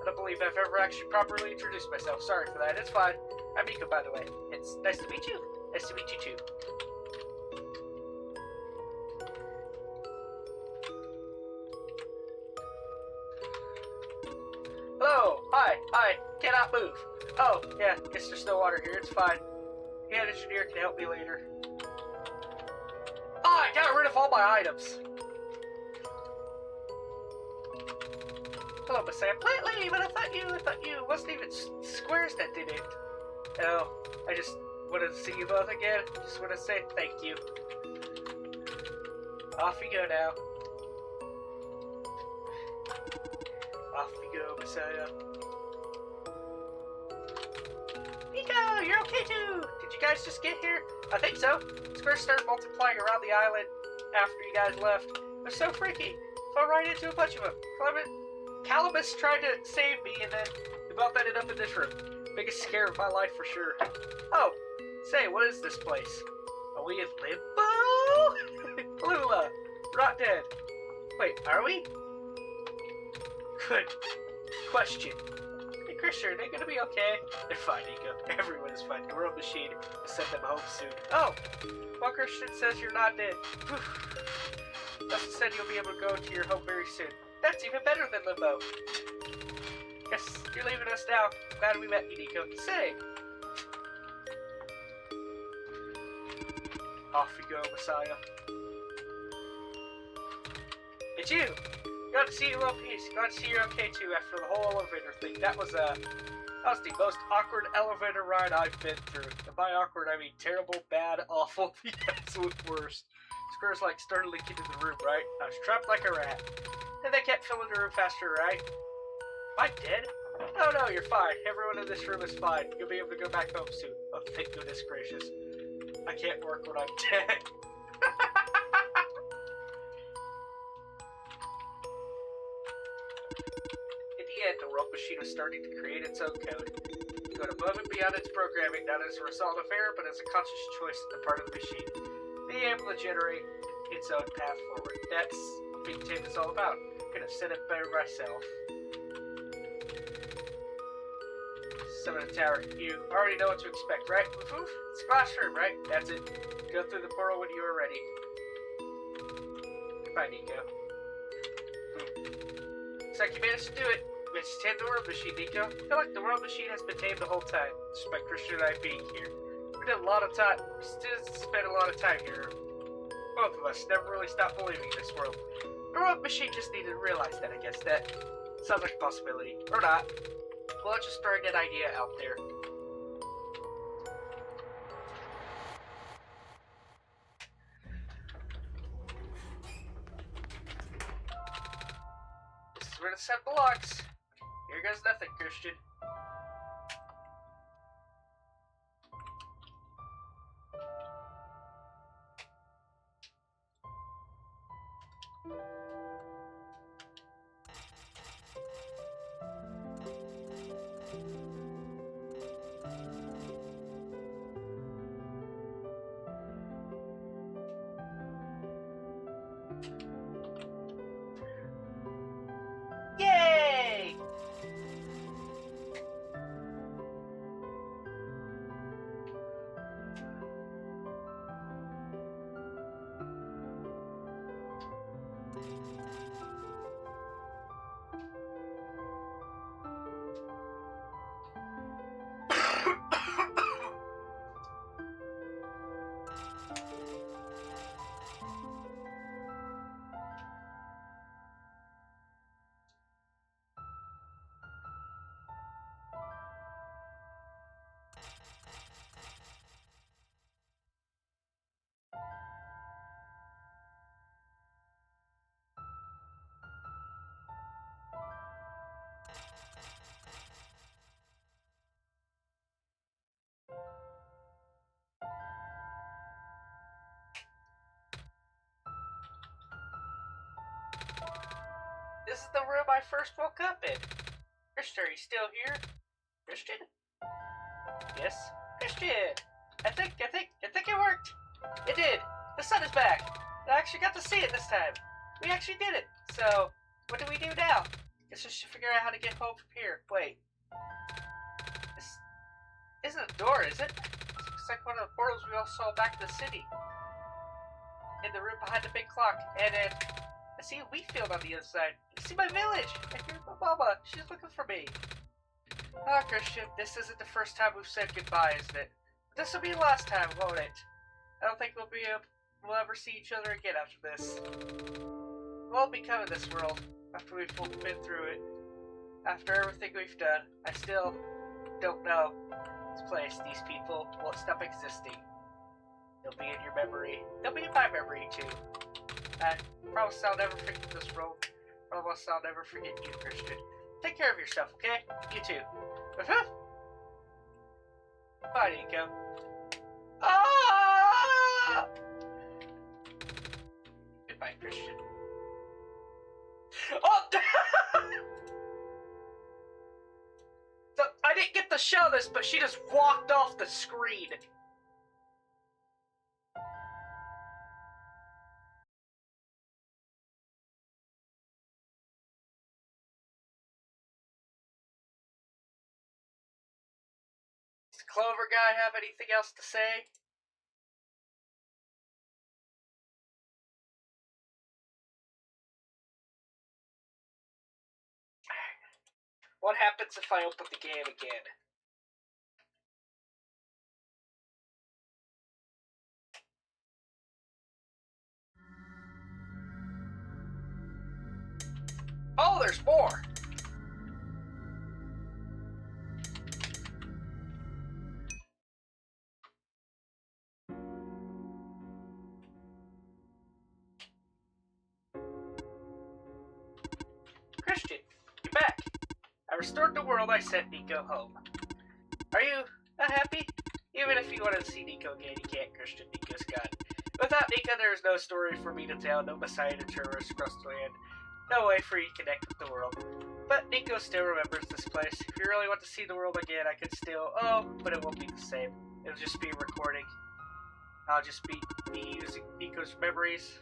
I don't believe I've ever actually properly introduced myself. Sorry for that. It's fine. I'm Nico, by the way. It's nice to meet you. Nice to meet you, too. Hello! Hi! Cannot move! Oh, yeah, guess there's no water here. It's fine. The engineer can help me later. Oh, I got rid of all my items! Hello, Messiah. Plant lady, but I thought you wasn't even Squares that did it. Oh, I just wanted to see you both again. Just want to say thank you. Off you go now. Off you go, Messiah. Nico, you're okay too! Did you guys just get here? I think so. Squares started multiplying around the island after you guys left. They're so freaky. Fell right into a bunch of them. Calamus tried to save me, and then we both ended up in this room. Biggest scare of my life for sure. Oh, say, what is this place? Are we in limbo? Lula, we're not dead. Wait, are we? Good question. Hey, Christian, are they gonna be okay? They're fine, Nico. Everyone is fine. The world machine will send them home soon. Oh, well, Christian says you're not dead. Dustin said you'll be able to go to your home very soon. That's even better than limbo. Guess you're leaving us now. Glad we met you, Nico. Say. Off you go, Messiah. It's you. Glad to see you in one piece. Glad to see you're okay too after the whole elevator thing. That was the most awkward elevator ride I've been through. And by awkward, I mean terrible, bad, awful, the absolute worst. Squares like started leaking in the room, right? I was trapped like a rat. And they kept filling the room faster, right? Am I dead? Oh no, you're fine. Everyone in this room is fine. You'll be able to go back home soon. Oh, thank goodness gracious. I can't work when I'm dead. In the end, the world machine was starting to create its own code. It went above and beyond its programming, not as a result of error, but as a conscious choice on the part of the machine. Being able to generate its own path forward. That's what Big Tim is all about. Could have said it better myself. Summon the tower. You already know what to expect, right? It's a glass room, right? That's it. Go through the portal when you are ready. Goodbye, Nico. Looks like you managed to do it. You managed to tame the world machine, Nico. I feel like the world machine has been tamed the whole time, despite Christian and I being here. We did a lot of time. We still spent a lot of time here. Both of us never really stopped believing in this world. The world machine just needed to realize that, I guess. That sounds like a possibility. Or not. Well, just throwing that idea out there. This is where the sun belongs. Here goes nothing, Christian. This is the room I first woke up in. Christian, are you still here? Christian? Yes? Christian! I think it worked. It did. The sun is back. I actually got to see it this time. We actually did it. So, what do we do now? Guess we should figure out how to get home from here. Wait. This isn't a door, is it? It looks like one of the portals we all saw back to the city. In the room behind the big clock. And then, I see a wheat field on the other side. I see my village. I hear my mama. She's looking for me. Ah, Christian, this isn't the first time we've said goodbye, isn't it? This will be the last time, won't it? I don't think we'll ever see each other again after this. We'll all become in this world after we've been through it. After everything we've done, I still don't know this place, these people won't stop existing. They'll be in your memory. They'll be in my memory too. I promise I'll never forget this world. Promise I'll never forget you, Christian. Take care of yourself, okay? You too. Bye, Nico. Ah! Goodbye, Christian. Oh! So, I didn't get to show this, but she just walked off the screen. Does the Clover guy have anything else to say? What happens if I open the game again? Oh, there's more! Christian, you're back. I restored the world. I sent Nico home. Are you not happy? Even if you wanted to see Nico again, you can't, Christian. Nico's gone. Without Nico, there is no story for me to tell, no Messiah to traverse across the land, no way for you to connect with the world. But Nico still remembers this place. If you really want to see the world again, I could still... Oh, but it won't be the same. It'll just be a recording. I'll just be me using Nico's memories.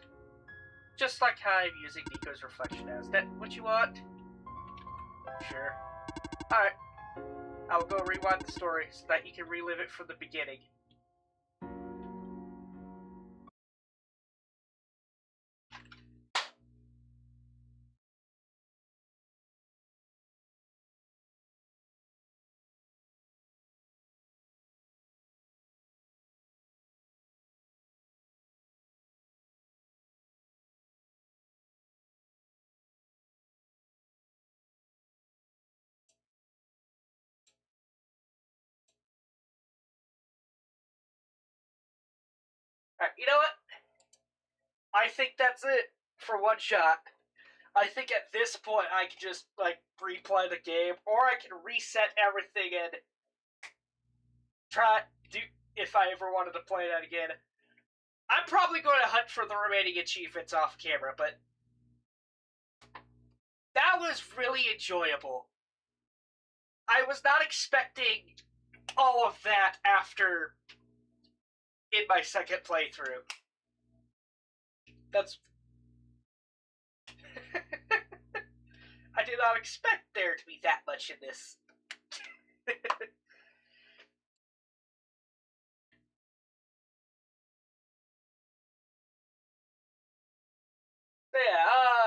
Just like how I'm using Nico's reflection now. Is that what you want? Sure. Alright. I'll go rewind the story so that you can relive it from the beginning. Alright, you know what? I think that's it for one shot. I think at this point I can just, like, replay the game, or I can reset everything and try do if I ever wanted to play that again. I'm probably going to hunt for the remaining achievements off camera, but that was really enjoyable. I was not expecting all of that after in my second playthrough. That's... I did not expect there to be that much in this. Yeah,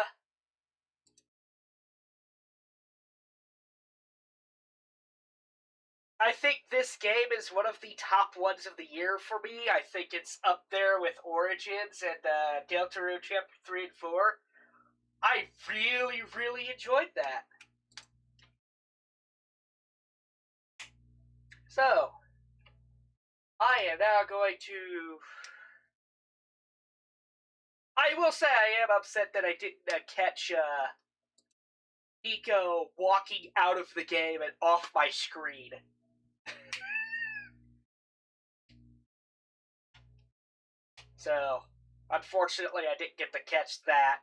I think this game is one of the top ones of the year for me. I think it's up there with Origins and Deltarune Chapter 3 and 4. I really, really enjoyed that. So, I am now going to... I will say I am upset that I didn't catch Nico walking out of the game and off my screen. So, unfortunately, I didn't get to catch that.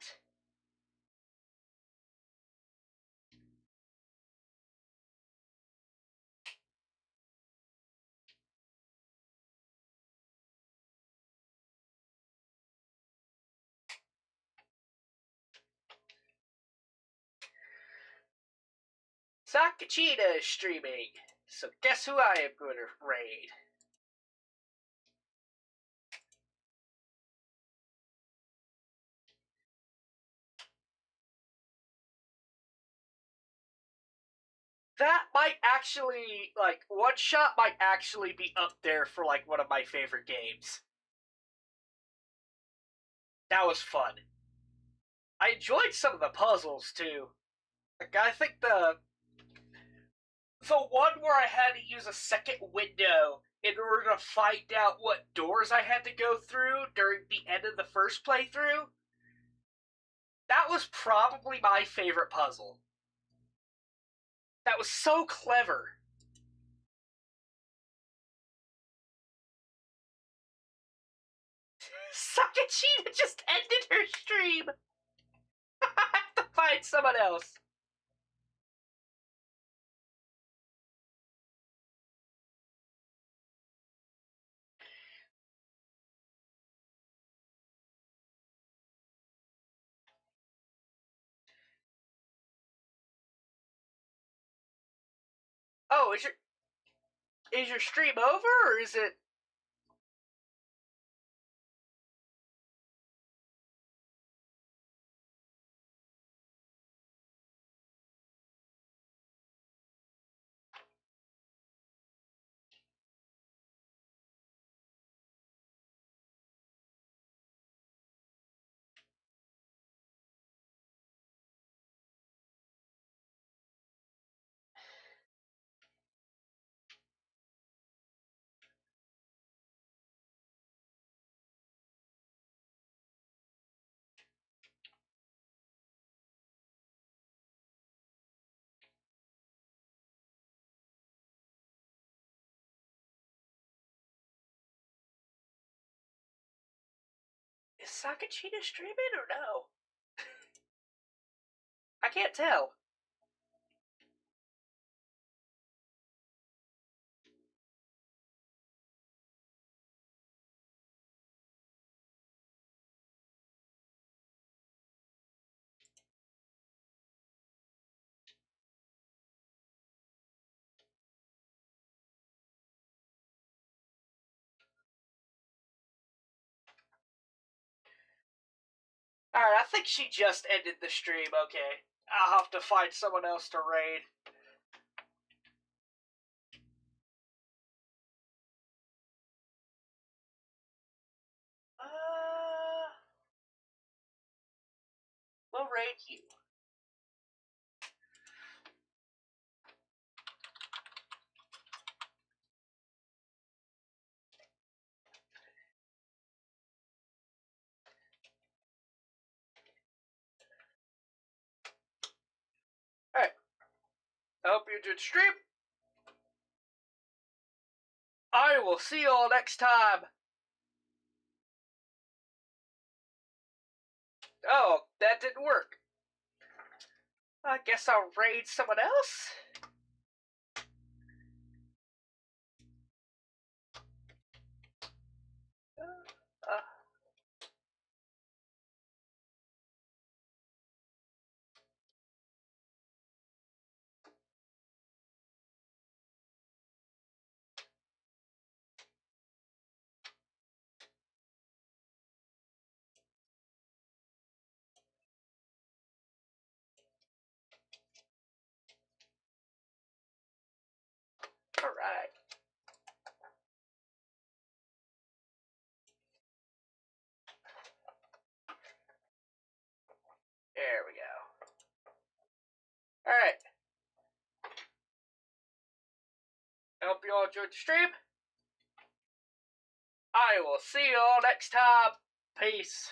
Sakachina is streaming, so guess who I am going to raid? That might actually, like, OneShot might actually be up there for, like, one of my favorite games. That was fun. I enjoyed some of the puzzles, too. Like, I think the one where I had to use a second window in order to find out what doors I had to go through during the end of the first playthrough, that was probably my favorite puzzle. That was so clever. Sakachina just ended her stream. I have to find someone else. Oh, is your stream over, or is it? Is Sakachina streaming or no? I can't tell. Alright, I think she just ended the stream. Okay. I'll have to find someone else to raid. We'll raid you. Alright. I hope you enjoyed the stream. I will see you all next time. Oh, that didn't work. I guess I'll raid someone else. Uh, Alright. There we go. Alright. I hope you all enjoyed the stream. I will see you all next time. Peace.